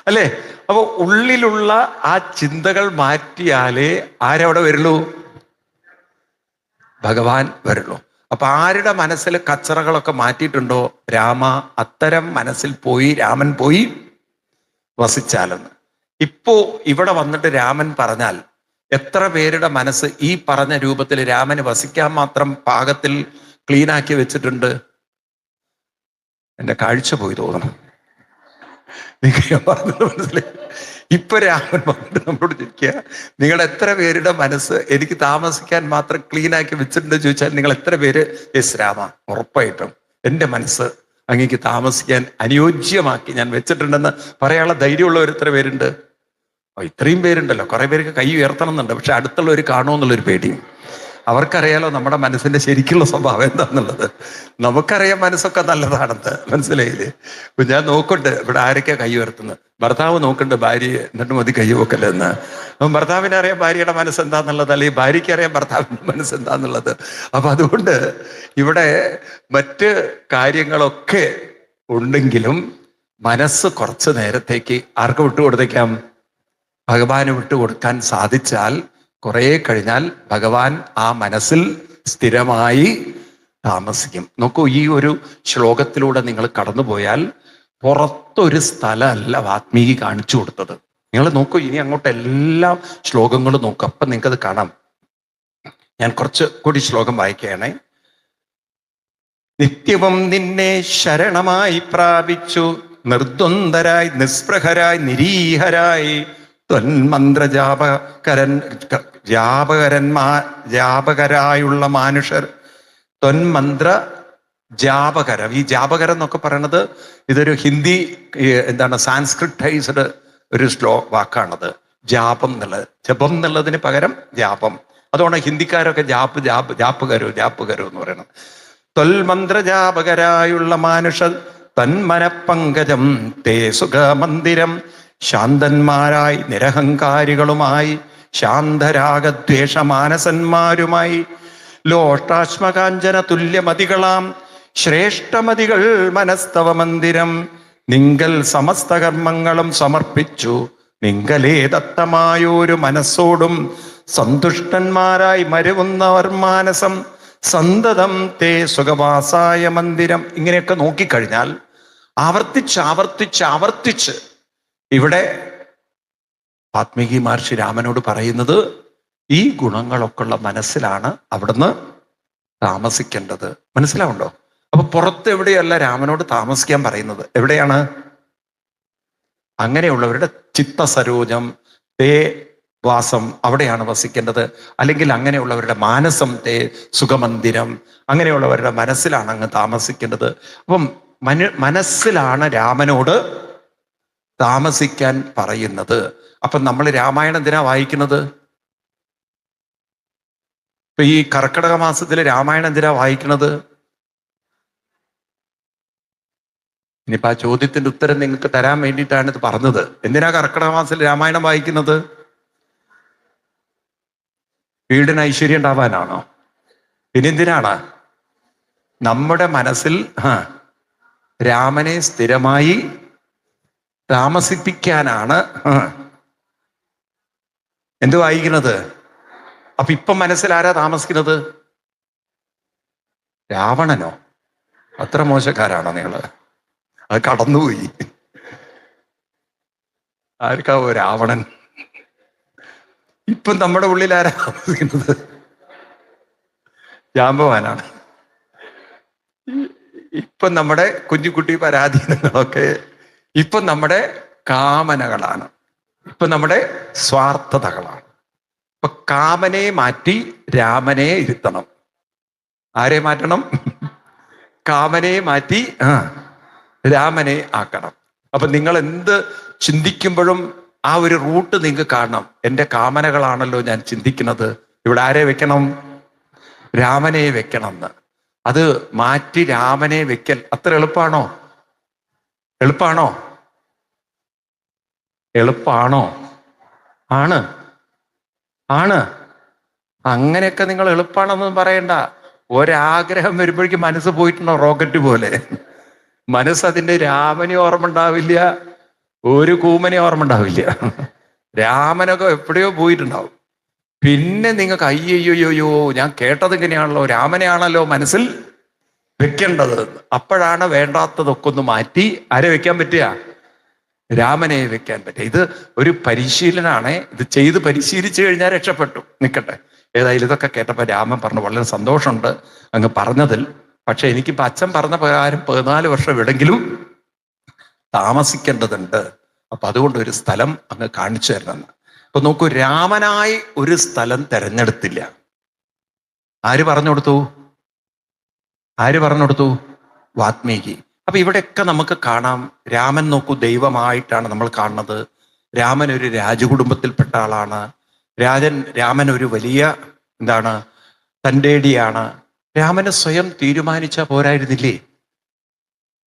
അല്ലേ? അപ്പൊ ഉള്ളിലുള്ള ആ ചിന്തകൾ മാറ്റിയാലേ ആരവിടെ വരുള്ളൂ? ഭഗവാൻ വരുള്ളൂ. അപ്പൊ ആരുടെ മനസ്സിൽ കച്ചറകളൊക്കെ മാറ്റിയിട്ടുണ്ടോ? രാമ അത്തരം മനസ്സിൽ പോയി രാമൻ പോയി വസിച്ചാലെന്ന്. ഇപ്പോ ഇവിടെ വന്നിട്ട് രാമൻ പറഞ്ഞാൽ എത്ര പേരുടെ മനസ്സ് ഈ പറഞ്ഞ രൂപത്തിൽ രാമന് വസിക്കാൻ മാത്രം പാകത്തിൽ ക്ലീനാക്കി വെച്ചിട്ടുണ്ട്? എന്റെ കാഴ്ച പോയി തോന്നണം. നിങ്ങൾ പറഞ്ഞത് മനസ്സിലായി. ഇപ്പൊ രാമൻ വന്നിട്ട് നമ്മളോട് ചോദിക്കുക, നിങ്ങൾ എത്ര പേരുടെ മനസ്സ് എനിക്ക് താമസിക്കാൻ മാത്രം ക്ലീനാക്കി വെച്ചിട്ടുണ്ട് ചോദിച്ചാൽ നിങ്ങൾ എത്ര പേര് യെസ് രാമ, ഉറപ്പായിട്ടും എൻ്റെ മനസ്സ് അങ്ങേക്ക് താമസിക്കാൻ അനുയോജ്യമാക്കി ഞാൻ വെച്ചിട്ടുണ്ടെന്ന് പറയാനുള്ള ധൈര്യമുള്ളവർ എത്ര പേരുണ്ട്? ഇത്രയും പേരുണ്ടല്ലോ. കുറെ പേർക്ക് കൈ ഉയർത്തണം എന്നുണ്ട്, പക്ഷെ അടുത്തുള്ളവർ കാണുമോ എന്നുള്ളൊരു പേടിയും. അവർക്കറിയാലോ നമ്മുടെ മനസ്സിന്റെ ശരിക്കുള്ള സ്വഭാവം എന്താന്നുള്ളത്. നമുക്കറിയാം മനസ്സൊക്കെ നല്ലതാണെന്ന്, മനസ്സിലായില്ലേ? ഇപ്പൊ ഞാൻ നോക്കുന്നുണ്ട് ഇവിടെ ആരൊക്കെയാ കൈ ഉയർത്തുന്നത്. ഭർത്താവ് നോക്കുന്നുണ്ട് ഭാര്യയെ, എന്നിട്ട് മതി കൈ വെക്കല്ലെന്ന്. അപ്പം ഭർത്താവിനെ അറിയാം ഭാര്യയുടെ മനസ്സ് എന്താന്നുള്ളത്, അല്ലെങ്കിൽ ഭാര്യയ്ക്ക് അറിയാം ഭർത്താവിന്റെ മനസ്സ് എന്താന്നുള്ളത്. അപ്പൊ അതുകൊണ്ട് ഇവിടെ മറ്റ് കാര്യങ്ങളൊക്കെ ഉണ്ടെങ്കിലും മനസ്സ് കുറച്ച് നേരത്തേക്ക് ആർക്ക് വിട്ടുകൊടുത്തേക്കാം? ഭഗവാന് വിട്ടുകൊടുക്കാൻ സാധിച്ചാൽ കുറെ കഴിഞ്ഞാൽ ഭഗവാൻ ആ മനസ്സിൽ സ്ഥിരമായി താമസിക്കും. നോക്കൂ, ഈ ഒരു ശ്ലോകത്തിലൂടെ നിങ്ങൾ കടന്നുപോയാൽ പുറത്തൊരു സ്ഥലമല്ല വാത്മീകി കാണിച്ചു കൊടുത്തത്. നിങ്ങൾ നോക്കൂ, ഇനി അങ്ങോട്ട് എല്ലാ ശ്ലോകങ്ങളും നോക്കും, അപ്പം നിങ്ങൾക്കത് കാണാം. ഞാൻ കുറച്ച് കൂടി ശ്ലോകം വായിക്കുകയാണേ. നിത്യവും നിന്നെ ശരണമായി പ്രാപിച്ചു, നിർദ്വന്ദ്വരായി നിസ്പൃഹരായി നിരീഹരായി ജാപകരായുള്ള മാനുഷർ. ത്വന്മന്ത്ര ജാപകരം. ഈ ജാപകരം എന്നൊക്കെ പറയണത് ഇതൊരു ഹിന്ദി എന്താണ് സാൻസ്ക്രിറ്റൈസ്ഡ് ഒരു വാക്കാണത്. ജാപം എന്നുള്ളത്, ജപം എന്നുള്ളതിന് പകരം ജാപം. അതുകൊണ്ട് ഹിന്ദിക്കാരൊക്കെ ജാപ്പുകരോ എന്ന് പറയണം. ത്വൽമന്ത്ര ജാപകരായുള്ള മാനുഷർ തന്മനപ്പങ്കജം തേ സുഖമന്ദിരം. ശാന്തന്മാരായി നിരഹങ്കാരികളുമായി ശാന്തരാഗദ്വേഷമാനസന്മാരുമായി ലോഷ്ടാശ്മകാഞ്ചന തുല്യമതികളാം ശ്രേഷ്ഠമതികൾ മനസ്തവ മന്ദിരം. നിങ്കൽ സമസ്ത കർമ്മങ്ങളും സമർപ്പിച്ചു നിങ്കലേ ദത്തമായൊരു മനസ്സോടും സന്തുഷ്ടന്മാരായി മരുവുന്നവർ മാനസം സന്തതം തേ സുഖവാസായ മന്ദിരം. ഇങ്ങനെയൊക്കെ നോക്കിക്കഴിഞ്ഞാൽ ആവർത്തിച്ച് ഇവിടെ വാത്മീകി മഹർഷി രാമനോട് പറയുന്നത് ഈ ഗുണങ്ങളൊക്കെ ഉള്ള മനസ്സിലാണ് അവിടുന്ന് താമസിക്കേണ്ടത്. മനസ്സിലാവുണ്ടോ? അപ്പൊ പുറത്ത് എവിടെയല്ല രാമനോട് താമസിക്കാൻ പറയുന്നത്. എവിടെയാണ്? അങ്ങനെയുള്ളവരുടെ ചിത്തസരോജം തേ വാസം, അവിടെയാണ് വസിക്കേണ്ടത്. അല്ലെങ്കിൽ അങ്ങനെയുള്ളവരുടെ മാനസം തേ സുഖമന്ദിരം, അങ്ങനെയുള്ളവരുടെ മനസ്സിലാണ് അങ്ങ് താമസിക്കേണ്ടത്. അപ്പം മനസ്സിലാണ് രാമനോട് താമസിക്കാൻ പറയുന്നത്. അപ്പം നമ്മൾ രാമായണം എന്തിനാ വായിക്കുന്നത്? ഇപ്പൊ ഈ കർക്കിടക മാസത്തിൽ രാമായണം എന്തിനാ വായിക്കുന്നത്? ഇനിയിപ്പോ ആ ചോദ്യത്തിന്റെ ഉത്തരം നിങ്ങൾക്ക് തരാൻ വേണ്ടിയിട്ടാണ് ഇത് പറഞ്ഞത്. എന്തിനാ കർക്കിടക മാസത്തിൽ രാമായണം വായിക്കുന്നത്? വീടിന് ഐശ്വര്യം ഉണ്ടാവാനാണോ? പിന്നെന്തിനാണ്? നമ്മുടെ മനസ്സിൽ രാമനെ സ്ഥിരമായി താമസിപ്പിക്കാനാണ് എന്ത് വായിക്കുന്നത്. അപ്പൊ ഇപ്പൊ മനസ്സിൽ ആരാ താമസിക്കുന്നത്? രാവണനോ? അത്ര മോശക്കാരാണോ നിങ്ങള്? അത് കടന്നുപോയി. ആർക്കാവോ രാവണൻ? ഇപ്പം നമ്മുടെ ഉള്ളിൽ ആരാ താമസിക്കുന്നത്? ജാമ്പവാനാണ്. ഇപ്പം നമ്മുടെ കുഞ്ഞുകുട്ടി പരാധീനങ്ങളൊക്കെ ഇപ്പം നമ്മുടെ കാമനകളാണ്, ഇപ്പം നമ്മുടെ സ്വാർത്ഥതകളാണ്. ഇപ്പൊ കാമനെ മാറ്റി രാമനെ ഇരുത്തണം. ആരെ മാറ്റണം? കാമനെ മാറ്റി രാമനെ ആക്കണം. അപ്പൊ നിങ്ങൾ എന്ത് ചിന്തിക്കുമ്പോഴും ആ ഒരു റൂട്ട് നിങ്ങൾക്ക് കാണണം. എൻ്റെ കാമനകളാണല്ലോ ഞാൻ ചിന്തിക്കുന്നത്, ഇവിടെ ആരെ വെക്കണം? രാമനെ വെക്കണം എന്ന്. അത് മാറ്റി രാമനെ വെക്കൽ അത്ര എളുപ്പമാണോ? എളുപ്പമാണോ? എളുപ്പമാണോ? ആണ്. അങ്ങനെയൊക്കെ നിങ്ങൾ എളുപ്പമാണെന്നൊന്നും പറയണ്ട. ഒരാഗ്രഹം വരുമ്പോഴേക്കും മനസ്സ് പോയിട്ടുണ്ടോ? റോക്കറ്റ് പോലെ മനസ്സതിൻ്റെ രാമനെ ഓർമ്മ ഉണ്ടാവില്ല, ഒരു കൂമനെ ഓർമ്മ ഉണ്ടാവില്ല. രാമനൊക്കെ എപ്പോഴയോ പോയിട്ടുണ്ടാവും. പിന്നെ നിങ്ങൾക്ക് അയ്യോയ്യോയ്യോ ഞാൻ കേട്ടത് ഇങ്ങനെയാണല്ലോ, രാമനെയാണല്ലോ മനസ്സിൽ വെക്കേണ്ടത്. അപ്പോഴാണ് വേണ്ടാത്തതൊക്കെ ഒന്ന് മാറ്റി ആരെ വെക്കാൻ പറ്റുക? രാമനെ വെക്കാൻ പറ്റുക. ഇത് ഒരു പരിശീലനാണ്. ഇത് ചെയ്ത് പരിശീലിച്ചു കഴിഞ്ഞാൽ രക്ഷപ്പെട്ടു. നിൽക്കട്ടെ, ഏതായാലും ഇതൊക്കെ കേട്ടപ്പോൾ രാമൻ പറഞ്ഞു വളരെ സന്തോഷമുണ്ട് അങ്ങ് പറഞ്ഞതിൽ. പക്ഷെ എനിക്കിപ്പോൾ അച്ഛൻ പറഞ്ഞ പ്രകാരം 14 വർഷം എവിടെങ്കിലും താമസിക്കേണ്ടതുണ്ട്. അപ്പൊ അതുകൊണ്ട് ഒരു സ്ഥലം അങ്ങ് കാണിച്ചു തരണമെന്ന്. അപ്പൊ നോക്കൂ, രാമനായി ഒരു സ്ഥലം തെരഞ്ഞെടുത്തില്ല. ആര് പറഞ്ഞു കൊടുത്തു? ആര് പറഞ്ഞു കൊടുത്തു? വാത്മീകി. അപ്പൊ ഇവിടെയൊക്കെ നമുക്ക് കാണാം, രാമൻ നോക്കൂ ദൈവമായിട്ടാണ് നമ്മൾ കാണുന്നത്. രാമൻ ഒരു രാജകുടുംബത്തിൽപ്പെട്ട ആളാണ്. രാമൻ ഒരു വലിയ എന്താണ് തൻ്റെടിയാണ്. രാമന് സ്വയം തീരുമാനിച്ചാൽ പോരായിരുന്നില്ലേ?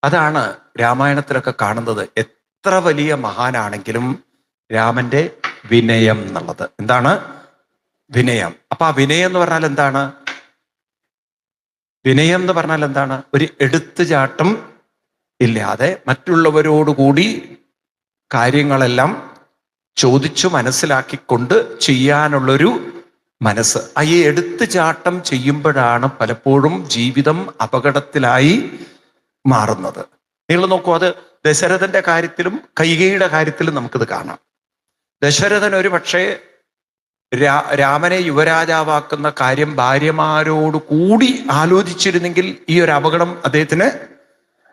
അതാണ് രാമായണത്തിലൊക്കെ കാണുന്നത്. എത്ര വലിയ മഹാനാണെങ്കിലും രാമന്റെ വിനയം എന്നുള്ളത്. എന്താണ് വിനയം? അപ്പൊ ആ വിനയം എന്ന് പറഞ്ഞാൽ എന്താണ്? വിനയം എന്ന് പറഞ്ഞാൽ എന്താണ്? ഒരു എടുത്തുചാട്ടം ഇല്ലാതെ മറ്റുള്ളവരോടുകൂടി കാര്യങ്ങളെല്ലാം ചോദിച്ചു മനസ്സിലാക്കിക്കൊണ്ട് ചെയ്യാനുള്ളൊരു മനസ്സ്. ഈ എടുത്തുചാട്ടം ചെയ്യുമ്പോഴാണ് പലപ്പോഴും ജീവിതം അപകടത്തിലായി മാറുന്നത്. നിങ്ങൾ നോക്കൂ, അത് ദശരഥന്റെ കാര്യത്തിലും കൈകേയിയുടെ കാര്യത്തിലും നമുക്കിത് കാണാം. ദശരഥൻ ഒരു പക്ഷേ രാമനെ യുവരാജാവാക്കുന്ന കാര്യം ഭാര്യമാരോട് കൂടി ആലോചിച്ചിരുന്നെങ്കിൽ ഈ ഒരു അപകടം അദ്ദേഹത്തിന്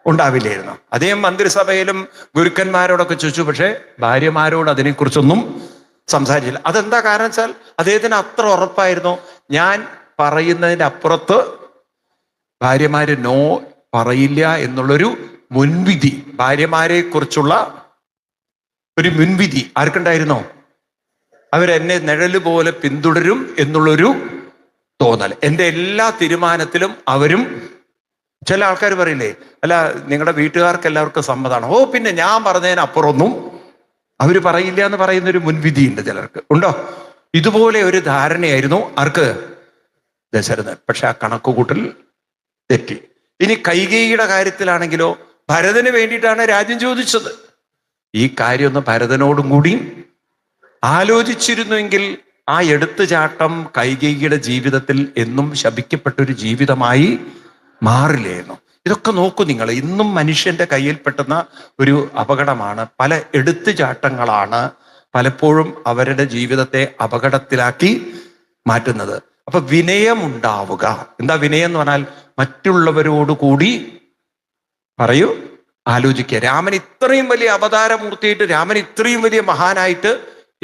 ഉണ്ടാവില്ലായിരുന്നു. അദ്ദേഹം മന്ത്രിസഭയിലും ഗുരുക്കന്മാരോടൊക്കെ ചോദിച്ചു, പക്ഷെ ഭാര്യമാരോട് അതിനെക്കുറിച്ചൊന്നും സംസാരിച്ചില്ല. അതെന്താ കാരണം വെച്ചാൽ അദ്ദേഹത്തിന് അത്ര ഉറപ്പായിരുന്നു, ഞാൻ പറയുന്നതിൻ്റെ അപ്പുറത്ത് ഭാര്യമാര് നോ പറയില്ല എന്നുള്ളൊരു മുൻവിധി, ഭാര്യമാരെ കുറിച്ചുള്ള ഒരു മുൻവിധി ആർക്കുണ്ടായിരുന്നോ? അവരെന്നെ നിഴല് പോലെ പിന്തുടരും എന്നുള്ളൊരു തോന്നൽ. എൻ്റെ എല്ലാ തീരുമാനത്തിലും അവരും. ചില ആൾക്കാർ പറയില്ലേ, അല്ല നിങ്ങളുടെ വീട്ടുകാർക്ക് എല്ലാവർക്കും സമ്മതമാണ്. ഓ പിന്നെ ഞാൻ പറഞ്ഞതിനപ്പുറമൊന്നും അവർ പറയില്ല എന്ന് പറയുന്നൊരു മുൻവിധിയുണ്ട് ചിലർക്ക്. ഉണ്ടോ? ഇതുപോലെ ഒരു ധാരണയായിരുന്നു ആർക്ക്? ദശരഥൻ. പക്ഷെ ആ കണക്കുകൂട്ടൽ തെറ്റി. ഇനി കൈകേയിയുടെ കാര്യത്തിലാണെങ്കിലോ, ഭരതന് വേണ്ടിയിട്ടാണ് രാജ്യം ചോദിച്ചത്. ഈ കാര്യമൊന്ന് ഭരതനോടും കൂടി ആലോചിച്ചിരുന്നുവെങ്കിൽ ആ എടുത്തുചാട്ടം കൈകേയിയുടെ ജീവിതത്തിൽ എന്നും ശപിക്കപ്പെട്ടൊരു ജീവിതമായി മാറില്ലായിരുന്നു. ഇതൊക്കെ നോക്കൂ നിങ്ങൾ, ഇന്നും മനുഷ്യന്റെ കയ്യിൽ പെട്ടുന്ന ഒരു അപകടമാണ്. പല എടുത്തുചാട്ടങ്ങളാണ് പലപ്പോഴും അവരുടെ ജീവിതത്തെ അപകടത്തിലാക്കി മാറ്റുന്നത്. അപ്പൊ വിനയം ഉണ്ടാവുക. എന്താ വിനയം എന്ന് പറഞ്ഞാൽ? മറ്റുള്ളവരോട് കൂടി പറയൂ, ആലോചിക്കുക. രാമൻ ഇത്രയും വലിയ അവതാരമൂർത്തിയായിട്ട്, രാമൻ ഇത്രയും വലിയ മഹാനായിട്ട്,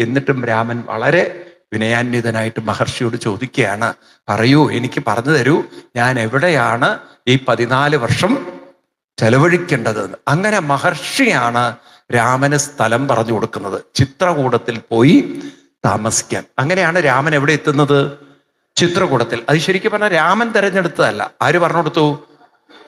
എന്നിട്ടും രാമൻ വളരെ വിനയാന്വിതനായിട്ട് മഹർഷിയോട് ചോദിക്കുകയാണ്, പറയൂ, എനിക്ക് പറഞ്ഞു തരൂ, ഞാൻ എവിടെയാണ് ഈ 14 വർഷം ചെലവഴിക്കേണ്ടതെന്ന്. അങ്ങനെ മഹർഷിയാണ് രാമന് സ്ഥലം പറഞ്ഞു കൊടുക്കുന്നത്, ചിത്രകൂടത്തിൽ പോയി താമസിക്കാൻ. അങ്ങനെയാണ് രാമൻ എവിടെ എത്തുന്നത്? ചിത്രകൂടത്തിൽ. അത് ശരിക്കും പറഞ്ഞാൽ രാമൻ തെരഞ്ഞെടുത്തതല്ല. ആര് പറഞ്ഞു കൊടുത്തു?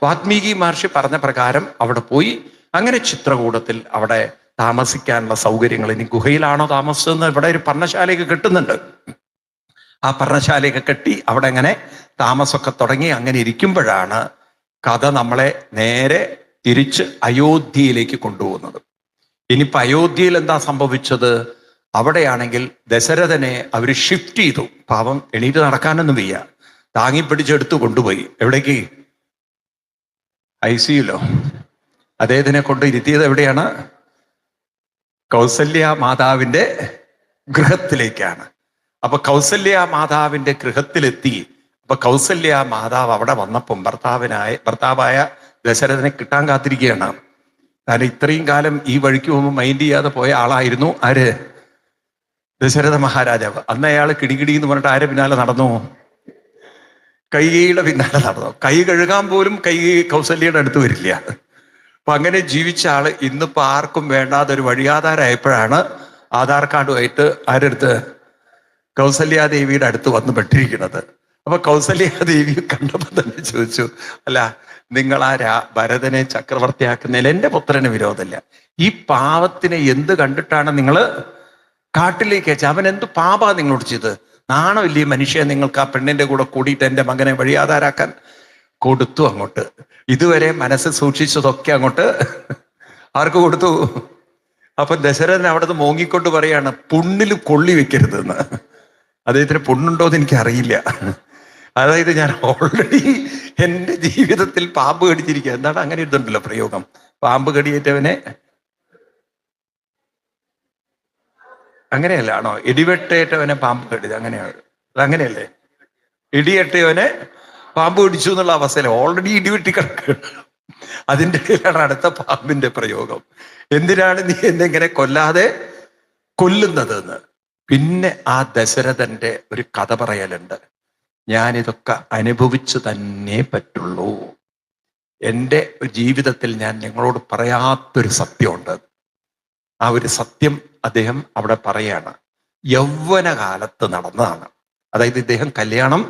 വാത്മീകി മഹർഷി പറഞ്ഞ പ്രകാരം അവിടെ പോയി. അങ്ങനെ ചിത്രകൂടത്തിൽ അവിടെ താമസിക്കാനുള്ള സൗകര്യങ്ങൾ. ഇനി ഗുഹയിലാണോ താമസിച്ചതെന്ന് ഇവിടെ ഒരു പർണശാലയൊക്കെ കിട്ടുന്നുണ്ട്. ആ പർണശാലയൊക്കെ കെട്ടി അവിടെ അങ്ങനെ താമസമൊക്കെ തുടങ്ങി. അങ്ങനെ ഇരിക്കുമ്പോഴാണ് കഥ നമ്മളെ നേരെ തിരിച്ച് അയോധ്യയിലേക്ക് കൊണ്ടുപോകുന്നത്. ഇനിയിപ്പോൾ അയോധ്യയിൽ എന്താ സംഭവിച്ചത്? അവിടെയാണെങ്കിൽ ദശരഥനെ അവർ ഷിഫ്റ്റ് ചെയ്തു. പാവം എണീറ്റ് നടക്കാനൊന്നും വയ്യ, താങ്ങിപ്പിടിച്ചെടുത്ത് കൊണ്ടുപോയി. എവിടേക്ക്? ICUലോ. അദ്ദേഹത്തിനെ കൊണ്ട് ഇരുത്തിയത് എവിടെയാണ്? കൗസല്യ മാതാവിൻ്റെ ഗൃഹത്തിലേക്കാണ്. അപ്പൊ കൗസല്യ മാതാവിൻ്റെ ഗൃഹത്തിലെത്തി. അപ്പൊ കൗസല്യ മാതാവ് അവിടെ വന്നപ്പം ഭർത്താവായ ദശരഥനെ കിട്ടാൻ കാത്തിരിക്കുകയാണ്. കാരണം ഇത്രയും കാലം ഈ വഴിക്ക് പോകുമ്പോൾ മൈൻഡ് ചെയ്യാതെ പോയ ആളായിരുന്നു ആര്? ദശരഥ മഹാരാജാവ്. അന്ന് അയാൾ കിടികിടി എന്ന് പറഞ്ഞിട്ട് ആരെ പിന്നാലെ നടന്നു? കൈകേയിയുടെ പിന്നാലെ നടന്നു. കൈ കഴുകാൻ പോലും കൗസല്യയുടെ അടുത്ത് വരില്ല. അപ്പൊ അങ്ങനെ ജീവിച്ച ആള് ഇന്നിപ്പോ ആർക്കും വേണ്ടാതെ ഒരു വഴിയാധാരമായപ്പോഴാണ് ആധാർ കാർഡുമായിട്ട് ആരെടുത്ത്? കൗസല്യാദേവിയുടെ അടുത്ത് വന്ന് പെട്ടിരിക്കുന്നത്. അപ്പൊ കൗസല്യാദേവി കണ്ടപ്പോൾ തന്നെ ചോദിച്ചു, അല്ല നിങ്ങൾ ആ ഭരതനെ ചക്രവർത്തിയാക്കുന്നതിൽ എൻ്റെ പുത്രന് വിരോധമില്ല, ഈ പാവത്തിനെ എന്ത് കണ്ടിട്ടാണ് നിങ്ങൾ കാട്ടിലേക്ക് അയച്ചത്? അവൻ എന്ത് പാപാ നിങ്ങളോട് ചെയ്ത്? നാണമില്ലേ മനുഷ്യ നിങ്ങൾക്ക് ആ പെണ്ണിന്റെ കൂടെ കൂടിയിട്ട് എൻ്റെ മകനെ വഴിയാധാരാക്കാൻ? കൊടുത്തു അങ്ങോട്ട്. ഇതുവരെ മനസ്സ് സൂക്ഷിച്ചതൊക്കെ അങ്ങോട്ട് ആർക്ക് കൊടുത്തു? അപ്പൊ ദശരഥൻ അവിടുന്ന് മോങ്ങിക്കൊണ്ട് പറയാണ്, പുണ്ണിൽ കൊള്ളി വെക്കരുതെന്ന്. അദ്ദേഹത്തിന് പുണ്ണുണ്ടോന്ന് എനിക്ക് അറിയില്ല. അതായത് ഞാൻ ഓൾറെഡി എൻ്റെ ജീവിതത്തിൽ പാമ്പ് കടിച്ചിരിക്കുക. എന്താണ് അങ്ങനെ ഇതുണ്ടല്ലോ പ്രയോഗം, പാമ്പ് കടിയേറ്റവനെ അങ്ങനെയല്ല ആണോ? ഇടിവെട്ടേറ്റവനെ പാമ്പ് കടിച്ചത് അങ്ങനെയാണ്, അതങ്ങനെയല്ലേ? ഇടിയേറ്റവനെ പാമ്പ് പിടിച്ചു എന്നുള്ള അവസ്ഥയിൽ ഓൾറെഡി ഇടിവെട്ടി കിടക്കുകയാണ്. അതിൻ്റെ ഇടയിലാണ് അടുത്ത പാമ്പിന്റെ പ്രയോഗം. എന്തിനാണ് നീ എന്നെ ഇങ്ങനെ കൊല്ലാതെ കൊല്ലുന്നത് എന്ന്. പിന്നെ ആ ദശരഥന്റെ ഒരു കഥ പറയലുണ്ട്. ഞാനിതൊക്കെ അനുഭവിച്ചു തന്നെ പറ്റുള്ളൂ. എൻ്റെ ജീവിതത്തിൽ ഞാൻ നിങ്ങളോട് പറയാത്തൊരു സത്യമുണ്ട്. ആ ഒരു സത്യം അദ്ദേഹം അവിടെ പറയാണ്. യൗവനകാലത്ത് നടന്നതാണ്. അതായത് ഇദ്ദേഹം കല്യാണം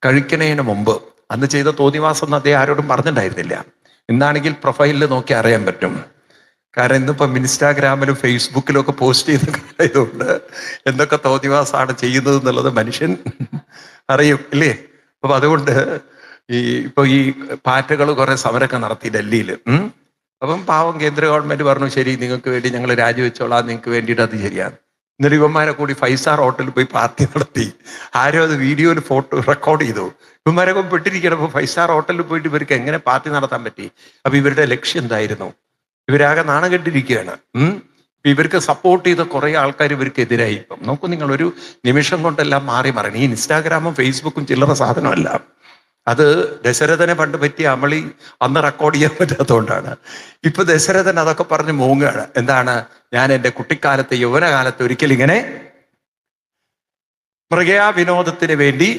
കഴിക്കുന്നതിന് മുമ്പ് അന്ന് ചെയ്ത തോന്നിവാസം എന്ന് അദ്ദേഹം ആരോടും പറഞ്ഞിട്ടുണ്ടായിരുന്നില്ല. ഇന്നാണെങ്കിൽ പ്രൊഫൈലിൽ നോക്കി അറിയാൻ പറ്റും. കാരണം ഇന്നിപ്പം ഇൻസ്റ്റാഗ്രാമിലും ഫേസ്ബുക്കിലും ഒക്കെ പോസ്റ്റ് ചെയ്തുകൊണ്ട് എന്തൊക്കെ തോന്നിവാസമാണ് ചെയ്യുന്നത് എന്നുള്ളത് മനുഷ്യൻ അറിയും ഇല്ലേ? അപ്പൊ അതുകൊണ്ട് ഈ പാറ്റകൾ കുറെ സമരമൊക്കെ നടത്തി ഡൽഹിയിൽ. അപ്പം പാവം കേന്ദ്ര ഗവൺമെന്റ് പറഞ്ഞു, ശരി നിങ്ങൾക്ക് വേണ്ടി ഞങ്ങൾ രാജിവെച്ചോളാം, നിങ്ങൾക്ക് വേണ്ടിയിട്ട് അത് ശരിയാണ്. എന്നിട്ട് ഇവന്മാരെ കൂടി 5 സ്റ്റാർ ഹോട്ടലിൽ പോയി പാർട്ടി നടത്തി. ആരോ അത് വീഡിയോയിൽ ഫോട്ടോ റെക്കോർഡ് ചെയ്തു. ഇവന്മാരൊക്കെ പെട്ടിരിക്കണം. അപ്പൊ 5 സ്റ്റാർ ഹോട്ടലിൽ പോയിട്ട് ഇവർക്ക് എങ്ങനെ പാർട്ടി നടത്താൻ പറ്റി? അപ്പൊ ഇവരുടെ ലക്ഷ്യം എന്തായിരുന്നു? ഇവരാകെ നാണം കെട്ടിരിക്കുകയാണ്. ഇവർക്ക് സപ്പോർട്ട് ചെയ്ത കുറെ ആൾക്കാർ ഇവർക്ക് എതിരായി. ഇപ്പം നോക്കൂ നിങ്ങൾ, ഒരു നിമിഷം കൊണ്ടെല്ലാം മാറി മറയണം. ഈ ഇൻസ്റ്റാഗ്രാമും ഫേസ്ബുക്കും ചില്ലറ സാധനമല്ല. അത് ദശരഥനെ പണ്ട് പറ്റിയ അമളി അന്ന് റെക്കോർഡ് ചെയ്യാൻ പറ്റാത്തതുകൊണ്ടാണ്. ഇപ്പൊ ദശരഥൻ അതൊക്കെ പറഞ്ഞ് മൂങ്ങുകയാണ്. എന്താണ്? ഞാൻ എൻ്റെ കുട്ടിക്കാലത്ത് യൗവനകാലത്ത് ഒരിക്കൽ ഇങ്ങനെ മൃഗയാ വിനോദത്തിന് വേണ്ടി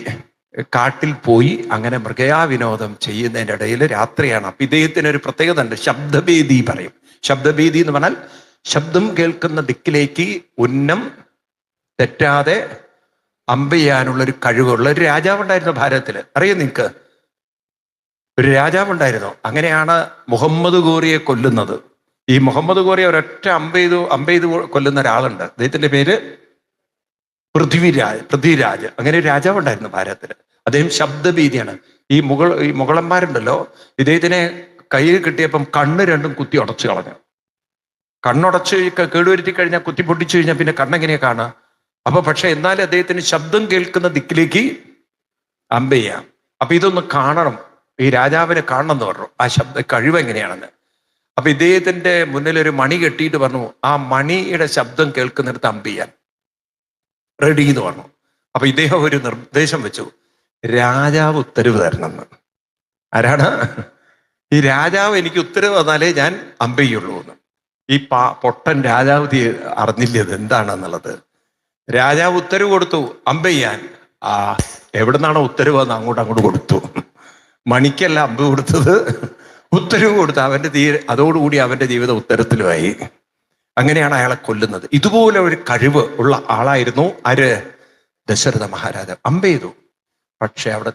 കാട്ടിൽ പോയി. അങ്ങനെ മൃഗയാ വിനോദം ചെയ്യുന്നതിൻ്റെ ഇടയിൽ രാത്രിയാണ്. അപ്പൊ ഇദ്ദേഹത്തിന് ഒരു പ്രത്യേകത ഉണ്ട്, ശബ്ദഭേദി പറയും. ശബ്ദഭേദി എന്ന് പറഞ്ഞാൽ ശബ്ദം കേൾക്കുന്ന ദിക്കിലേക്ക് ഉന്നം തെറ്റാതെ അമ്പ ചെയ്യാനുള്ളൊരു കഴിവുള്ള ഒരു രാജാവുണ്ടായിരുന്നു ഭാരതത്തിൽ. അറിയോ നിങ്ങൾക്ക്? ഒരു രാജാവുണ്ടായിരുന്നു. അങ്ങനെയാണ് മുഹമ്മദ് ഗോറിയെ കൊല്ലുന്നത്. ഈ മുഹമ്മദ് ഗോറിയെ ഒരൊറ്റ അമ്പ ചെയ്ത് കൊല്ലുന്ന ഒരാളുണ്ട്. അദ്ദേഹത്തിന്റെ പേര് പൃഥ്വിരാജ്. അങ്ങനെ ഒരു രാജാവുണ്ടായിരുന്നു ഭാരതത്തിൽ. അദ്ദേഹം ശബ്ദഭീതിയാണ്. ഈ മുഗളന്മാരുണ്ടല്ലോ, ഇദ്ദേഹത്തിനെ കയ്യിൽ കിട്ടിയപ്പം കണ്ണ് രണ്ടും കുത്തി ഉടച്ചു കളഞ്ഞു. കണ്ണുടച്ച് കേടുവരുത്തി കഴിഞ്ഞാൽ, കുത്തി പൊട്ടിച്ചു കഴിഞ്ഞാൽ പിന്നെ കണ്ണെങ്ങനെയാ കാണുക? അപ്പൊ പക്ഷെ എന്നാലും അദ്ദേഹത്തിന് ശബ്ദം കേൾക്കുന്ന ദിക്കിലേക്ക് അമ്പ ചെയ്യാം. അപ്പൊ ഇതൊന്ന് കാണണം, ഈ രാജാവിനെ കാണണം എന്ന് പറഞ്ഞു. ആ കഴിവ് എങ്ങനെയാണെന്ന്. അപ്പൊ ഇദ്ദേഹത്തിന്റെ മുന്നിൽ ഒരു മണി കെട്ടിയിട്ട് പറഞ്ഞു, ആ മണിയുടെ ശബ്ദം കേൾക്കുന്നിടത്ത് അമ്പ ചെയ്യാൻ റെഡി എന്ന് പറഞ്ഞു. അപ്പൊ ഇദ്ദേഹം ഒരു നിർദ്ദേശം വെച്ചു, രാജാവ് ഉത്തരവ് തരണമെന്ന്. ആരാണ്? ഈ രാജാവ് എനിക്ക് ഉത്തരവ് തന്നാലേ ഞാൻ അമ്പ ചെയ്യുള്ളൂ എന്ന്. ഈ പൊട്ടൻ രാജാവ് അറിഞ്ഞില്ല ഇത് എന്താണെന്നുള്ളത്. രാജാവ് ഉത്തരവ് കൊടുത്തു അമ്പ ചെയ്യാൻ. എവിടുന്നാണോ ഉത്തരവ് എന്ന് അങ്ങോട്ട് കൊടുത്തു. മണിക്കല്ല അമ്പ് കൊടുത്തത്, ഉത്തരവ് കൊടുത്തു. അതോടുകൂടി അവന്റെ ജീവിതം ഉത്തരത്തിലുമായി. അങ്ങനെയാണ് അയാളെ കൊല്ലുന്നത്. ഇതുപോലെ ഒരു കഴിവ് ഉള്ള ആളായിരുന്നു ആര്? ദശരഥ മഹാരാജാവ്. അമ്പ ചെയ്തു. പക്ഷെ അവിടെ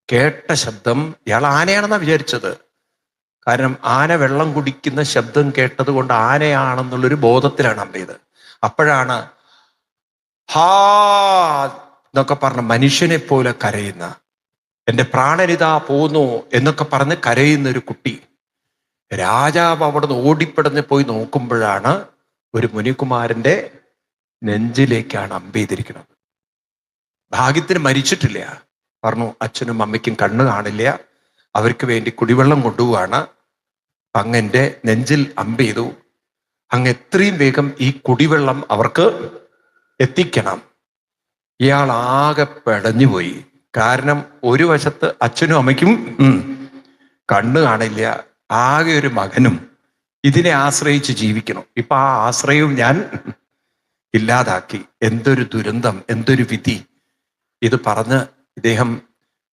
കേട്ട ശബ്ദം, ഇയാൾ ആനയാണെന്നാ വിചാരിച്ചത്. കാരണം ആന വെള്ളം കുടിക്കുന്ന ശബ്ദം കേട്ടത് കൊണ്ട് ആനയാണെന്നുള്ളൊരു ബോധത്തിലാണ് അമ്പ ചെയ്തത്. അപ്പോഴാണ് ഹാ എന്നൊക്കെ പറഞ്ഞ മനുഷ്യനെ പോലെ കരയുന്ന, എൻ്റെ പ്രാണനിതാ പോന്നു എന്നൊക്കെ പറഞ്ഞ് കരയുന്ന ഒരു കുട്ടി. രാജാവ് അവിടുന്ന് ഓടിപ്പിടഞ്ഞ് പോയി നോക്കുമ്പോഴാണ് ഒരു മുനികുമാരന്റെ നെഞ്ചിലേക്കാണ് അമ്പ ചെയ്തിരിക്കുന്നത്. ഭാഗ്യത്തിന് മരിച്ചിട്ടില്ല. പറഞ്ഞു, അച്ഛനും അമ്മയ്ക്കും കണ്ണ് കാണില്ല, അവർക്ക് വേണ്ടി കുടിവെള്ളം കൊണ്ടുപോവാണ്, അങ്ങന്റെ നെഞ്ചിൽ അമ്പ ചെയ്തു. അങ്ങ് എത്രയും വേഗം ഈ കുടിവെള്ളം അവർക്ക് എത്തിക്കണം. ഇയാൾ ആകെ പെടഞ്ഞുപോയി. കാരണം ഒരു വശത്ത് അച്ഛനും അമ്മയ്ക്കും കണ്ണ് കാണില്ല, ആകെ ഒരു മകനും, ഇതിനെ ആശ്രയിച്ച് ജീവിക്കണം. ഇപ്പൊ ആ ആശ്രയവും ഞാൻ ഇല്ലാതാക്കി. എന്തൊരു ദുരന്തം, എന്തൊരു വിധി. ഇത് പറഞ്ഞ് ഇദ്ദേഹം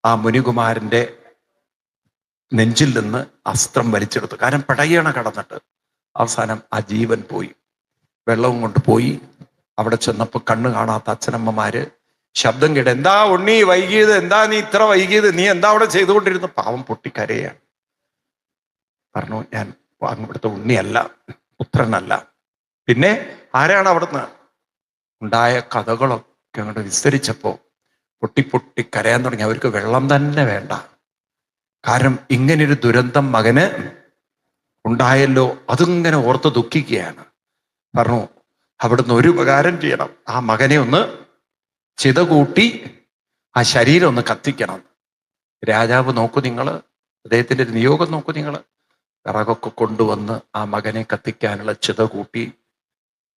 ആ മുനികുമാരന്റെ നെഞ്ചിൽ നിന്ന് അസ്ത്രം വലിച്ചെടുത്തു. കാരണം പടയണ കടന്നിട്ട് അവസാനം ആ ജീവൻ പോയി. വെള്ളവും കൊണ്ട് പോയി. അവിടെ ചെന്നപ്പോൾ കണ്ണ് കാണാത്ത അച്ഛനമ്മമാര് ശബ്ദം കേട്ട്, എന്താ ഉണ്ണി വൈകിയത്, എന്താ നീ ഇത്ര വൈകിയത്, നീ എന്താ അവിടെ ചെയ്തുകൊണ്ടിരുന്നു? പാവം പൊട്ടിക്കരയാണ്. പറഞ്ഞു, ഞാൻ ഇവിടുത്തെ ഉണ്ണിയല്ല, പുത്രനല്ല. പിന്നെ ആരാണ് അവിടുന്ന്? ഉണ്ടായ കഥകളൊക്കെ അങ്ങോട്ട് വിസ്തരിച്ചപ്പോ പൊട്ടി കരയാൻ തുടങ്ങി. അവർക്ക് വെള്ളം തന്നെ വേണ്ട. കാരണം ഇങ്ങനൊരു ദുരന്തം മകന് ഉണ്ടായല്ലോ. അതിങ്ങനെ ഓർത്ത് ദുഃഖിക്കുകയാണ്. പറഞ്ഞു, അവിടുന്ന് ഒരു ഉപകാരം ചെയ്യണം, ആ മകനെ ഒന്ന് ചിത കൂട്ടി ആ ശരീരം ഒന്ന് കത്തിക്കണം. രാജാവ് നോക്കൂ നിങ്ങൾ, അദ്ദേഹത്തിന്റെ നിയോഗം നോക്കൂ നിങ്ങൾ. വിറകൊക്കെ കൊണ്ടുവന്ന് ആ മകനെ കത്തിക്കാനുള്ള ചിത കൂട്ടി.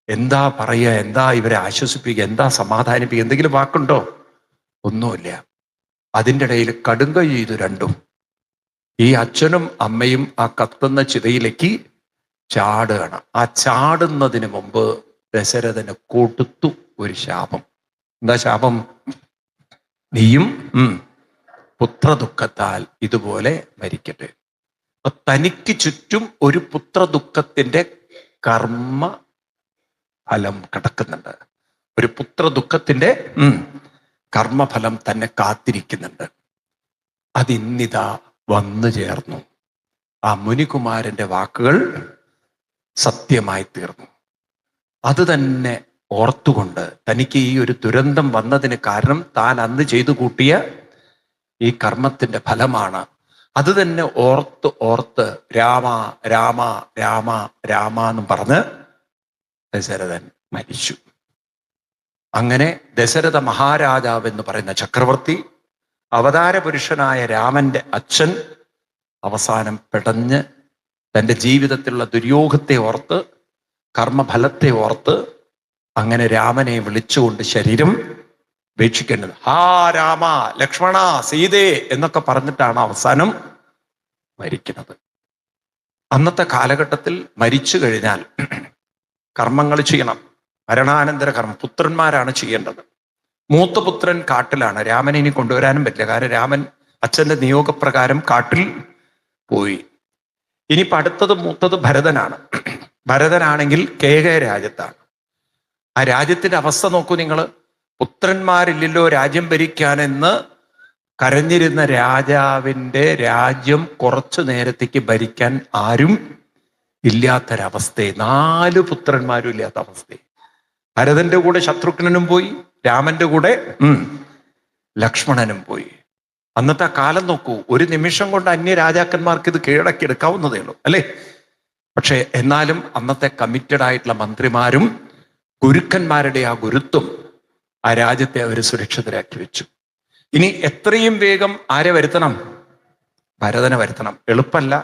എന്താ പറയുക, എന്താ ഇവരെ ആശ്വസിപ്പിക്കുക, എന്താ സമാധാനിപ്പിക്കുക, എന്തെങ്കിലും വാക്കുണ്ടോ? ഒന്നുമില്ല. അതിൻ്റെ ഇടയിൽ കടുങ്കൈ ചെയ്തു രണ്ടും. ഈ അച്ഛനും അമ്മയും ആ കത്തുന്ന ചിതയിലേക്ക് ചാടുകയാണ്. ആ ചാടുന്നതിന് മുമ്പ് ദശരഥന് കൊടുത്തു ഒരു ശാപം. എന്താ ശാപം? നീയും പുത്രദുഃഖത്താൽ ഇതുപോലെ മരിക്കട്ടെ. അപ്പൊ തനിക്ക് ചുറ്റും ഒരു പുത്രദുഃഖത്തിന്റെ കർമ്മ ഫലം കിടക്കുന്നുണ്ട്. ഒരു പുത്രദുഃഖത്തിന്റെ കർമ്മഫലം തന്നെ കാത്തിരിക്കുന്നുണ്ട്. അതിന്നിതാ വന്നു ചേർന്നു. ആ മുനികുമാരന്റെ വാക്കുകൾ സത്യമായി തീർന്നു. അത് തന്നെ ഓർത്തുകൊണ്ട് തനിക്ക് ഈ ഒരു ദുരന്തം വന്നതിന് കാരണം താൻ അന്ന് ചെയ്തു കൂട്ടിയ ഈ കർമ്മത്തിന്റെ ഫലമാണ്. അത് തന്നെ ഓർത്ത് ഓർത്ത് രാമ രാമ രാമ രാമ എന്നും പറഞ്ഞ് ദശരഥൻ മരിച്ചു. അങ്ങനെ ദശരഥ മഹാരാജാവ് എന്ന് പറയുന്ന ചക്രവർത്തി, അവതാര പുരുഷനായ രാമന്റെ അച്ഛൻ, അവസാനം പെടഞ്ഞ് തൻ്റെ ജീവിതത്തിലുള്ള ദുര്യോഗത്തെ ഓർത്ത്, കർമ്മഫലത്തെ ഓർത്ത് അങ്ങനെ രാമനെ വിളിച്ചുകൊണ്ട് ശരീരം ഉപേക്ഷിക്കേണ്ടത്. ഹാ രാമ ലക്ഷ്മണ സീതേ എന്നൊക്കെ പറഞ്ഞിട്ടാണ് അവസാനം മരിക്കുന്നത്. അന്നത്തെ കാലഘട്ടത്തിൽ മരിച്ചു കഴിഞ്ഞാൽ കർമ്മങ്ങൾ ചെയ്യണം. മരണാനന്തര കർമ്മം പുത്രന്മാരാണ് ചെയ്യേണ്ടത്. മൂത്ത പുത്രൻ കാട്ടിലാണ്. രാമനെ ഇനി കൊണ്ടുവരാനും പറ്റില്ല. കാരണം രാമൻ അച്ഛന്റെ നിയോഗപ്രകാരം കാട്ടിൽ പോയി. ഇനിയിപ്പോൾ അടുത്തത് മൂത്തത് ഭരതനാണ്. ഭരതനാണെങ്കിൽ കേകയ രാജ്യത്താണ്. ആ രാജ്യത്തിന്റെ അവസ്ഥ നോക്കൂ നിങ്ങൾ. പുത്രന്മാരില്ലല്ലോ രാജ്യം ഭരിക്കാനെന്ന് കരഞ്ഞിരുന്ന രാജാവിൻ്റെ രാജ്യം കുറച്ചു നേരത്തേക്ക് ഭരിക്കാൻ ആരും ഇല്ലാത്തൊരവസ്ഥയെ, 4 പുത്രന്മാരും ഇല്ലാത്ത അവസ്ഥയെ. ഭരതന്റെ കൂടെ ശത്രുഘ്നനും പോയി, രാമന്റെ കൂടെ ലക്ഷ്മണനും പോയി. അന്നത്തെ കാലം നോക്കൂ, ഒരു നിമിഷം കൊണ്ട് അന്യ രാജാക്കന്മാർക്ക് ഇത് കീഴടക്കിയെടുക്കാവുന്നതേ ഉള്ളൂ അല്ലേ? പക്ഷെ എന്നാലും അന്നത്തെ കമ്മിറ്റഡ് ആയിട്ടുള്ള മന്ത്രിമാരും ഗുരുക്കന്മാരുടെ ആ ഗുരുത്വം ആ രാജ്യത്തെ അവർ സുരക്ഷിതരാക്കി വെച്ചു. ഇനി എത്രയും വേഗം ആരെ വരുത്തണം? ഭരതനെ വരുത്തണം. എളുപ്പമല്ല,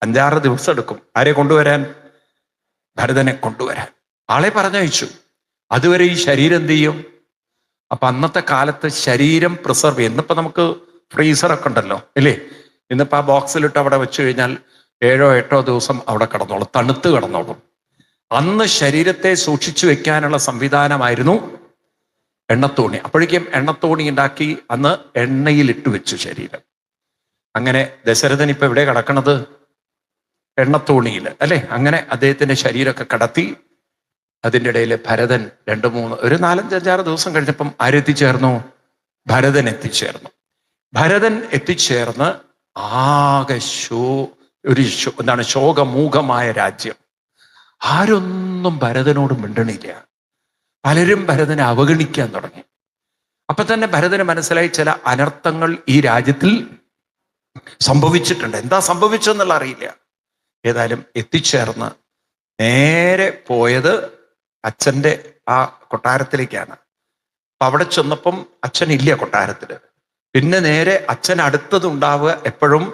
5-6 ദിവസം എടുക്കും. ആരെ കൊണ്ടുവരാൻ? ഭരതനെ കൊണ്ടുവരാൻ. ആളെ പറഞ്ഞയച്ചു. അതുവരെ ഈ ശരീരം എന്ത് ചെയ്യും? അപ്പൊ അന്നത്തെ കാലത്ത് ശരീരം പ്രിസർവ് ചെയ്യും. ഇന്നിപ്പോ നമുക്ക് ഫ്രീസറൊക്കെ ഉണ്ടല്ലോ അല്ലേ? ഇന്നിപ്പോ ആ ബോക്സിലിട്ട് അവിടെ വെച്ച് കഴിഞ്ഞാൽ 7-8 ദിവസം അവിടെ കിടന്നോളും, തണുത്ത് കിടന്നോളും. അന്ന് ശരീരത്തെ സൂക്ഷിച്ചു വെക്കാനുള്ള സംവിധാനമായിരുന്നു എണ്ണത്തോണി. അപ്പോഴേക്കും എണ്ണത്തോണി ഉണ്ടാക്കി അന്ന് എണ്ണയിലിട്ട് വെച്ചു ശരീരം. അങ്ങനെ ദശരഥൻ ഇപ്പൊ എവിടെ കിടക്കണത്? എണ്ണത്തോണിയിൽ അല്ലെ? അങ്ങനെ അദ്ദേഹത്തിന്റെ ശരീരമൊക്കെ കടത്തി. അതിൻ്റെ ഇടയിൽ ഭരതൻ 2-3 4-5-6 ദിവസം കഴിഞ്ഞപ്പം ആരെത്തിച്ചേർന്നു? ഭരതൻ എത്തിച്ചേർന്നു. ഭരതൻ എത്തിച്ചേർന്ന് ആകെ എന്താണ് ശോകമൂകമായ രാജ്യം. ആരൊന്നും ഭരതനോട് മിണ്ടണില്ല. പലരും ഭരതനെ അവഗണിക്കാൻ തുടങ്ങി. അപ്പൊ തന്നെ ഭരതന് മനസ്സിലായി ചില അനർത്ഥങ്ങൾ ഈ രാജ്യത്തിൽ സംഭവിച്ചിട്ടുണ്ട്. എന്താ സംഭവിച്ചെന്നുള്ള അറിയില്ല. ഏതായാലും എത്തിച്ചേർന്ന് നേരെ പോയത് അച്ഛൻ്റെ ആ കൊട്ടാരത്തിലേക്കാണ്. അപ്പൊ അവിടെ ചെന്നപ്പം അച്ഛൻ ഇല്ല കൊട്ടാരത്തില്. പിന്നെ നേരെ അച്ഛൻ അടുത്തതുണ്ടാവുക എപ്പോഴും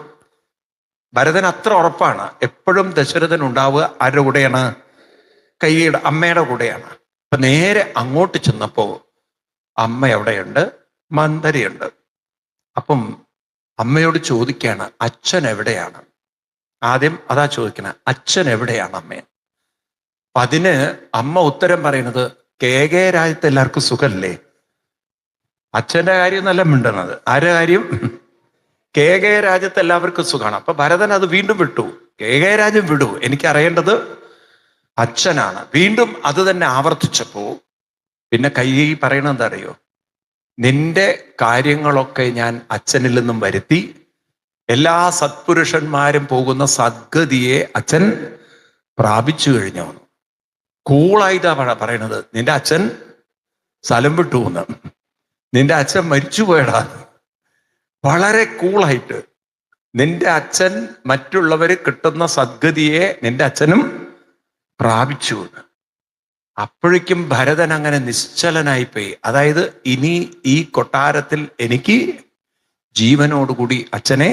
ഭരതൻ അത്ര ഉറപ്പാണ്, എപ്പോഴും ദശരഥൻ ഉണ്ടാവുക ആരുടെ കൂടെയാണ്? കൈയുടെ അമ്മയുടെ കൂടെയാണ്. അപ്പൊ നേരെ അങ്ങോട്ട് ചെന്നപ്പോ അമ്മ എവിടെയുണ്ട്? മന്ദരയുണ്ട്. അപ്പം അമ്മയോട് ചോദിക്കുകയാണ്, അച്ഛൻ എവിടെയാണ്? ആദ്യം അതാ ചോദിക്കണ, അച്ഛൻ എവിടെയാണ് അമ്മ? അതിന് അമ്മ ഉത്തരം പറയുന്നത്, കേകയ രാജ്യത്ത് എല്ലാവർക്കും സുഖല്ലേ? അച്ഛന്റെ കാര്യം നല്ല മിണ്ടണത്. ആരുടെ കാര്യം? കേകയ രാജ്യത്ത് എല്ലാവർക്കും സുഖമാണ്. അപ്പൊ ഭരതൻ അത് വീണ്ടും വിട്ടു. കേകയ രാജ്യം വിടൂ, എനിക്ക് അറിയേണ്ടത് അച്ഛനാണ്. വീണ്ടും അത് തന്നെ ആവർത്തിച്ചപ്പോ പിന്നെ കൈകേയി പറയണത് എന്താ അറിയോ? നിന്റെ കാര്യങ്ങളൊക്കെ ഞാൻ അച്ഛനിൽ നിന്നും വരുത്തി, എല്ലാ സത്പുരുഷന്മാരും പോകുന്ന സദ്ഗതിയെ അച്ഛൻ പ്രാപിച്ചു കഴിഞ്ഞു. കൂളായിട്ടാ പറയണത്, നിന്റെ അച്ഛൻ സ്ഥലം വിട്ടു എന്ന്, നിന്റെ അച്ഛൻ മരിച്ചു പോയടാ. വളരെ കൂളായിട്ട് നിന്റെ അച്ഛൻ മറ്റുള്ളവര് കിട്ടുന്ന സദ്ഗതിയെ നിന്റെ അച്ഛനും പ്രാപിച്ചു. അപ്പോഴേക്കും ഭരതൻ അങ്ങനെ നിശ്ചലനായിപ്പോയി. അതായത് ഇനി ഈ കൊട്ടാരത്തിൽ എനിക്ക് ജീവനോടുകൂടി അച്ഛനെ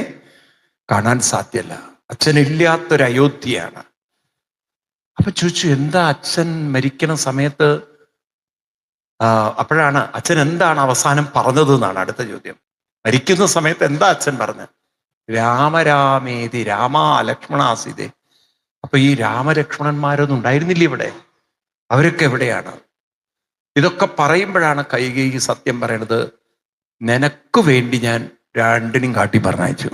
കാണാൻ സാധ്യല്ല. അച്ഛനില്ലാത്തൊരു അയോധ്യയാണ്. അപ്പൊ ചോദിച്ചു, എന്താ അച്ഛൻ മരിക്കുന്ന സമയത്ത് അപ്പോഴാണ് അച്ഛൻ എന്താണ് അവസാനം പറഞ്ഞത് എന്നാണ് അടുത്ത ചോദ്യം. മരിക്കുന്ന സമയത്ത് എന്താ അച്ഛൻ പറഞ്ഞത്? രാമരാമേതി രാമാ ലക്ഷ്മണാസിതേ. അപ്പൊ ഈ രാമലക്ഷ്മണന്മാരൊന്നും ഉണ്ടായിരുന്നില്ല ഇവിടെ, അവരൊക്കെ എവിടെയാണ്? ഇതൊക്കെ പറയുമ്പോഴാണ് കൈകേയി സത്യം പറയണത്, നിനക്ക് വേണ്ടി ഞാൻ രണ്ടിനും കാട്ടി പറഞ്ഞയച്ചു.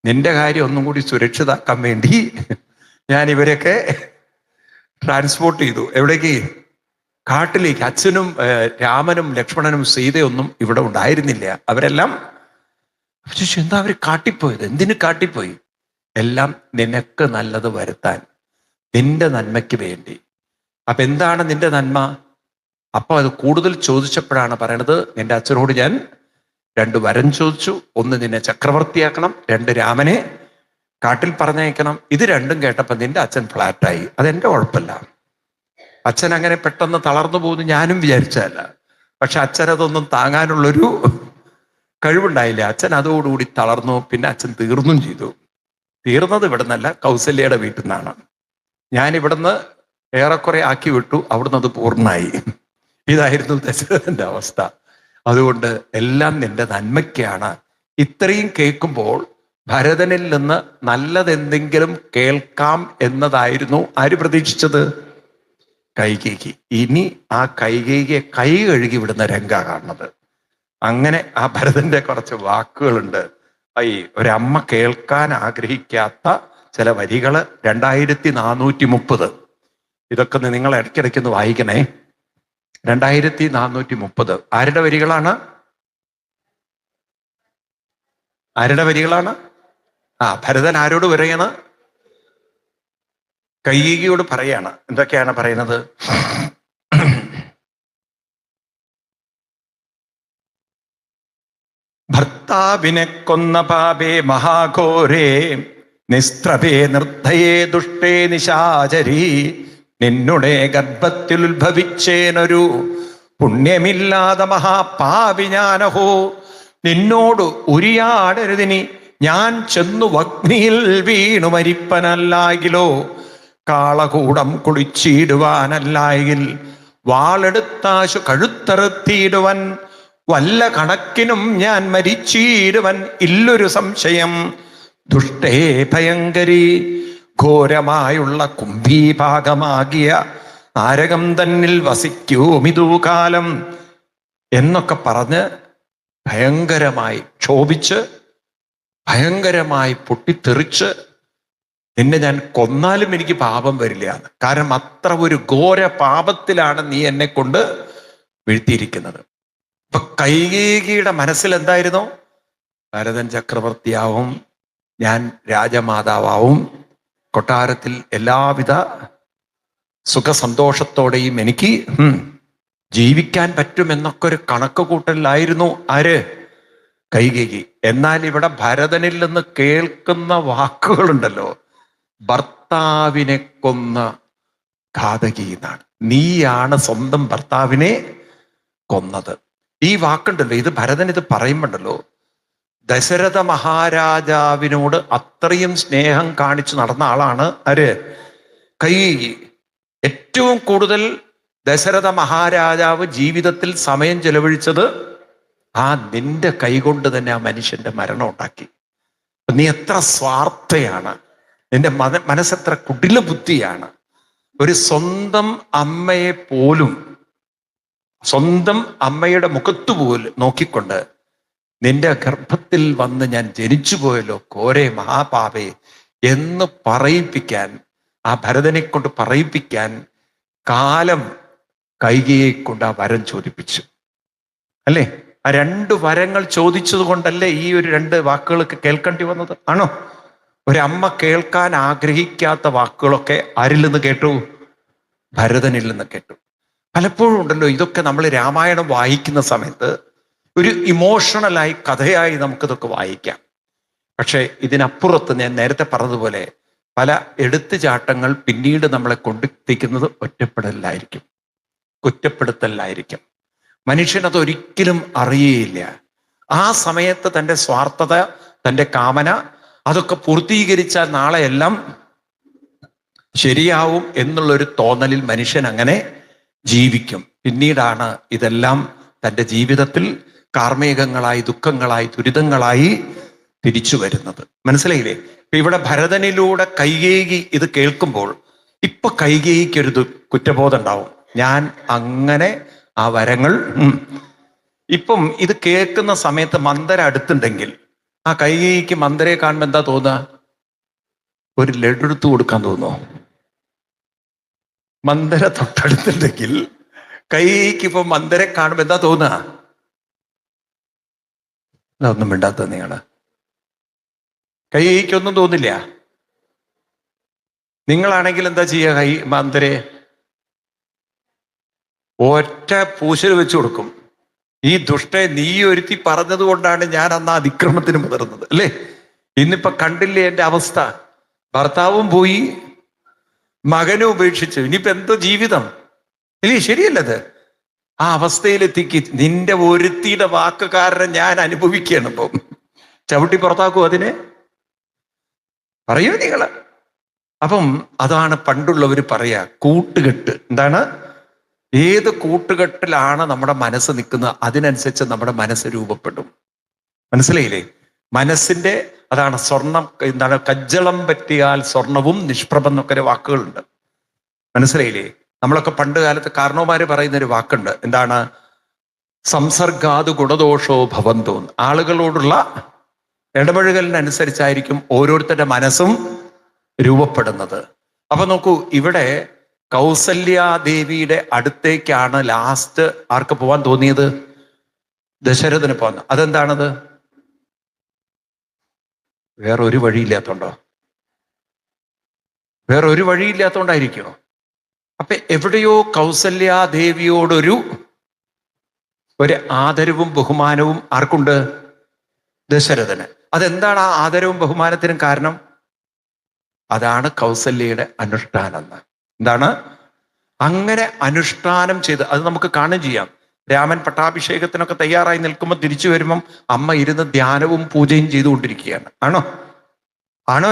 നിന്റെ കാര്യം ഒന്നും കൂടി സുരക്ഷിതാക്കാൻ വേണ്ടി ഞാൻ ഇവരെയൊക്കെ ട്രാൻസ്പോർട്ട് ചെയ്തു. എവിടേക്ക്? കാട്ടിലേക്ക്. അച്ഛനും രാമനും ലക്ഷ്മണനും സീതയൊന്നും ഇവിടെ ഉണ്ടായിരുന്നില്ല. അവരെല്ലാം എന്താ അവർ കാട്ടിപ്പോയത്? എന്തിനു കാട്ടിപ്പോയി? എല്ലാം നിനക്ക് നല്ലത് വരുത്താൻ, നിന്റെ നന്മയ്ക്ക് വേണ്ടി. അപ്പൊ എന്താണ് നിന്റെ നന്മ? അപ്പൊ അത് കൂടുതൽ ചോദിച്ചപ്പോഴാണ് പറയണത്, നിന്റെ അച്ഛനോട് ഞാൻ 2 വരം ചോദിച്ചു. 1 നിന്നെ ചക്രവർത്തിയാക്കണം, 2 രാമനെ കാട്ടിൽ പറഞ്ഞയക്കണം. ഇത് രണ്ടും കേട്ടപ്പോ നിന്റെ അച്ഛൻ ഫ്ലാറ്റായി. അതെന്റെ കുഴപ്പമില്ല. അച്ഛൻ അങ്ങനെ പെട്ടെന്ന് തളർന്നു പോകുന്നു ഞാനും വിചാരിച്ചതല്ല. പക്ഷെ അച്ഛനതൊന്നും താങ്ങാനുള്ളൊരു കഴിവുണ്ടായില്ല. അച്ഛൻ അതോടുകൂടി തളർന്നു. പിന്നെ അച്ഛൻ തീർന്നും ചെയ്തു. തീർന്നത് ഇവിടെ നിന്നല്ല, കൗസല്യയുടെ വീട്ടിൽ നിന്നാണ്. ഞാൻ ഇവിടുന്ന് ഏറെക്കുറെ ആക്കി വിട്ടു, അവിടുന്ന് അത് പൂർണ്ണമായി. ഇതായിരുന്നു ദശരഥന്റെ അവസ്ഥ. അതുകൊണ്ട് എല്ലാം നിന്റെ നന്മയ്ക്കാണ്. ഇത്രയും കേൾക്കുമ്പോൾ ഭരതനിൽ നിന്ന് നല്ലതെന്തെങ്കിലും കേൾക്കാം എന്നതായിരുന്നു ആര് പ്രതീക്ഷിച്ചത്? കൈകേയി. ഇനി ആ കൈകേയിയെ കൈ കഴുകി വിടുന്ന രംഗ കാണുന്നത്. അങ്ങനെ ആ ഭരതന്റെ കുറച്ച് വാക്കുകളുണ്ട്. ഒരമ്മ കേൾക്കാൻ ആഗ്രഹിക്കാത്ത ചില വരികള് 2430. ഇതൊക്കെ നിങ്ങൾ ഇടയ്ക്കിടയ്ക്കൊന്ന് വായിക്കണേ. 2430 ആരുടെ വരികളാണ്? ആരുടെ വരികളാണ്? ഭരതൻ ആരോട് പറയണ? കൈകേയിയോട് പറയാണ്. എന്തൊക്കെയാണ് പറയുന്നത്? ഭർത്താവിനെ കൊന്ന പാപേ മഹാഘോരേ നിസ്ത്രപേ നിർദ്ധയേ ദുഷ്ടേ നിശാചരി നിന്നുടെ ഗർഭത്തിൽ ഉത്ഭവിച്ചേനൊരു പുണ്യമില്ലാതെ മഹാപാപി ഞാനഹോ. നിന്നോട് ഉരിയാടരുതിനി ഞാൻ ചെന്നു അഗ്നിയിൽ വീണു മരിപ്പനല്ലാകിലോ. കാളകൂടം കുളിച്ചിടുവാനല്ലായിൽ വാളെടുത്താശു കഴുത്തറുത്തിയിടുവൻ. വല്ല കണക്കിനും ഞാൻ മരിച്ചിടുവൻ ഇല്ലൊരു സംശയം. ദുഷ്ടേ ഭയങ്കരി ഘോരമായുള്ള കുംഭീഭാഗമാകിയ നാരകം തന്നിൽ വസിക്കൂമിതൂ കാലം എന്നൊക്കെ പറഞ്ഞ് ഭയങ്കരമായി ക്ഷോഭിച്ച് ഭയങ്കരമായി പൊട്ടിത്തെറിച്ച്, നിന്നെ ഞാൻ കൊന്നാലും എനിക്ക് പാപം വരില്ല. കാരണം അത്ര ഒരു ഘോര പാപത്തിലാണ് നീ എന്നെ കൊണ്ട് വീഴ്ത്തിയിരിക്കുന്നത്. അപ്പൊ കൈകേയിയുടെ മനസ്സിൽ എന്തായിരുന്നു? ഭരതൻ ചക്രവർത്തിയാവും, ഞാൻ രാജമാതാവാവും, കൊട്ടാരത്തിൽ എല്ലാവിധ സുഖസന്തോഷത്തോടെയും എനിക്ക് ജീവിക്കാൻ പറ്റുമെന്നൊക്കെ ഒരു കണക്ക് കൂട്ടലിലായിരുന്നു ആര്? കൈകേയി. എന്നാൽ ഇവിടെ ഭരതനിൽ നിന്ന് കേൾക്കുന്ന വാക്കുകളുണ്ടല്ലോ, ഭർത്താവിനെ കൊന്ന ഘാതകി എന്നാണ്. നീയാണ് സ്വന്തം ഭർത്താവിനെ കൊന്നത്. ഈ വാക്കുണ്ടല്ലോ, ഇത് ഭരതൻ ഇത് പറയുമ്പോണ്ടല്ലോ, ദശരഥ മഹാരാജാവിനോട് അത്രയും സ്നേഹം കാണിച്ചു നടന്ന ആളാണ് ആര്? കൈകേയി. ഏറ്റവും കൂടുതൽ ദശരഥ മഹാരാജാവ് ജീവിതത്തിൽ സമയം ചെലവഴിച്ചത് നിന്റെ കൈകൊണ്ട് തന്നെ ആ മനുഷ്യന്റെ മരണം ഉണ്ടാക്കി. നീ എത്ര സ്വാർത്ഥയാണ്, നിന്റെ മനസ്സെത്ര കുടില ബുദ്ധിയാണ്. ഒരു സ്വന്തം അമ്മയെ പോലും, സ്വന്തം അമ്മയുടെ മുഖത്ത് പോലും നോക്കിക്കൊണ്ട് നിന്റെ ഗർഭത്തിൽ വന്ന് ഞാൻ ജനിച്ചു പോയല്ലോ കോരേ മഹാപാപേ എന്ന് പറയിപ്പിക്കാൻ, ആ ഭരതനെ കൊണ്ട് പറയിപ്പിക്കാൻ കാലം കൈകേയിയെ കൊണ്ട് ആ വരം ചോദിപ്പിച്ചു അല്ലേ? ആ 2 വരങ്ങൾ ചോദിച്ചത് കൊണ്ടല്ലേ ഈ ഒരു 2 വാക്കുകളൊക്കെ കേൾക്കേണ്ടി വന്നത്? ആണോ? ഒരമ്മ കേൾക്കാൻ ആഗ്രഹിക്കാത്ത വാക്കുകളൊക്കെ ആരിൽ നിന്ന് കേട്ടു? ഭരതനിൽ നിന്ന് കേട്ടു. പലപ്പോഴും ഉണ്ടല്ലോ, ഇതൊക്കെ നമ്മൾ രാമായണം വായിക്കുന്ന സമയത്ത് ഒരു ഇമോഷണലായി കഥയായി നമുക്കിതൊക്കെ വായിക്കാം. പക്ഷേ ഇതിനപ്പുറത്ത് ഞാൻ നേരത്തെ പറഞ്ഞതുപോലെ പല എടുത്തുചാട്ടങ്ങൾ പിന്നീട് നമ്മളെ കൊണ്ടെത്തിക്കുന്നത് ഒറ്റപ്പെടലിലായിരിക്കും, കുറ്റപ്പെടുത്തലിലായിരിക്കും. മനുഷ്യനതൊരിക്കലും അറിയുകയില്ല. ആ സമയത്ത് തൻ്റെ സ്വാർത്ഥത, തൻ്റെ കാമന അതൊക്കെ പൂർത്തീകരിച്ചാൽ നാളെ എല്ലാം ശരിയാവും എന്നുള്ളൊരു തോന്നലിൽ മനുഷ്യൻ അങ്ങനെ ജീവിക്കും. പിന്നീടാണ് ഇതെല്ലാം തൻ്റെ ജീവിതത്തിൽ കാർമേഘങ്ങളായി, ദുഃഖങ്ങളായി, ദുരിതങ്ങളായി തിരിച്ചു വരുന്നത്. മനസ്സിലായില്ലേ? ഇപ്പൊ ഇവിടെ ഭരതനിലൂടെ കൈകേയി ഇത് കേൾക്കുമ്പോൾ ഇപ്പൊ കൈകേയിക്കൊരു കുറ്റബോധം ഉണ്ടാവും. ഞാൻ അങ്ങനെ ആ വരങ്ങൾ ഇപ്പം ഇത് കേൾക്കുന്ന സമയത്ത് മന്ദര അടുത്തുണ്ടെങ്കിൽ ആ കൈകേയിക്ക് മന്ദരയെ കാണുമ്പോൾ എന്താ തോന്നുക? ഒരു ലഡു എടുത്തു കൊടുക്കാൻ തോന്നുമോ? മന്ദര തൊട്ടടുത്തുണ്ടെങ്കിൽ കൈകേയിക്ക് ഇപ്പൊ മന്ദരെ കാണുമ്പോൾ എന്താ തോന്നുക? അതൊന്നും മിണ്ടാത്ത നിങ്ങള് കൈകേയിക്കൊന്നും തോന്നില്ല. നിങ്ങളാണെങ്കിൽ എന്താ ചെയ്യുക? മന്ദരെ ഒറ്റ പൂശൽ വെച്ചു കൊടുക്കും. ഈ ദുഷ്ട നീ ഒരുത്തി പറഞ്ഞത് കൊണ്ടാണ് ഞാൻ അന്ന് അതിക്രമത്തിന് മുതിർന്നത്, അല്ലേ? ഇന്നിപ്പൊ കണ്ടില്ലേ എന്റെ അവസ്ഥ? ഭർത്താവും പോയി, മകനും ഉപേക്ഷിച്ചു, ഇനിയിപ്പോ എന്തോ ജീവിതം, ഇല്ലേ? ശരിയല്ലത്? ആ അവസ്ഥയിലെത്തിക്ക്. നിന്റെ ഒരുത്തിയുടെ വാക്ക് കാരണം ഞാൻ അനുഭവിക്കുകയാണ്. ഇപ്പം ചവിട്ടി പുറത്താക്കും അതിനെ, പറയൂ നിങ്ങള്. അപ്പം അതാണ് പണ്ടുള്ളവർ പറയാ, കൂട്ടുകെട്ട്. എന്താണ്? ഏത് കൂട്ടുകെട്ടിലാണ് നമ്മുടെ മനസ്സ് നിൽക്കുന്നത് അതിനനുസരിച്ച് നമ്മുടെ മനസ്സ് രൂപപ്പെടും. മനസ്സിലായില്ലേ? മനസ്സിന്റെ അതാണ് സ്വർണം. എന്താണ്? കജ്ജളം പറ്റിയാൽ സ്വർണവും നിഷ്പ്രഭം എന്നൊക്കെ വാക്കുകളുണ്ട്. മനസ്സിലായില്ലേ? നമ്മളൊക്കെ പണ്ട് കാലത്ത് കാരണവന്മാര് പറയുന്നൊരു വാക്കുണ്ട്. എന്താണ്? സംസർഗാത് ഗുണദോഷോ ഭവന്തോ. ആളുകളോടുള്ള ഇടപഴകലിനനുസരിച്ചായിരിക്കും ഓരോരുത്തരുടെ മനസ്സും രൂപപ്പെടുന്നത്. അപ്പൊ നോക്കൂ, ഇവിടെ കൗസല്യാദേവിയുടെ അടുത്തേക്കാണ് ലാസ്റ്റ് ആർക്ക് പോവാൻ തോന്നിയത്? ദശരഥന് പോകാൻ. അതെന്താണത്? വേറൊരു വഴിയില്ലാത്തോണ്ടോ? വേറൊരു വഴിയില്ലാത്തോണ്ടായിരിക്കുമോ? അപ്പൊ എവിടെയോ കൗസല്യാദേവിയോടൊരു ആദരവും ബഹുമാനവും ആർക്കുണ്ട്? ദശരഥന്. അതെന്താണ് ആ ആദരവും ബഹുമാനത്തിനും കാരണം? അതാണ് കൗസല്യയുടെ അനുഷ്ഠാനം. എന്താണ്? അങ്ങനെ അനുഷ്ഠാനം ചെയ്ത് അത് നമുക്ക് കാണുകയും ചെയ്യാം. രാമൻ പട്ടാഭിഷേകത്തിനൊക്കെ തയ്യാറായി നിൽക്കുമ്പോൾ തിരിച്ചു വരുമ്പം അമ്മ ഇരുന്ന് ധ്യാനവും പൂജയും ചെയ്തുകൊണ്ടിരിക്കുകയാണ്. ആണോ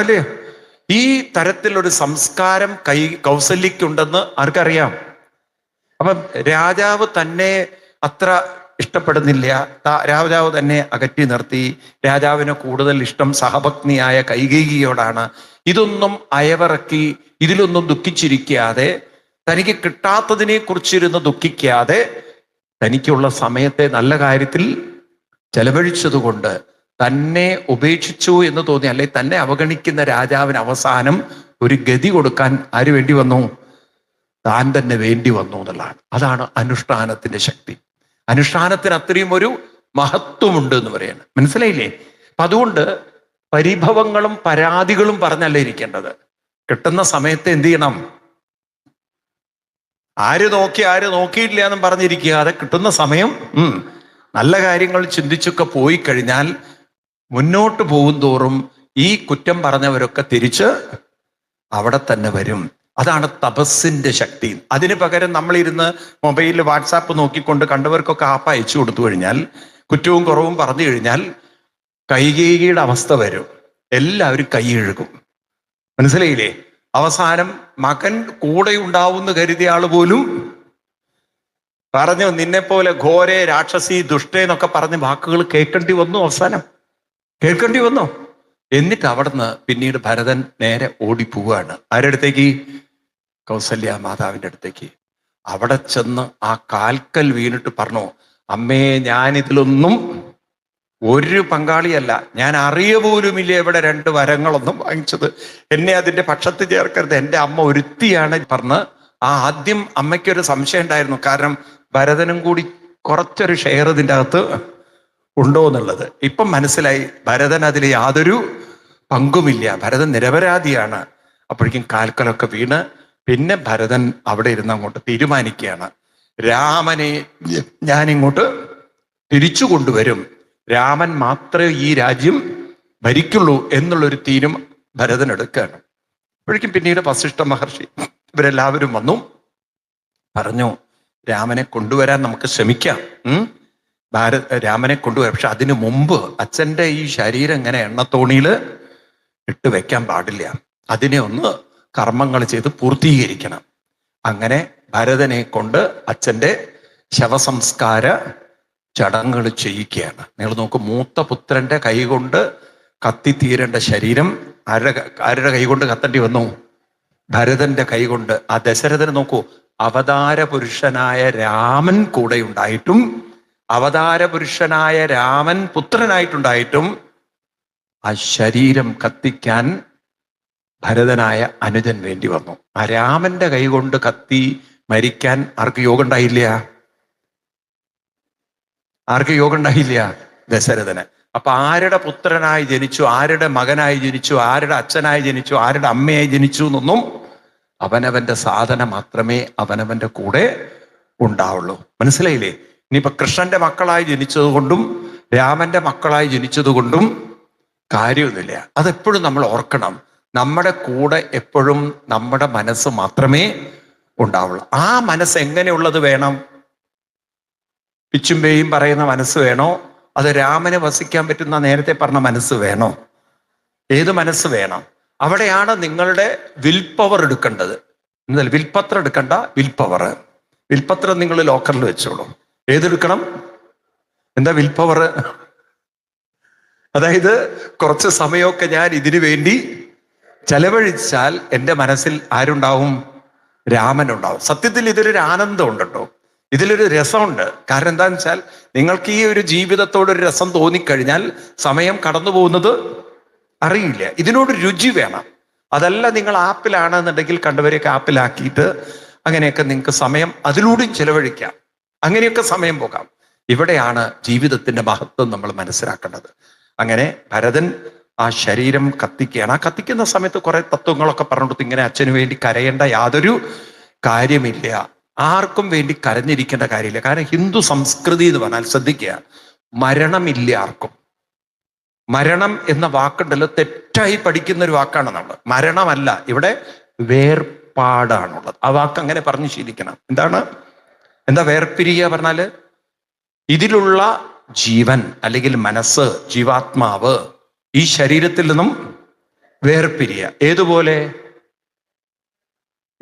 അല്ലയോ? ഈ തരത്തിലൊരു സംസ്കാരം കൗസല്യക്കുണ്ടെന്ന് ആർക്കറിയാം? അപ്പം രാജാവ് തന്നെ അത്ര ഇഷ്ടപ്പെടുന്നില്ല. രാജാവ് തന്നെ അകറ്റി നിർത്തി. രാജാവിന് കൂടുതൽ ഇഷ്ടം സഹപത്നിയായ കൈകേയിയോടാണ്. ഇതൊന്നും അയവിറക്കി ഇതിലൊന്നും ദുഃഖിച്ചിരിക്കാതെ, തനിക്ക് കിട്ടാത്തതിനെ കുറിച്ചിരുന്ന് ദുഃഖിക്കാതെ, തനിക്കുള്ള സമയത്തെ നല്ല കാര്യത്തിൽ ചെലവഴിച്ചതുകൊണ്ട് തന്നെ ഉപേക്ഷിച്ചു എന്ന് തോന്നി, അല്ലെ തന്നെ അവഗണിക്കുന്ന രാജാവിന് അവസാനം ഒരു ഗതി കൊടുക്കാൻ ആര് വേണ്ടി വന്നു? താൻ തന്നെ വേണ്ടി വന്നു എന്നുള്ളതാണ്. അതാണ് അനുഷ്ഠാനത്തിന്റെ ശക്തി. അനുഷ്ഠാനത്തിന് അത്രയും ഒരു മഹത്വമുണ്ട് എന്ന് പറയാണ്. മനസ്സിലായില്ലേ? അപ്പൊ അതുകൊണ്ട് പരിഭവങ്ങളും പരാതികളും പറഞ്ഞല്ല ഇരിക്കേണ്ടത്. കിട്ടുന്ന സമയത്ത് എന്ത് ചെയ്യണം? ആര് നോക്കിയില്ല എന്നും പറഞ്ഞിരിക്കാതെ കിട്ടുന്ന സമയം നല്ല കാര്യങ്ങൾ ചിന്തിച്ചൊക്കെ പോയി കഴിഞ്ഞാൽ മുന്നോട്ട് പോകും തോറും ഈ കുറ്റം പറഞ്ഞവരൊക്കെ തിരിച്ച് അവിടെ തന്നെ വരും. അതാണ് തപസ്സിന്റെ ശക്തി. അതിന് പകരം നമ്മളിരുന്ന് മൊബൈലിൽ വാട്സാപ്പ് നോക്കിക്കൊണ്ട് കണ്ടവർക്കൊക്കെ ആപ്പ് അയച്ചു കൊടുത്തു കഴിഞ്ഞാൽ, കുറ്റവും കുറവും പറഞ്ഞു കഴിഞ്ഞാൽ കൈകേയിയുടെ അവസ്ഥ വരും. എല്ലാവരും കൈയ്യഴുകും. മനസ്സിലായില്ലേ? അവസാനം മകൻ കൂടെ ഉണ്ടാവുമെന്ന് കരുതിയ ആള് പോലും പറഞ്ഞു, നിന്നെ പോലെ ഘോരെ രാക്ഷസി ദുഷ്ടേന്നൊക്കെ പറഞ്ഞ് വാക്കുകൾ കേൾക്കേണ്ടി വന്നു. അവസാനം കേൾക്കേണ്ടി വന്നു. എന്നിട്ട് അവിടുന്ന് പിന്നീട് ഭരതൻ നേരെ ഓടിപ്പോവാണ്. ആരുടെ അടുത്തേക്ക്? കൗസല്യ മാതാവിന്റെ അടുത്തേക്ക്. അവിടെ ചെന്ന് ആ കാൽക്കൽ വീണിട്ട് പറഞ്ഞു, അമ്മേ, ഞാനിതിലൊന്നും ഒരു പങ്കാളിയല്ല, ഞാൻ അറിയ പോലുമില്ല ഇവിടെ 2 വരങ്ങളൊന്നും വാങ്ങിച്ചത്, എന്നെ അതിന്റെ പക്ഷത്ത് ചേർക്കരുത്, എൻ്റെ അമ്മ ഒരുത്തിയാണ് പറഞ്ഞ്. ആദ്യം അമ്മയ്ക്കൊരു സംശയം ഉണ്ടായിരുന്നു. കാരണം ഭരതനും കൂടി കുറച്ചൊരു ഷെയർ ഇതിൻ്റെ അകത്ത് ഉണ്ടോ എന്നുള്ളത്. ഇപ്പം മനസ്സിലായി, ഭരതൻ അതിൽ യാതൊരു പങ്കുമില്ല, ഭരതൻ നിരപരാധിയാണ്. അപ്പോഴേക്കും കാൽക്കലൊക്കെ വീണ് പിന്നെ ഭരതൻ അവിടെ ഇരുന്ന് അങ്ങോട്ട് തീരുമാനിക്കുകയാണ്, രാമനെ ഞാനിങ്ങോട്ട് തിരിച്ചു കൊണ്ടുവരും, രാമൻ മാത്രമേ ഈ രാജ്യം ഭരിക്കുള്ളൂ എന്നുള്ളൊരു തീരും ഭരതൻ എടുക്കുകയാണ്. അപ്പോഴേക്കും പിന്നീട് വസിഷ്ഠ മഹർഷി ഇവരെല്ലാവരും വന്നു, പറഞ്ഞു രാമനെ കൊണ്ടുവരാൻ നമുക്ക് ശ്രമിക്കാം. രാമനെ കൊണ്ടുവരാം, പക്ഷെ അതിനു മുമ്പ് അച്ഛൻ്റെ ഈ ശരീരം ഇങ്ങനെ എണ്ണത്തോണിയിൽ ഇട്ട് വെക്കാൻ പാടില്ല, അതിനെ ഒന്ന് കർമ്മങ്ങൾ ചെയ്ത് പൂർത്തീകരിക്കണം. അങ്ങനെ ഭരതനെ കൊണ്ട് അച്ഛൻ്റെ ശവസംസ്കാര ചടങ്ങുകൾ ചെയ്യിക്കുകയാണ്. നിങ്ങൾ നോക്കൂ, മൂത്ത പുത്രന്റെ കൈകൊണ്ട് കത്തിത്തീരേണ്ട ശരീരം ആരുടെ കൈകൊണ്ട് കത്തേണ്ടി വന്നു? ഭരതന്റെ കൈകൊണ്ട്. ആ ദശരഥന് നോക്കൂ, അവതാര പുരുഷനായ രാമൻ കൂടെ ഉണ്ടായിട്ടും, അവതാര പുരുഷനായ രാമൻ പുത്രനായിട്ടുണ്ടായിട്ടും ആ ശരീരം കത്തിക്കാൻ ഭരതനായ അനുജൻ വേണ്ടി വന്നു. ആ രാമന്റെ കൈകൊണ്ട് കത്തി മരിക്കാൻ ആർക്ക് യോഗം ഉണ്ടായില്ല? ആർക്ക് യോഗം ഉണ്ടായില്ല? ദശരഥന്. അപ്പൊ ആരുടെ പുത്രനായി ജനിച്ചു, ആരുടെ മകനായി ജനിച്ചു, ആരുടെ അച്ഛനായി ജനിച്ചു, ആരുടെ അമ്മയായി ജനിച്ചു എന്നൊന്നും അവനവന്റെ സാധന മാത്രമേ അവനവന്റെ കൂടെ ഉണ്ടാവുള്ളൂ. മനസ്സിലായില്ലേ? ഇനിയിപ്പൊ കൃഷ്ണന്റെ മക്കളായി ജനിച്ചത് കൊണ്ടും രാമന്റെ മക്കളായി ജനിച്ചത് കൊണ്ടും കാര്യമൊന്നുമില്ല. അതെപ്പോഴും നമ്മൾ ഓർക്കണം. നമ്മുടെ കൂടെ എപ്പോഴും നമ്മുടെ മനസ്സ് മാത്രമേ ഉണ്ടാവുള്ളൂ. ആ മനസ്സ് എങ്ങനെയുള്ളത് വേണം? പിച്ചുമ്പേയും പറയുന്ന മനസ്സ് വേണോ? അത് രാമന് വസിക്കാൻ പറ്റുന്ന നേരത്തെ പറഞ്ഞ മനസ്സ് വേണോ? ഏത് മനസ്സ് വേണം? അവിടെയാണ് നിങ്ങളുടെ വിൽ പവർ എടുക്കേണ്ടത്. എന്നല്ല, വിൽപത്രം എടുക്കണ്ട, വിൽ പവർ. വിൽപത്രം നിങ്ങൾ ലോക്കറിൽ വെച്ചോളൂ. ഏതെടുക്കണം? എന്താ വിൽ പവർ? അതായത് കുറച്ച് സമയമൊക്കെ ഞാൻ ഇതിനു വേണ്ടി ചെലവഴിച്ചാൽ എൻ്റെ മനസ്സിൽ ആരുണ്ടാവും? രാമനുണ്ടാവും. സത്യത്തിൽ ഇതിലൊരു ആനന്ദം ഉണ്ട് കേട്ടോ, ഇതിലൊരു രസമുണ്ട്. കാരണം എന്താന്ന് വെച്ചാൽ നിങ്ങൾക്ക് ഈ ഒരു ജീവിതത്തോടൊരു രസം തോന്നിക്കഴിഞ്ഞാൽ സമയം കടന്നു പോകുന്നത് അറിയില്ല. ഇതിനോട് രുചി വേണം. അതല്ല, നിങ്ങൾ ആപ്പിലാണെന്നുണ്ടെങ്കിൽ കണ്ടവരെയൊക്കെ ആപ്പിലാക്കിയിട്ട് അങ്ങനെയൊക്കെ നിങ്ങൾക്ക് സമയം അതിലൂടെയും ചെലവഴിക്കാം, അങ്ങനെയൊക്കെ സമയം പോകാം. ഇവിടെയാണ് ജീവിതത്തിന്റെ മഹത്വം നമ്മൾ മനസ്സിലാക്കേണ്ടത്. അങ്ങനെ ഭരതൻ ആ ശരീരം കത്തിക്കുകയാണ്. ആ കത്തിക്കുന്ന സമയത്ത് കുറെ തത്വങ്ങളൊക്കെ പറഞ്ഞിട്ട് ഇങ്ങനെ അച്ഛന് വേണ്ടി കരയേണ്ട യാതൊരു കാര്യമില്ല, ആർക്കും വേണ്ടി കരഞ്ഞിരിക്കേണ്ട കാര്യമില്ല. കാരണം ഹിന്ദു സംസ്കൃതി എന്ന് പറഞ്ഞാൽ, ശ്രദ്ധിക്കുക, മരണമില്ല ആർക്കും. മരണം എന്ന വാക്കുണ്ടല്ലോ, തെറ്റായി പഠിക്കുന്ന ഒരു വാക്കാണ് നമ്മൾ. മരണമല്ല, ഇവിടെ വേർപാടാണുള്ളത്. ആ വാക്ക് അങ്ങനെ പറഞ്ഞു ശീലിക്കണം. എന്താ വേർപിരിയ പറഞ്ഞാല്? ഇതിലുള്ള ജീവൻ അല്ലെങ്കിൽ മനസ്സ്, ജീവാത്മാവ് ഈ ശരീരത്തിൽ നിന്നും വേർപിരിയ.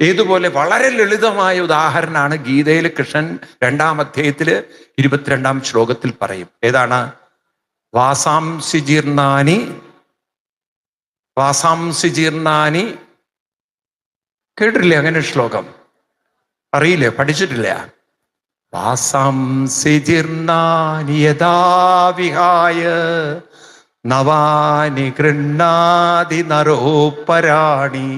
ഏതുപോലെ വളരെ ലളിതമായ ഉദാഹരണമാണ് ഗീതയിൽ കൃഷ്ണൻ 2-ാം അധ്യായത്തില് 22-ാം ശ്ലോകത്തിൽ പറയും. ഏതാണ്? വാസാംസി ജീർണാനി. കേട്ടിട്ടില്ലേ അങ്ങനെ ശ്ലോകം? അറിയില്ലേ? പഠിച്ചിട്ടില്ല? വാസാംസി ജീർണാനി യഥാ വിഹായ നവാനി ഗൃണ്ണാതി നരോപരാണി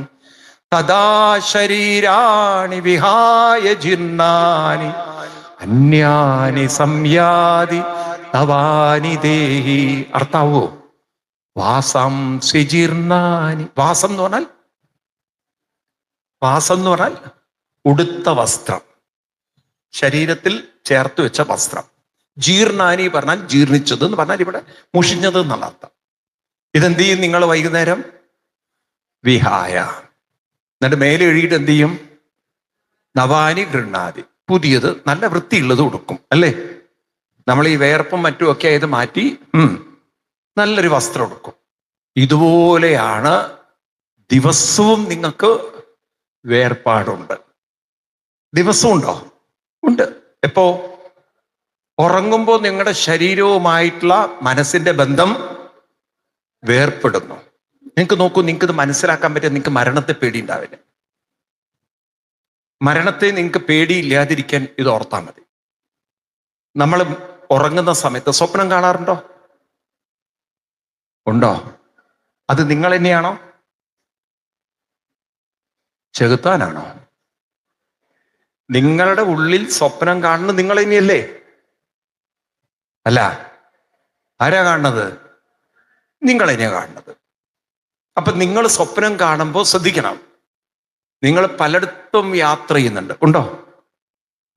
തദാ ശരീരാണി വിഹായ ജീർണാനി അന്യാനി സംയാതി നവാനി ദേഹി. അർത്ഥാവോ? വാസാംസി ജീർണാനി. വാസം എന്ന് പറഞ്ഞാൽ ഉടുത്ത വസ്ത്രം, ശരീരത്തിൽ ചേർത്ത് വെച്ച വസ്ത്രം. ജീർണാനി പറഞ്ഞാൽ ജീർണിച്ചത് എന്ന് പറഞ്ഞാൽ ഇവിടെ മുഷിഞ്ഞത് എന്നുള്ള അർത്ഥം. ഇതെന്ത് ചെയ്യും നിങ്ങൾ വൈകുന്നേരം? വിഹായ, എന്നിട്ട് മേലെ എഴുതിയിട്ട് എന്ത് ചെയ്യും? നവാനി ഗൃണ്ണാതി, പുതിയത് നല്ല വൃത്തിയുള്ളത് കൊടുക്കും. അല്ലേ? നമ്മൾ ഈ വേർപ്പും മറ്റും ഒക്കെ ആയത് മാറ്റി നല്ലൊരു വസ്ത്രം എടുക്കും. ഇതുപോലെയാണ് ദിവസവും നിങ്ങൾക്ക് വേർപാടുണ്ട്. ദിവസവും ഉണ്ടോ? ഉണ്ട്. എപ്പോ? ഉറങ്ങുമ്പോൾ നിങ്ങളുടെ ശരീരവുമായിട്ടുള്ള മനസ്സിന്റെ ബന്ധം വേർപ്പെടുന്നു. നിങ്ങൾക്ക് നോക്കൂ, നിങ്ങൾക്ക് ഇത് മനസ്സിലാക്കാൻ പറ്റിയ, നിങ്ങൾക്ക് മരണത്തെ പേടിയുണ്ടാവില്ല. മരണത്തെ നിങ്ങൾക്ക് പേടിയില്ലാതിരിക്കാൻ ഇത് ഓർത്താൽ മതി. നമ്മൾ ഉറങ്ങുന്ന സമയത്ത് സ്വപ്നം കാണാറുണ്ടോ? ഉണ്ടോ? അത് നിങ്ങൾ തന്നെയാണോ? ചെകുത്താനാണോ? നിങ്ങളുടെ ഉള്ളിൽ സ്വപ്നം കാണുന്നത് നിങ്ങൾ തന്നെയല്ലേ? അല്ല, ആരാ കാണുന്നത്? നിങ്ങൾ തന്നെയാ കാണുന്നത്. അപ്പൊ നിങ്ങൾ സ്വപ്നം കാണുമ്പോൾ ശ്രദ്ധിക്കണം. നിങ്ങൾ പലയിടത്തും യാത്ര ചെയ്യുന്നുണ്ട്. ഉണ്ടോ?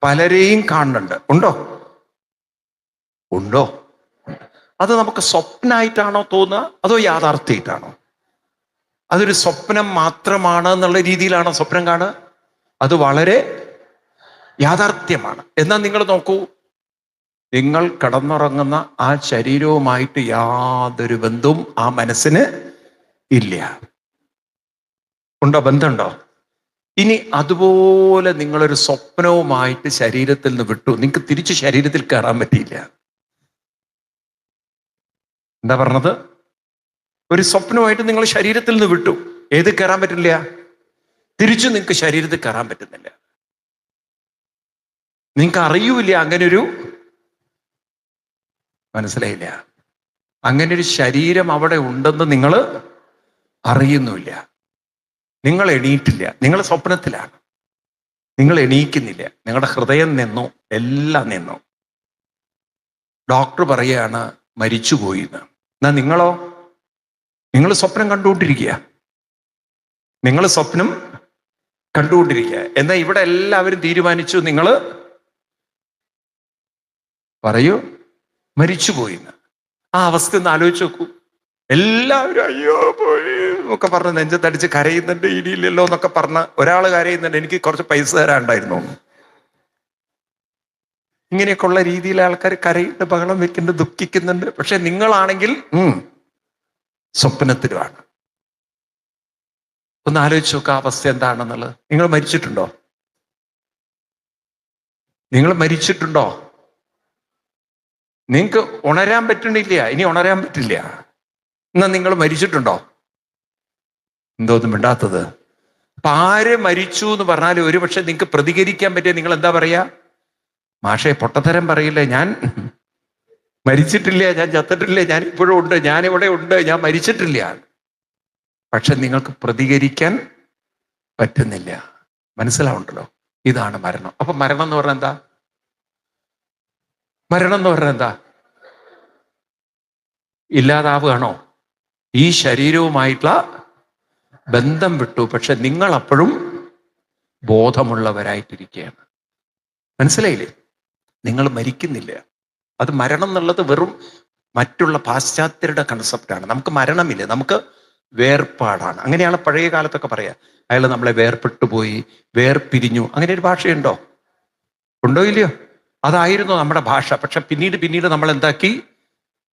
പലരെയും കാണുന്നുണ്ട്. ഉണ്ടോ? അത് നമുക്ക് സ്വപ്നമായിട്ടാണോ തോന്നുക, അതോ യാഥാർത്ഥ്യമായിട്ടാണോ? അതൊരു സ്വപ്നം മാത്രമാണ് എന്നുള്ള രീതിയിലാണോ സ്വപ്നം കാണുക? അത് വളരെ യാഥാർത്ഥ്യമാണ്. എന്നാൽ നിങ്ങൾ നോക്കൂ, നിങ്ങൾ കടന്നുറങ്ങുന്ന ആ ശരീരവുമായിട്ട് യാതൊരു ബന്ധവും ആ മനസ്സിന് ഇല്ല. ഉണ്ടോ? ബന്ധമുണ്ടോ? ഇനി അതുപോലെ നിങ്ങളൊരു സ്വപ്നവുമായിട്ട് ശരീരത്തിൽ നിന്ന് വിട്ടു, നിങ്ങൾക്ക് തിരിച്ച് ശരീരത്തിൽ കയറാൻ പറ്റിയില്ല. എന്താ പറഞ്ഞത്? ഒരു സ്വപ്നമായിട്ട് നിങ്ങൾ ശരീരത്തിൽ നിന്ന് വിട്ടു, ഏത് കയറാൻ പറ്റില്ല? തിരിച്ചു നിങ്ങൾക്ക് ശരീരത്തിൽ കയറാൻ പറ്റുന്നില്ല. നിങ്ങൾക്ക് അറിയൂല അങ്ങനൊരു, മനസ്സിലായില്ല, അങ്ങനൊരു ശരീരം അവിടെ ഉണ്ടെന്ന് നിങ്ങൾ അറിയുന്നുമില്ല. നിങ്ങൾ എണീറ്റില്ല, നിങ്ങൾ സ്വപ്നത്തിലാണ്, നിങ്ങൾ എണീക്കുന്നില്ല, നിങ്ങളുടെ ഹൃദയം നിന്നു, എല്ലാം നിന്നു. ഡോക്ടർ പറയുകയാണ് മരിച്ചുപോയി എന്ന്. എന്നാ നിങ്ങളോ? നിങ്ങൾ സ്വപ്നം കണ്ടുകൊണ്ടിരിക്കുക, നിങ്ങൾ സ്വപ്നം കണ്ടുകൊണ്ടിരിക്കുക. എന്നാൽ ഇവിടെ എല്ലാവരും തീരുമാനിച്ചു, നിങ്ങൾ പറയൂ മരിച്ചുപോയി എന്ന്. ആ അവസ്ഥ ഒന്ന് ആലോചിച്ച് നോക്കൂ. എല്ലാവരും അയ്യോ പോയി എന്നൊക്കെ പറഞ്ഞ് നെഞ്ചത്തടിച്ച് കരയുന്നുണ്ട്, ഇനിയില്ലല്ലോ എന്നൊക്കെ പറഞ്ഞ് ഒരാൾ കരയുന്നുണ്ട്, എനിക്ക് കുറച്ച് പൈസ തരാണ്ടായിരുന്നു. ഇങ്ങനെയൊക്കെയുള്ള രീതിയിൽ ആൾക്കാർ കരയുന്നുണ്ട്, ബഹളം വെക്കുന്നുണ്ട്, ദുഃഖിക്കുന്നുണ്ട്. പക്ഷെ നിങ്ങളാണെങ്കിൽ സ്വപ്നത്തിലുമാണ്. ഒന്ന് ആലോചിച്ച് നോക്കുക അവസ്ഥ എന്താണെന്നുള്ളത്. നിങ്ങൾ മരിച്ചിട്ടുണ്ടോ? നിങ്ങൾ മരിച്ചിട്ടുണ്ടോ? നിങ്ങൾക്ക് ഉണരാൻ പറ്റണില്ല, ഇനി ഉണരാൻ പറ്റില്ല. എന്നാ നിങ്ങൾ മരിച്ചിട്ടുണ്ടോ? എന്തോന്നും മിണ്ടാത്തത്? അപ്പൊ ആര് മരിച്ചു എന്ന് പറഞ്ഞാൽ ഒരു പക്ഷെ നിങ്ങൾക്ക് പ്രതികരിക്കാൻ പറ്റിയ നിങ്ങൾ എന്താ പറയാ? മാഷെ പൊട്ടത്തരം പറയില്ലേ, ഞാൻ മരിച്ചിട്ടില്ല, ഞാൻ ചത്തിട്ടില്ല, ഞാൻ ഇപ്പോഴും ഉണ്ട്, ഞാനിവിടെ ഉണ്ട്, ഞാൻ മരിച്ചിട്ടില്ല. പക്ഷെ നിങ്ങൾക്ക് പ്രതികരിക്കാൻ പറ്റുന്നില്ല. മനസ്സിലാവുണ്ടല്ലോ? ഇതാണ് മരണം. അപ്പൊ മരണം എന്ന് പറഞ്ഞാൽ എന്താ? മരണം എന്ന് പറഞ്ഞാൽ എന്താ? ഇല്ലാതാവുകയാണോ? ഈ ശരീരവുമായിട്ടുള്ള ബന്ധം വിട്ടു, പക്ഷെ നിങ്ങൾ അപ്പോഴും ബോധമുള്ളവരായിട്ടിരിക്കുകയാണ്. മനസ്സിലായില്ലേ? നിങ്ങൾ മരിക്കുന്നില്ല. അത് മരണം എന്നുള്ളത് വെറും മറ്റുള്ള പാശ്ചാത്യരുടെ കൺസെപ്റ്റാണ്. നമുക്ക് മരണമില്ല, നമുക്ക് വേർപാടാണ്. അങ്ങനെയാണ് പഴയ കാലത്തൊക്കെ പറയാ, അയാൾ നമ്മളെ വേർപെട്ടു പോയി, വേർപിരിഞ്ഞു. അങ്ങനെ ഒരു ഭാഷയുണ്ടോ? ഉണ്ടോ ഇല്ലയോ? അതായിരുന്നു നമ്മുടെ ഭാഷ. പക്ഷെ പിന്നീട് നമ്മൾ എന്താക്കി?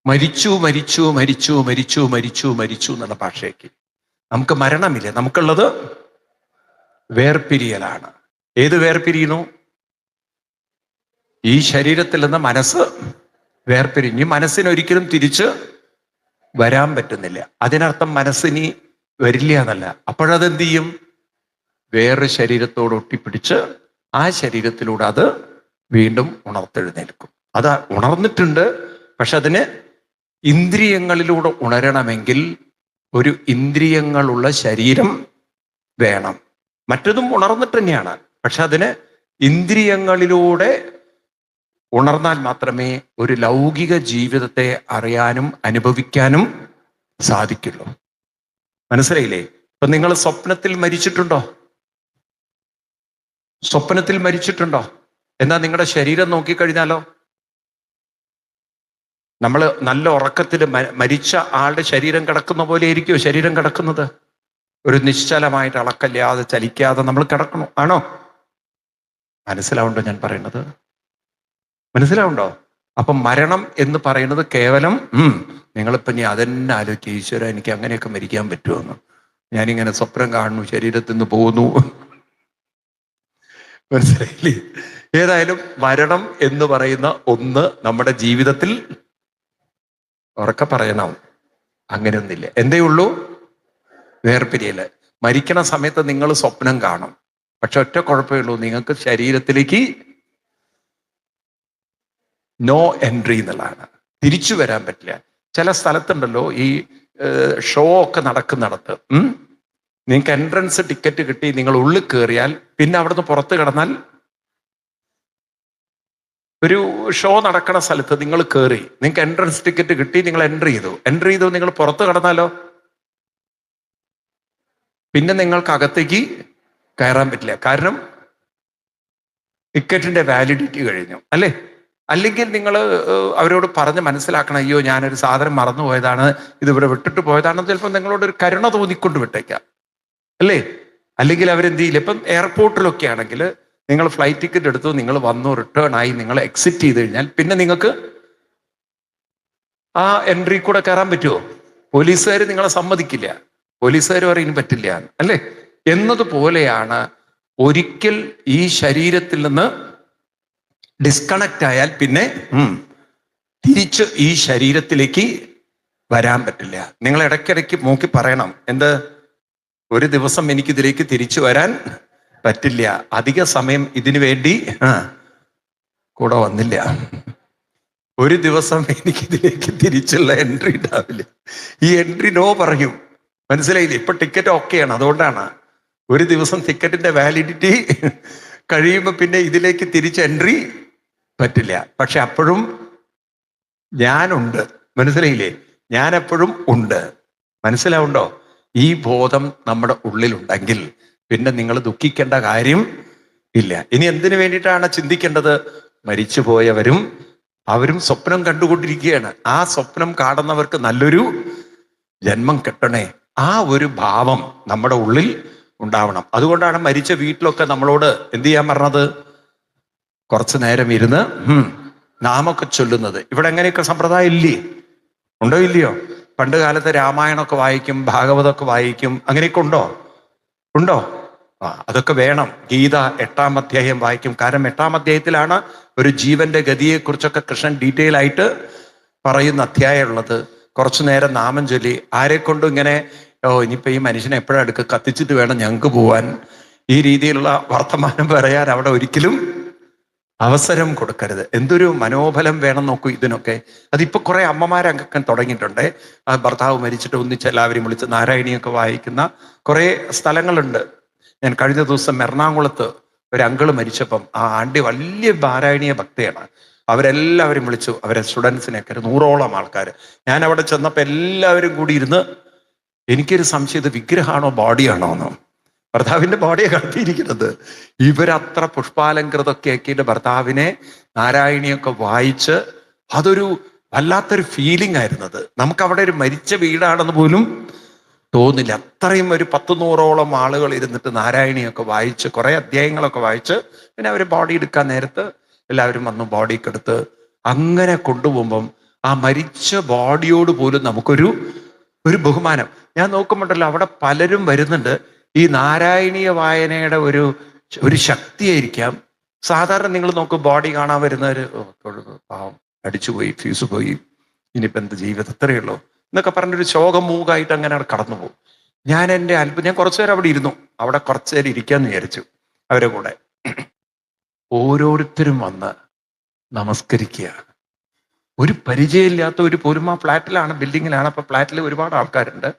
മരിച്ചു മരിച്ചു മരിച്ചു മരിച്ചു മരിച്ചു മരിച്ചു എന്നുള്ള ഭാഷയാക്കി. നമുക്ക് മരണമില്ല, നമുക്കുള്ളത് വേർപിരിയലാണ്. ഏത് വേർപിരിയുന്നു? ഈ ശരീരത്തിൽ നിന്ന് മനസ്സ് വേർപിരിഞ്ഞ് മനസ്സിനൊരിക്കലും തിരിച്ച് വരാൻ പറ്റുന്നില്ല. അതിനർത്ഥം മനസ്സിനി വരില്ല എന്നല്ല. അപ്പോഴതെന്ത് ചെയ്യും? വേറെ ശരീരത്തോട് ഒട്ടിപ്പിടിച്ച് ആ ശരീരത്തിലൂടെ അത് വീണ്ടും ഉണർത്തെഴുന്നേൽക്കും. അത് ഉണർന്നിട്ടുണ്ട്. പക്ഷെ അതിന് ഇന്ദ്രിയങ്ങളിലൂടെ ഉണരണമെങ്കിൽ ഒരു ഇന്ദ്രിയങ്ങളുള്ള ശരീരം വേണം. മറ്റതും ഉണർന്നിട്ട് തന്നെയാണ്, പക്ഷെ അതിന് ഇന്ദ്രിയങ്ങളിലൂടെ ഉണർന്നാൽ മാത്രമേ ഒരു ലൗകിക ജീവിതത്തെ അറിയാനും അനുഭവിക്കാനും സാധിക്കുള്ളൂ. മനസ്സിലായില്ലേ? ഇപ്പൊ നിങ്ങൾ സ്വപ്നത്തിൽ മരിച്ചിട്ടുണ്ടോ? സ്വപ്നത്തിൽ മരിച്ചിട്ടുണ്ടോ? എന്നാൽ നിങ്ങളുടെ ശരീരം നോക്കിക്കഴിഞ്ഞാലോ, നമ്മൾ നല്ല ഉറക്കത്തിൽ മരിച്ച ആളുടെ ശരീരം കിടക്കുന്ന പോലെ ആയിരിക്കുമോ ശരീരം കിടക്കുന്നത്? ഒരു നിശ്ചലമായിട്ട് അളക്കല്ലാതെ ചലിക്കാതെ നമ്മൾ കിടക്കണം, ആണോ? മനസ്സിലാവുണ്ടോ ഞാൻ പറയുന്നത്? മനസ്സിലാവുണ്ടോ? അപ്പം മരണം എന്ന് പറയുന്നത് കേവലം നിങ്ങളിപ്പം ഇനി അതെന്നെ ആലോചിക്കുക, ഈശ്വര എനിക്ക് അങ്ങനെയൊക്കെ മരിക്കാൻ പറ്റുമെന്ന്. ഞാനിങ്ങനെ സ്വപ്നം കാണുന്നു, ശരീരത്തിൽ നിന്ന് പോകുന്നു. മനസ്സിലായില്ലേ? ഏതായാലും മരണം എന്ന് പറയുന്ന ഒന്ന് നമ്മുടെ ജീവിതത്തിൽ ഉറക്കെ പറയണം, അങ്ങനെയൊന്നില്ല. എന്തേ ഉള്ളൂ? വേർപിരിയല്. മരിക്കണ സമയത്ത് നിങ്ങൾ സ്വപ്നം കാണും, പക്ഷെ ഒറ്റ കുഴപ്പമേ ഉള്ളൂ, നിങ്ങൾക്ക് ശരീരത്തിലേക്ക് നോ എൻട്രി എന്നുള്ളതാണ്. തിരിച്ചു വരാൻ പറ്റില്ല. ചില സ്ഥലത്തുണ്ടല്ലോ ഈ ഷോ ഒക്കെ നടക്കുന്നിടത്ത് നിങ്ങൾക്ക് എൻട്രൻസ് ടിക്കറ്റ് കിട്ടി, നിങ്ങൾ ഉള്ളിൽ കയറിയാൽ പിന്നെ അവിടുന്ന് പുറത്ത് കിടന്നാൽ, ഒരു ഷോ നടക്കുന്ന സ്ഥലത്ത് നിങ്ങൾ കയറി, നിങ്ങൾക്ക് എൻട്രൻസ് ടിക്കറ്റ് കിട്ടി, നിങ്ങൾ എൻട്രി ചെയ്തു, നിങ്ങൾ പുറത്ത് കടന്നാലോ പിന്നെ നിങ്ങൾക്ക് അകത്തേക്ക് കയറാൻ പറ്റില്ല. കാരണം ടിക്കറ്റിന്റെ വാലിഡിറ്റി കഴിഞ്ഞു, അല്ലേ? അല്ലെങ്കിൽ നിങ്ങൾ അവരോട് പറഞ്ഞ് മനസ്സിലാക്കണം, അയ്യോ ഞാനൊരു സാധനം മറന്നുപോയതാണ്, ഇതിവിടെ വിട്ടിട്ട് പോയതാണെന്ന് ചിലപ്പോൾ നിങ്ങളോട് ഒരു കരുണ തോന്നിക്കൊണ്ട് വിട്ടേക്കാം, അല്ലേ? അല്ലെങ്കിൽ അവരെന്ത് ചെയ്യില്ല. ഇപ്പം എയർപോർട്ടിലൊക്കെ ആണെങ്കിൽ നിങ്ങൾ ഫ്ലൈറ്റ് ടിക്കറ്റ് എടുത്തു, നിങ്ങൾ വന്നു, റിട്ടേൺ ആയി, നിങ്ങൾ എക്സിറ്റ് ചെയ്ത് കഴിഞ്ഞാൽ പിന്നെ നിങ്ങൾക്ക് ആ എൻട്രി കൂടെ കയറാൻ പറ്റുമോ? പോലീസുകാർ നിങ്ങളെ സമ്മതിക്കില്ല. പോലീസുകാർ പറയും പറ്റില്ല, അല്ലേ? എന്നതുപോലെയാണ് ഒരിക്കൽ ഈ ശരീരത്തിൽ നിന്ന് ഡിസ്കണക്റ്റ് ആയാൽ പിന്നെ തിരിച്ച് ഈ ശരീരത്തിലേക്ക് വരാൻ പറ്റില്ല. നിങ്ങൾ ഇടയ്ക്കിടയ്ക്ക് നോക്കി പറയണം, എന്ത്? ഒരു ദിവസം എനിക്കിതിലേക്ക് തിരിച്ചു വരാൻ പറ്റില്ല, അധിക സമയം ഇതിനു വേണ്ടി കൂടെ വന്നില്ല, ഒരു ദിവസം എനിക്കിതിലേക്ക് തിരിച്ചുള്ള എൻട്രി ഉണ്ടാവില്ല. ഈ എൻട്രി നോ പറയും, മനസ്സിലായില്ലേ? ഇപ്പൊ ടിക്കറ്റ് ഓക്കെയാണ്, അതുകൊണ്ടാണ്. ഒരു ദിവസം ടിക്കറ്റിന്റെ വാലിഡിറ്റി കഴിയുമ്പോൾ പിന്നെ ഇതിലേക്ക് തിരിച്ച് എൻട്രി പറ്റില്ല. പക്ഷെ അപ്പോഴും ഞാനുണ്ട്, മനസ്സിലായില്ലേ? ഞാൻ എപ്പോഴും ഉണ്ട്, മനസ്സിലാവുണ്ടോ? ഈ ബോധം നമ്മുടെ ഉള്ളിലുണ്ടെങ്കിൽ പിന്നെ നിങ്ങൾ ദുഃഖിക്കേണ്ട കാര്യം ഇല്ല. ഇനി എന്തിനു വേണ്ടിയിട്ടാണ് ചിന്തിക്കേണ്ടത്? മരിച്ചുപോയവരും അവരും സ്വപ്നം കണ്ടുകൊണ്ടിരിക്കുകയാണ്. ആ സ്വപ്നം കാണുന്നവർക്ക് നല്ലൊരു ജന്മം കിട്ടണേ, ആ ഒരു ഭാവം നമ്മുടെ ഉള്ളിൽ ഉണ്ടാവണം. അതുകൊണ്ടാണ് മരിച്ച വീട്ടിലൊക്കെ നമ്മളോട് എന്ത് ചെയ്യാൻ പറഞ്ഞത്? കുറച്ചു നേരം ഇരുന്ന് നാമൊക്കെ ചൊല്ലുന്നത്. ഇവിടെ എങ്ങനെയൊക്കെ സമ്പ്രദായം ഇല്ലേ? ഉണ്ടോ ഇല്ലയോ? പണ്ട് കാലത്ത് രാമായണമൊക്കെ വായിക്കും, ഭാഗവതമൊക്കെ വായിക്കും, അങ്ങനെയൊക്കെ ഉണ്ടോ? ഉണ്ടോ? അതൊക്കെ വേണം. ഗീത 8-ാം അധ്യായം വായിക്കും. കാരണം 8-ാം അധ്യായത്തിലാണ് ഒരു ജീവന്റെ ഗതിയെക്കുറിച്ചൊക്കെ കൃഷ്ണൻ ഡീറ്റെയിൽ ആയിട്ട് പറയുന്ന അധ്യായം ഉള്ളത്. കുറച്ചു നേരം നാമം ചൊല്ലി ആരെ കൊണ്ടും ഇങ്ങനെ ഇനിയിപ്പോ ഈ മനുഷ്യനെ എപ്പോഴും അടുക്ക് കത്തിച്ചിട്ട് വേണം ഞങ്ങൾക്ക് പോവാൻ, ഈ രീതിയിലുള്ള വർത്തമാനം പറയാൻ അവിടെ ഒരിക്കലും അവസരം കൊടുക്കരുത്. എന്തൊരു മനോബലം വേണം നോക്കൂ ഇതിനൊക്കെ. അതിപ്പോ കുറെ അമ്മമാരൊക്കെ തുടങ്ങിയിട്ടുണ്ട്. ആ ഭർത്താവ് മരിച്ചിട്ട് ഒന്നിച്ച് എല്ലാവരും വിളിച്ച് നാരായണിയൊക്കെ വായിക്കുന്ന കുറെ സ്ഥലങ്ങളുണ്ട്. ഞാൻ കഴിഞ്ഞ ദിവസം എറണാകുളത്ത് ഒരു അങ്കിള് മരിച്ചപ്പം ആ ആണ്ടി വലിയ നാരായണീയ ഭക്തയാണ്. അവരെല്ലാവരും വിളിച്ചു, അവരെ സ്റ്റുഡൻസിനെയൊക്കെ 100ഓളം ആൾക്കാർ. ഞാൻ അവിടെ ചെന്നപ്പോൾ എല്ലാവരും കൂടി ഇരുന്ന്, എനിക്കൊരു സംശയം, ഇത് വിഗ്രഹമാണോ ബോഡിയാണോ എന്ന്. ഭർത്താവിന്റെ ബോഡിയെ കടത്തിയിരിക്കുന്നത്. ഇവരത്ര പുഷ്പാലങ്കൃതൊക്കെ ആക്കിയിട്ട് ഭർത്താവിനെ നാരായണിയൊക്കെ വായിച്ച് അതൊരു വല്ലാത്തൊരു ഫീലിംഗ് ആയിരുന്നത്. നമുക്കവിടെ ഒരു മരിച്ച വീടാണെന്ന് പോലും തോന്നില്ല. അത്രയും ഒരു 100-100ഓളം ആളുകൾ ഇരുന്നിട്ട് നാരായണിയൊക്കെ വായിച്ച് കുറെ അധ്യായങ്ങളൊക്കെ വായിച്ച് പിന്നെ അവർ ബോഡി എടുക്കാൻ നേരത്ത് എല്ലാവരും വന്നു ബോഡിയൊക്കെ എടുത്ത് അങ്ങനെ കൊണ്ടുപോകുമ്പം ആ മരിച്ച ബോഡിയോട് പോലും നമുക്കൊരു ബഹുമാനം. ഞാൻ നോക്കുമ്പോണ്ടല്ലോ അവിടെ പലരും വരുന്നുണ്ട്. ഈ നാരായണീയ വായനയുടെ ഒരു ശക്തിയായിരിക്കാം. സാധാരണ നിങ്ങൾ നോക്കും, ബോഡി കാണാൻ വരുന്നവര് പാവം അടിച്ചുപോയി, ഫ്യൂസ് പോയി, ഇനിയിപ്പോ എന്ത് ജീവിതം ഇത്രയുള്ളൂ എന്നൊക്കെ പറഞ്ഞൊരു ശോകം മൂകായിട്ട് അങ്ങനെ കടന്നു പോകും. ഞാൻ കുറച്ചു നേരം അവിടെ ഇരുന്നു. അവിടെ കുറച്ചു നേരം ഇരിക്കാന്ന് വിചാരിച്ചു അവരെ കൂടെ. ഓരോരുത്തരും വന്ന് നമസ്കരിക്കുക. ഒരു പരിചയമില്ലാത്ത പോലും ആ ഫ്ലാറ്റിലാണ്, ബിൽഡിങ്ങിലാണ്. അപ്പൊ ഫ്ലാറ്റിൽ ഒരുപാട് ആൾക്കാരുണ്ട്.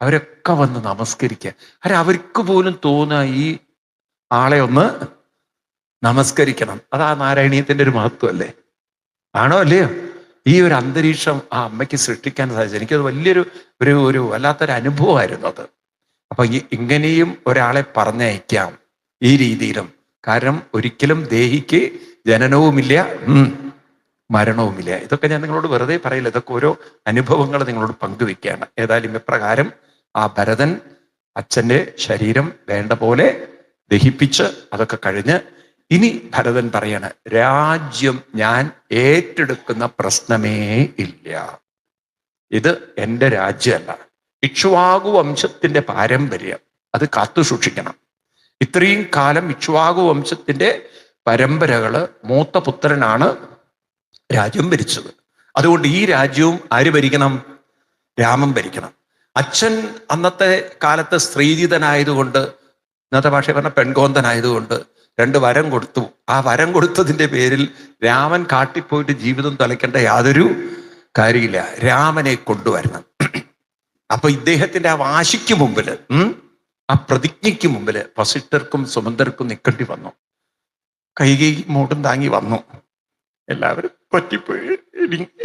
അവരൊക്കെ വന്ന് നമസ്കരിക്കുക. അവർക്ക് പോലും തോന്നുക ഈ ആളെ ഒന്ന് നമസ്കരിക്കണം. അതാ നാരായണീയത്തിന്റെ ഒരു മഹത്വം അല്ലേ? ആണോ അല്ലയോ? ഈ ഒരു അന്തരീക്ഷം ആ അമ്മയ്ക്ക് സൃഷ്ടിക്കാൻ സാധിച്ചു. എനിക്കത് വലിയൊരു ഒരു വല്ലാത്തൊരു അനുഭവമായിരുന്നു അത്. അപ്പൊ ഇങ്ങനെയും ഒരാളെ പറഞ്ഞയക്കാം ഈ രീതിയിലും. കാരണം ഒരിക്കലും ദേഹിക്ക് ജനനവുമില്ല, മരണവുമില്ല. ഇതൊക്കെ ഞാൻ നിങ്ങളോട് വെറുതെ പറയില്ല, ഇതൊക്കെ ഓരോ അനുഭവങ്ങൾ നിങ്ങളോട് പങ്കുവെക്കുകയാണ്. ഏതായാലും ഇപ്രകാരം ആ ഭരതൻ അച്ഛൻ്റെ ശരീരം വേണ്ട പോലെ ദഹിപ്പിച്ച് അതൊക്കെ കഴിഞ്ഞ് ഇനി ഭരതൻ പറയാണ്, രാജ്യം ഞാൻ ഏറ്റെടുക്കുന്ന പ്രശ്നമേ ഇല്ല. ഇത് എൻ്റെ രാജ്യമല്ല. ഇക്ഷ്വാകു വംശത്തിന്റെ പാരമ്പര്യം അത് കാത്തു സൂക്ഷിക്കണം. ഇത്രയും കാലം ഇക്ഷ്വാകു വംശത്തിന്റെ പരമ്പരകള് മൂത്ത പുത്രനാണ് രാജ്യം ഭരിച്ചത്. അതുകൊണ്ട് ഈ രാജ്യവും ആര് ഭരിക്കണം? രാമൻ ഭരിക്കണം. അച്ഛൻ അന്നത്തെ കാലത്ത് സ്ത്രീജിതനായതുകൊണ്ട്, ഇന്നത്തെ ഭാഷ പറഞ്ഞ പെൺകോന്തനായതുകൊണ്ട് 2 വരം കൊടുത്തു. ആ വരം കൊടുത്തതിന്റെ പേരിൽ രാമൻ കാട്ടിപ്പോയിട്ട് ജീവിതം തലയ്ക്കേണ്ട യാതൊരു കാര്യമില്ല. രാമനെ കൊണ്ടുവരണം. അപ്പൊ ഇദ്ദേഹത്തിന്റെ ആ വാശിക്ക് മുമ്പില്, ആ പ്രതിജ്ഞയ്ക്ക് മുമ്പില് വസിഷ്ഠർക്കും സുമന്ത്രർക്കും നിൽക്കേണ്ടി വന്നു. കൈകൈ മൂടും താങ്ങി വന്നു. എല്ലാവരും പറ്റിപ്പോയി,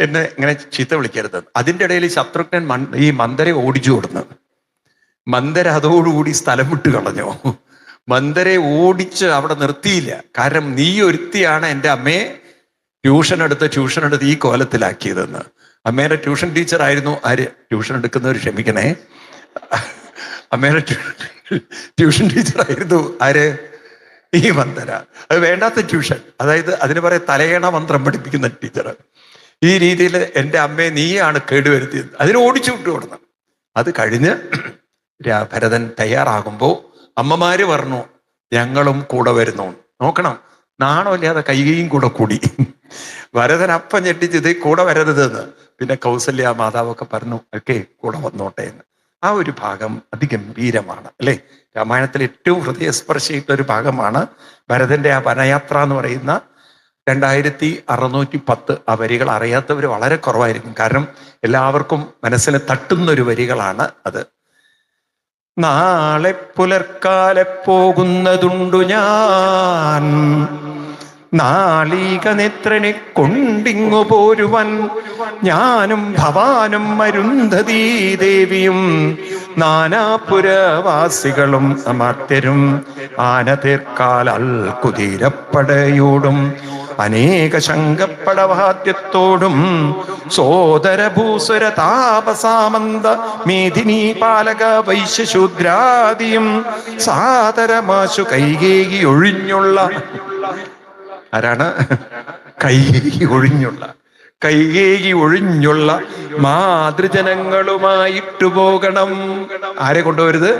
എന്നെ ഇങ്ങനെ ചീത്ത വിളിക്കരുത്. അതിൻ്റെ ഇടയിൽ ശത്രുഘ്നൻ ഈ മന്ദരെ ഓടിച്ചു കൊടുന്നു. മന്ദര അതോടുകൂടി സ്ഥലം വിട്ട് കളഞ്ഞു. മന്ദരെ ഓടിച്ച് അവിടെ നിർത്തിയില്ല. കാരണം നീ ഒരുത്തിയാണ് എൻ്റെ അമ്മയെ ട്യൂഷൻ എടുത്ത് ഈ കോലത്തിലാക്കിയതെന്ന്. അമ്മേടെ ട്യൂഷൻ ടീച്ചറായിരുന്നു ആര്? ട്യൂഷൻ എടുക്കുന്നവർ ക്ഷമിക്കണേ, അമ്മേടെ ട്യൂഷൻ ടീച്ചറായിരുന്നു ആര്? ഈ വന്ദന. അത് വേണ്ടാത്ത ട്യൂഷൻ, അതായത് അതിന് പറയാം തലയണ മന്ത്രം പഠിപ്പിക്കുന്ന ടീച്ചർ. ഈ രീതിയിൽ എൻ്റെ അമ്മയെ നീയാണ് കേടുവരുത്തിയത്, അതിന് ഓടിച്ചു വിട്ടു കൊടുക്കണം. അത് കഴിഞ്ഞ് ഭരതൻ തയ്യാറാകുമ്പോൾ അമ്മമാര് പറഞ്ഞു ഞങ്ങളും കൂടെ വരുന്നു. നോക്കണം, നാണമില്ലാതെ കൈകയും കൂടെ കൂടി. ഭരതൻ അപ്പം ഞെട്ടിച്ച് ഇതേ കൂടെ വരരുതെന്ന്. പിന്നെ കൗസല്യ മാതാവൊക്കെ പറഞ്ഞു ഒക്കെ കൂടെ വന്നോട്ടെ എന്ന്. ആ ഒരു ഭാഗം അതിഗംഭീരമാണ് അല്ലേ? രാമായണത്തിൽ ഏറ്റവും ഹൃദയസ്പർശിയായിട്ടുള്ള ഒരു ഭാഗമാണ് ഭരതന്റെ ആ വനയാത്ര എന്ന് പറയുന്ന 2610 ആ വരികൾ. അറിയാത്തവർ വളരെ കുറവായിരിക്കും, കാരണം എല്ലാവർക്കും മനസ്സിനെ തട്ടുന്ന ഒരു വരികളാണ് അത്. നാളെ പുലർക്കാലെ പോകുന്നതുണ്ടു ഞാൻ, നാളിക നേത്രനെ കൊണ്ടിങ്ങു പോരുവൻ, ഞാനും ഭവാനും അരുന്ധതീ ദേവിയും നാനാപുരവാസികളും അമാത്യരും ആന തീർക്കാൽ കുതിരപ്പടയോടും അനേക ശങ്കപ്പടവാദ്യത്തോടും സോദരഭൂസുര താപസാമന്ത മേദിനി പാലക വൈശ്യശൂദ്രാദിയും സാദരമാശു കൈകേകി ഒഴിഞ്ഞുള്ള, ആരാണ്? കൈകേകി ഒഴിഞ്ഞുള്ള മാതൃജനങ്ങളുമായിട്ടു പോകണം. ആരെ കൊണ്ടുവരുത്?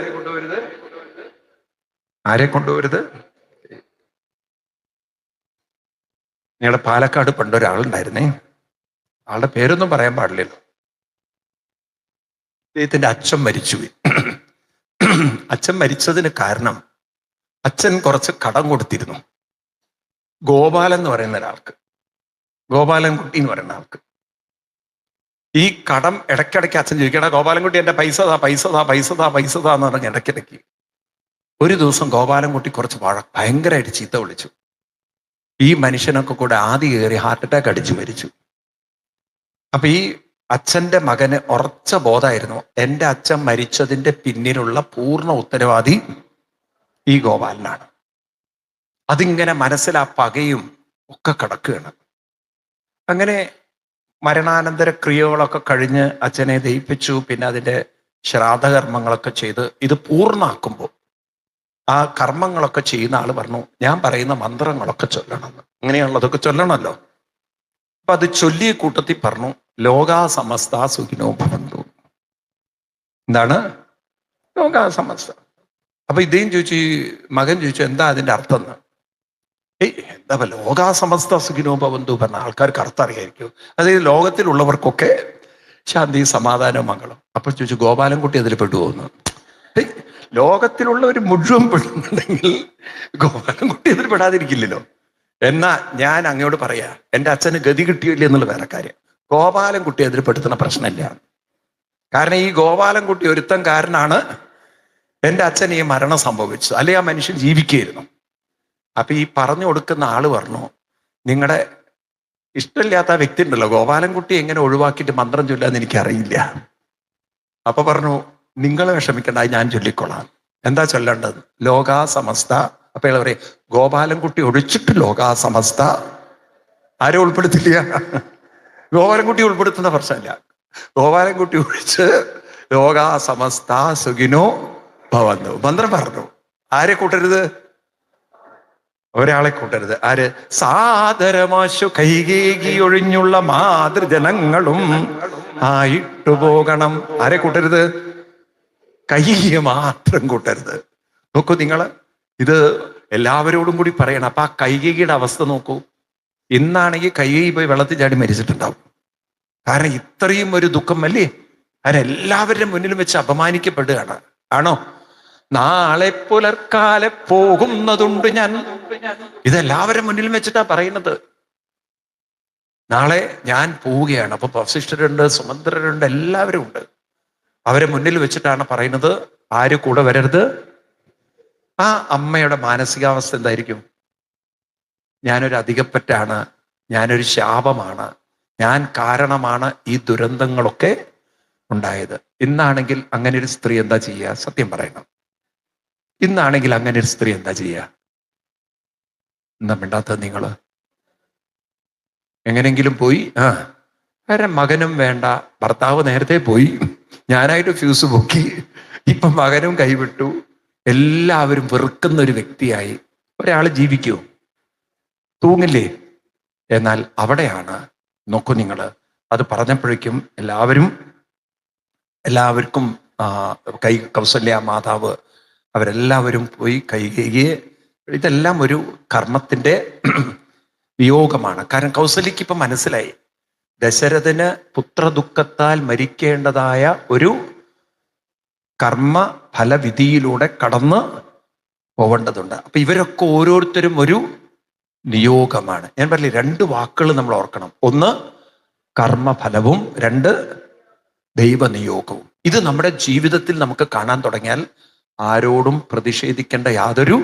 ഞങ്ങളുടെ പാലക്കാട് പണ്ടൊരാളുണ്ടായിരുന്നേ, ആളുടെ പേരൊന്നും പറയാൻ പാടില്ലല്ലോ. അദ്ദേഹത്തിന്റെ അച്ഛൻ മരിച്ചുപോയി. അച്ഛൻ മരിച്ചതിന് കാരണം അച്ഛൻ കുറച്ച് കടം കൊടുത്തിരുന്നു ഗോപാലൻ എന്ന് പറയുന്ന ഒരാൾക്ക്, ഗോപാലൻകുട്ടി എന്ന് പറയുന്ന ആൾക്ക്. ഈ കടം ഇടയ്ക്കിടയ്ക്ക് അച്ഛൻ ചോദിക്കണ, ഗോപാലൻകുട്ടി എൻ്റെ പൈസ എന്ന് പറഞ്ഞ് ഇടയ്ക്കിടയ്ക്ക്. ഒരു ദിവസം ഗോപാലൻകുട്ടി കുറച്ച് ഭയങ്കരമായിട്ട് ചീത്ത വിളിച്ചു. ഈ മനുഷ്യനൊക്കെ കൂടെ ആദ്യം കയറി ഹാർട്ട് അറ്റാക്ക് അടിച്ചു മരിച്ചു. അപ്പൊ ഈ അച്ഛൻ്റെ മകന് ഉറച്ച ബോധമായിരുന്നു, എൻ്റെ അച്ഛൻ മരിച്ചതിൻ്റെ പിന്നിലുള്ള പൂർണ്ണ ഉത്തരവാദി ഈ ഗോപാലനാണ്. അതിങ്ങനെ മനസ്സിൽ ആ പകയും ഒക്കെ കിടക്കുകയാണ്. അങ്ങനെ മരണാനന്തര ക്രിയകളൊക്കെ കഴിഞ്ഞ് അച്ഛനെ ദഹിപ്പിച്ചു. പിന്നെ അതിൻ്റെ ശ്രാദ്ധകർമ്മങ്ങളൊക്കെ ചെയ്ത് ഇത് പൂർണ്ണമാക്കുമ്പോൾ ആ കർമ്മങ്ങളൊക്കെ ചെയ്യുന്ന ആള് പറഞ്ഞു, ഞാൻ പറയുന്ന മന്ത്രങ്ങളൊക്കെ ചൊല്ലണമെന്ന്. അങ്ങനെയുള്ളതൊക്കെ ചൊല്ലണമല്ലോ. അപ്പൊ അത് ചൊല്ലിയ കൂട്ടത്തിൽ പറഞ്ഞു, ലോകാ സമസ്ത സുഖിനോ ഭവന്തു. എന്താണ് ലോകാ സമസ്ത? അപ്പൊ ഇദ്ദേഹം ചോദിച്ചു, മകൻ ചോദിച്ചു, എന്താ അതിന്റെ അർത്ഥം എന്ന്. എന്താ ലോകാ സമസ്ത സുഖിനോ ഭവന്തു പറഞ്ഞ ആൾക്കാർക്ക് അർത്ഥം അറിയായിരിക്കും. അതായത് ലോകത്തിലുള്ളവർക്കൊക്കെ ശാന്തി സമാധാനവും മംഗളം. അപ്പൊ ചോദിച്ചു, ഗോപാലൻകുട്ടി അതിൽ പെട്ടുപോകുന്നു. ലോകത്തിലുള്ളവർ മുഴുവൻ പെടുന്നുണ്ടെങ്കിൽ ഗോപാലൻകുട്ടി അതിൽ പെടാതിരിക്കില്ലല്ലോ. എന്നാ ഞാൻ അങ്ങോട്ട് പറയാ, എൻ്റെ അച്ഛന് ഗതി കിട്ടിയില്ല എന്നുള്ള വേറെ കാര്യം. ഗോപാലൻകുട്ടി അതിൽ പെടുത്തുന്ന പ്രശ്നമില്ല. കാരണം ഈ ഗോപാലൻകുട്ടി ഒരുത്തൻ കാരനാണ് എൻ്റെ അച്ഛൻ ഈ മരണം സംഭവിച്ചത്, അല്ലെങ്കിൽ ആ മനുഷ്യൻ ജീവിക്കുകയായിരുന്നു. അപ്പൊ ഈ പറഞ്ഞു കൊടുക്കുന്ന ആള് പറഞ്ഞു, നിങ്ങളുടെ ഇഷ്ടമില്ലാത്ത ആ വ്യക്തി ഉണ്ടല്ലോ, ഗോപാലൻകുട്ടി എങ്ങനെ ഒഴിവാക്കിയിട്ട് മന്ത്രം ചൊല്ലാന്ന് എനിക്കറിയില്ല. അപ്പൊ പറഞ്ഞു, നിങ്ങൾ വിഷമിക്കണ്ട, ഞാൻ ചൊല്ലിക്കൊള്ളാം. എന്താ ചൊല്ലേണ്ടത്? ലോകാ സമസ്ത. അപ്പൊ ഇയാൾ പറയും, ഗോപാലൻകുട്ടി ഒഴിച്ചിട്ട് ലോകാ സമസ്ത. ആരും ഉൾപ്പെടുത്തില്ല, ഗോപാലൻകുട്ടി ഉൾപ്പെടുത്തുന്ന പ്രശ്നമില്ല. ഗോപാലൻകുട്ടി ഒഴിച്ച് ലോകാ സമസ്ത സുഖിനോ ഭവന്തു മന്ത്രം പറഞ്ഞു. ആരെ കൂട്ടരുത്? ഒരാളെ കൂട്ടരുത്. ആര്? സാദരമാശു കൈകേകി ഒഴിഞ്ഞുള്ള മാതൃജനങ്ങളും ആയിട്ടു പോകണം. ആരെ കൂട്ടരുത്? കൈകേകിയെ മാത്രം കൂട്ടരുത്. നോക്കൂ നിങ്ങള്, ഇത് എല്ലാവരോടും കൂടി പറയണം. അപ്പൊ ആ കൈകേകിയുടെ അവസ്ഥ നോക്കൂ. ഇന്നാണെങ്കിൽ കൈകേകി പോയി വെള്ളത്തിൽ ചാടി മരിച്ചിട്ടുണ്ടാവും. കാരണം ഇത്രയും ഒരു ദുഃഖം അല്ലേ? കാരണം എല്ലാവരുടെ മുന്നിലും വെച്ച് അപമാനിക്കപ്പെടുകയാണ്. ആണോ? നാളെ പുലർക്കാലെ പോകുന്നതുണ്ട് ഞാൻ. ഇതെല്ലാവരും മുന്നിലും വെച്ചിട്ടാ പറയുന്നത്. നാളെ ഞാൻ പോവുകയാണ്. അപ്പൊ വസിഷ്ഠരുണ്ട്, സുമന്ത്രരുണ്ട്, എല്ലാവരും ഉണ്ട്. അവരെ മുന്നിൽ വെച്ചിട്ടാണ് പറയുന്നത്. ആര് കൂടെ വരരുത്? ആ അമ്മയുടെ മാനസികാവസ്ഥ എന്തായിരിക്കും? ഞാനൊരു അധികപ്പറ്റാണ്, ഞാനൊരു ശാപമാണ്, ഞാൻ കാരണമാണ് ഈ ദുരന്തങ്ങളൊക്കെ ഉണ്ടായത്. ഇന്നാണെങ്കിൽ അങ്ങനെ ഒരു സ്ത്രീ എന്താ ചെയ്യുക? സത്യം പറയണം, ഇന്നാണെങ്കിൽ അങ്ങനെ ഒരു സ്ത്രീ എന്താ ചെയ്യുക? എന്താ മിണ്ടാത്തത് നിങ്ങള്? എങ്ങനെങ്കിലും പോയി വേറെ മകനും വേണ്ട, ഭർത്താവ് നേരത്തെ പോയി, ഞാനായിട്ട് ഫ്യൂസ് പൊക്കി, ഇപ്പം മകനും കൈവിട്ടു, എല്ലാവരും വെറുക്കുന്ന ഒരു വ്യക്തിയായി ഒരാൾ ജീവിക്കുമോ? തൂങ്ങില്ലേ? എന്നാൽ അവിടെയാണ്, നോക്കൂ നിങ്ങൾ, അത് പറഞ്ഞപ്പോഴേക്കും എല്ലാവർക്കും കൗസല്യ മാതാവ് അവരെല്ലാവരും പോയി കൈകേയിയെ, ഇതെല്ലാം ഒരു കർമ്മത്തിന്റെ വിയോഗമാണ്. കാരണം കൗസല്യക്ക് ഇപ്പം മനസ്സിലായി ദശരഥന് പുത്രദുഃഖത്താൽ മരിക്കേണ്ടതായ ഒരു കർമ്മ ഫലവിധിയിലൂടെ കടന്ന് പോവേണ്ടതുണ്ട്. അപ്പൊ ഇവരൊക്കെ ഓരോരുത്തരും ഒരു നിയോഗമാണ്. ഞാൻ പറഞ്ഞില്ലേ, രണ്ട് വാക്കുകൾ നമ്മൾ ഓർക്കണം. ഒന്ന് കർമ്മഫലവും, രണ്ട് ദൈവനിയോഗവും. ഇത് നമ്മുടെ ജീവിതത്തിൽ നമുക്ക് കാണാൻ തുടങ്ങിയാൽ ആരോടും പ്രതിഷേധിക്കേണ്ട യാതൊരു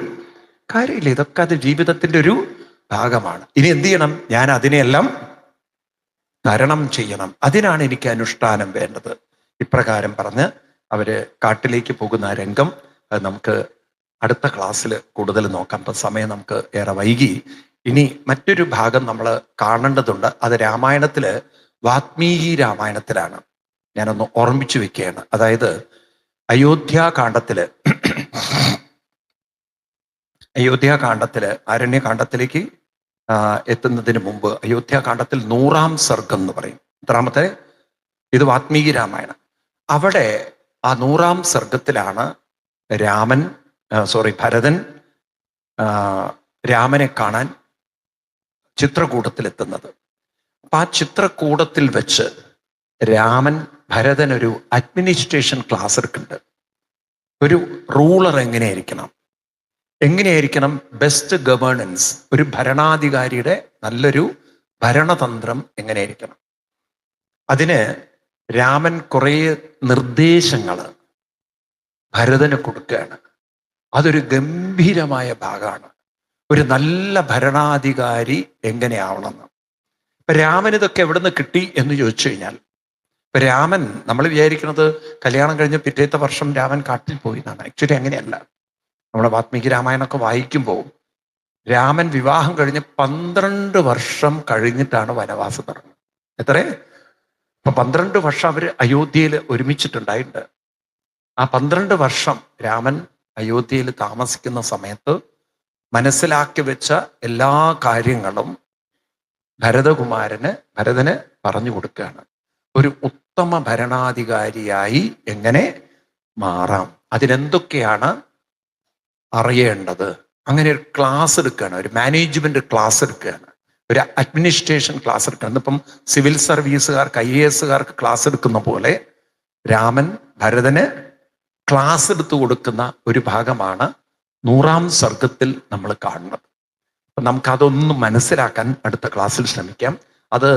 കാര്യമില്ല. ഇതൊക്കെ അത് ജീവിതത്തിന്റെ ഒരു ഭാഗമാണ്. ഇനി എന്ത് ചെയ്യണം? ഞാൻ അതിനെയെല്ലാം തരണം ചെയ്യണം. അതിനാണ് എനിക്ക് അനുഷ്ഠാനം വേണ്ടത്. ഇപ്രകാരം പറഞ്ഞ് അവര് കാട്ടിലേക്ക് പോകുന്ന ആ രംഗം അത് നമുക്ക് അടുത്ത ക്ലാസ്സിൽ കൂടുതൽ നോക്കാം. ഇപ്പം സമയം നമുക്ക് ഏറെ വൈകി. ഇനി മറ്റൊരു ഭാഗം നമ്മൾ കാണേണ്ടതുണ്ട്. അത് രാമായണത്തില്, വാത്മീകി രാമായണത്തിലാണ്. ഞാനൊന്ന് ഓർമ്മിച്ചു വെക്കുകയാണ്. അതായത് അയോധ്യാകാന്ഡത്തില് അരണ്യകാന്ഡത്തിലേക്ക് എത്തുന്നതിന് മുമ്പ് അയോധ്യാകാന്ഡത്തിൽ 100-ാം സർഗം എന്ന് പറയും. എത്രാമത്തെ? ഇത് വാത്മീകി രാമായണം. അവിടെ ആ 100-ാം സർഗത്തിലാണ് ഭരതൻ രാമനെ കാണാൻ ചിത്രകൂടത്തിലെത്തുന്നത്. അപ്പൊ ആ ചിത്രകൂടത്തിൽ വെച്ച് രാമൻ ഭരതൻ ഒരു അഡ്മിനിസ്ട്രേഷൻ ക്ലാസ് എടുക്കുന്നുണ്ട്. ഒരു റൂളർ എങ്ങനെയായിരിക്കണം, ബെസ്റ്റ് ഗവേണൻസ്, ഒരു ഭരണാധികാരിയുടെ നല്ലൊരു ഭരണതന്ത്രം എങ്ങനെയായിരിക്കണം. അതിന് രാമൻ കുറേ നിർദ്ദേശങ്ങൾ ഭരതന് കൊടുക്കുകയാണ്. അതൊരു ഗംഭീരമായ ഭാഗമാണ്. ഒരു നല്ല ഭരണാധികാരി എങ്ങനെയാവണമെന്ന്. ഇപ്പൊ രാമൻ ഇതൊക്കെ എവിടെ നിന്ന് കിട്ടി എന്ന് ചോദിച്ചു കഴിഞ്ഞാൽ, ഇപ്പൊ രാമൻ, നമ്മൾ വിചാരിക്കുന്നത് കല്യാണം കഴിഞ്ഞ് പിറ്റേത്തെ വർഷം രാമൻ കാട്ടിൽ പോയി എന്നാണ്. ആക്ച്വലി അങ്ങനെയല്ല. നമ്മുടെ വാത്മീകി രാമായണമൊക്കെ വായിക്കുമ്പോൾ രാമൻ വിവാഹം കഴിഞ്ഞ് 12 വർഷം കഴിഞ്ഞിട്ടാണ് വനവാസം തുടങ്ങുന്നത്. എത്ര? ഇപ്പൊ 12 വർഷം അവർ അയോധ്യയിൽ ഒരുമിച്ചിട്ടുണ്ടായിട്ടുണ്ട്. ആ 12 വർഷം രാമൻ അയോധ്യയിൽ താമസിക്കുന്ന സമയത്ത് മനസ്സിലാക്കി വെച്ച എല്ലാ കാര്യങ്ങളും ഭരതന് പറഞ്ഞു കൊടുക്കുകയാണ്. ഒരു ഉത്തമ ഭരണാധികാരിയായി എങ്ങനെ മാറാം, അതിനെന്തൊക്കെയാണ് അറിയേണ്ടത്, അങ്ങനെ ഒരു ക്ലാസ് എടുക്കുകയാണ്. ഒരു മാനേജ്മെന്റ് ക്ലാസ് എടുക്കുകയാണ്, ഒരു അഡ്മിനിസ്ട്രേഷൻ ക്ലാസ് എടുക്കുകയാണ്. ഇന്നിപ്പം സിവിൽ സർവീസുകാർക്ക്, IAS ക്ലാസ് എടുക്കുന്ന പോലെ രാമൻ ഭരതന് ക്ലാസ് എടുത്തു കൊടുക്കുന്ന ഒരു ഭാഗമാണ് 100-ാം സർഗത്തിൽ നമ്മൾ കാണുന്നത്. അപ്പം നമുക്കതൊന്നും മനസ്സിലാക്കാൻ അടുത്ത ക്ലാസ്സിൽ ശ്രമിക്കാം. അത്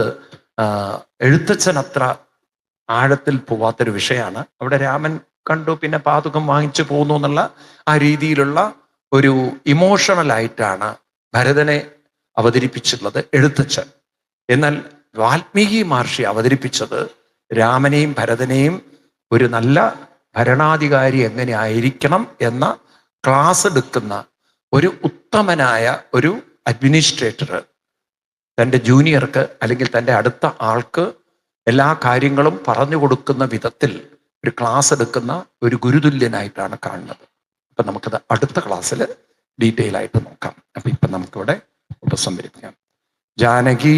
എഴുത്തച്ഛൻ അത്ര ആഴത്തിൽ പോവാത്തൊരു വിഷയമാണ്. അവിടെ രാമൻ കണ്ടു, പിന്നെ പാതുകം വാങ്ങിച്ചു പോകുന്നു എന്നുള്ള ആ രീതിയിലുള്ള ഒരു ഇമോഷണൽ ആയിട്ടാണ് ഭരതനെ അവതരിപ്പിച്ചിട്ടുള്ളത് എഴുത്തച്ഛൻ. എന്നാൽ വാൽമീകി മഹർഷി അവതരിപ്പിച്ചത് രാമനെയും ഭരതനെയും ഒരു നല്ല ഭരണാധികാരി എങ്ങനെ ആയിരിക്കണം എന്ന ക്ലാസ് എടുക്കുന്ന ഒരു ഉത്തമനായ ഒരു അഡ്മിനിസ്ട്രേറ്റർ തൻ്റെ ജൂനിയർക്ക് അല്ലെങ്കിൽ തൻ്റെ അടുത്ത ആൾക്ക് എല്ലാ കാര്യങ്ങളും പറഞ്ഞു കൊടുക്കുന്ന വിധത്തിൽ ഒരു ക്ലാസ് എടുക്കുന്ന ഒരു ഗുരുതുല്യനായിട്ടാണ് കാണുന്നത്. അപ്പൊ നമുക്കത് അടുത്ത ക്ലാസ്സിൽ ഡീറ്റെയിൽ ആയിട്ട് നോക്കാം. അപ്പൊ ഇപ്പൊ നമുക്കിവിടെ ഉപസംഹരിക്കാം. ജാനകി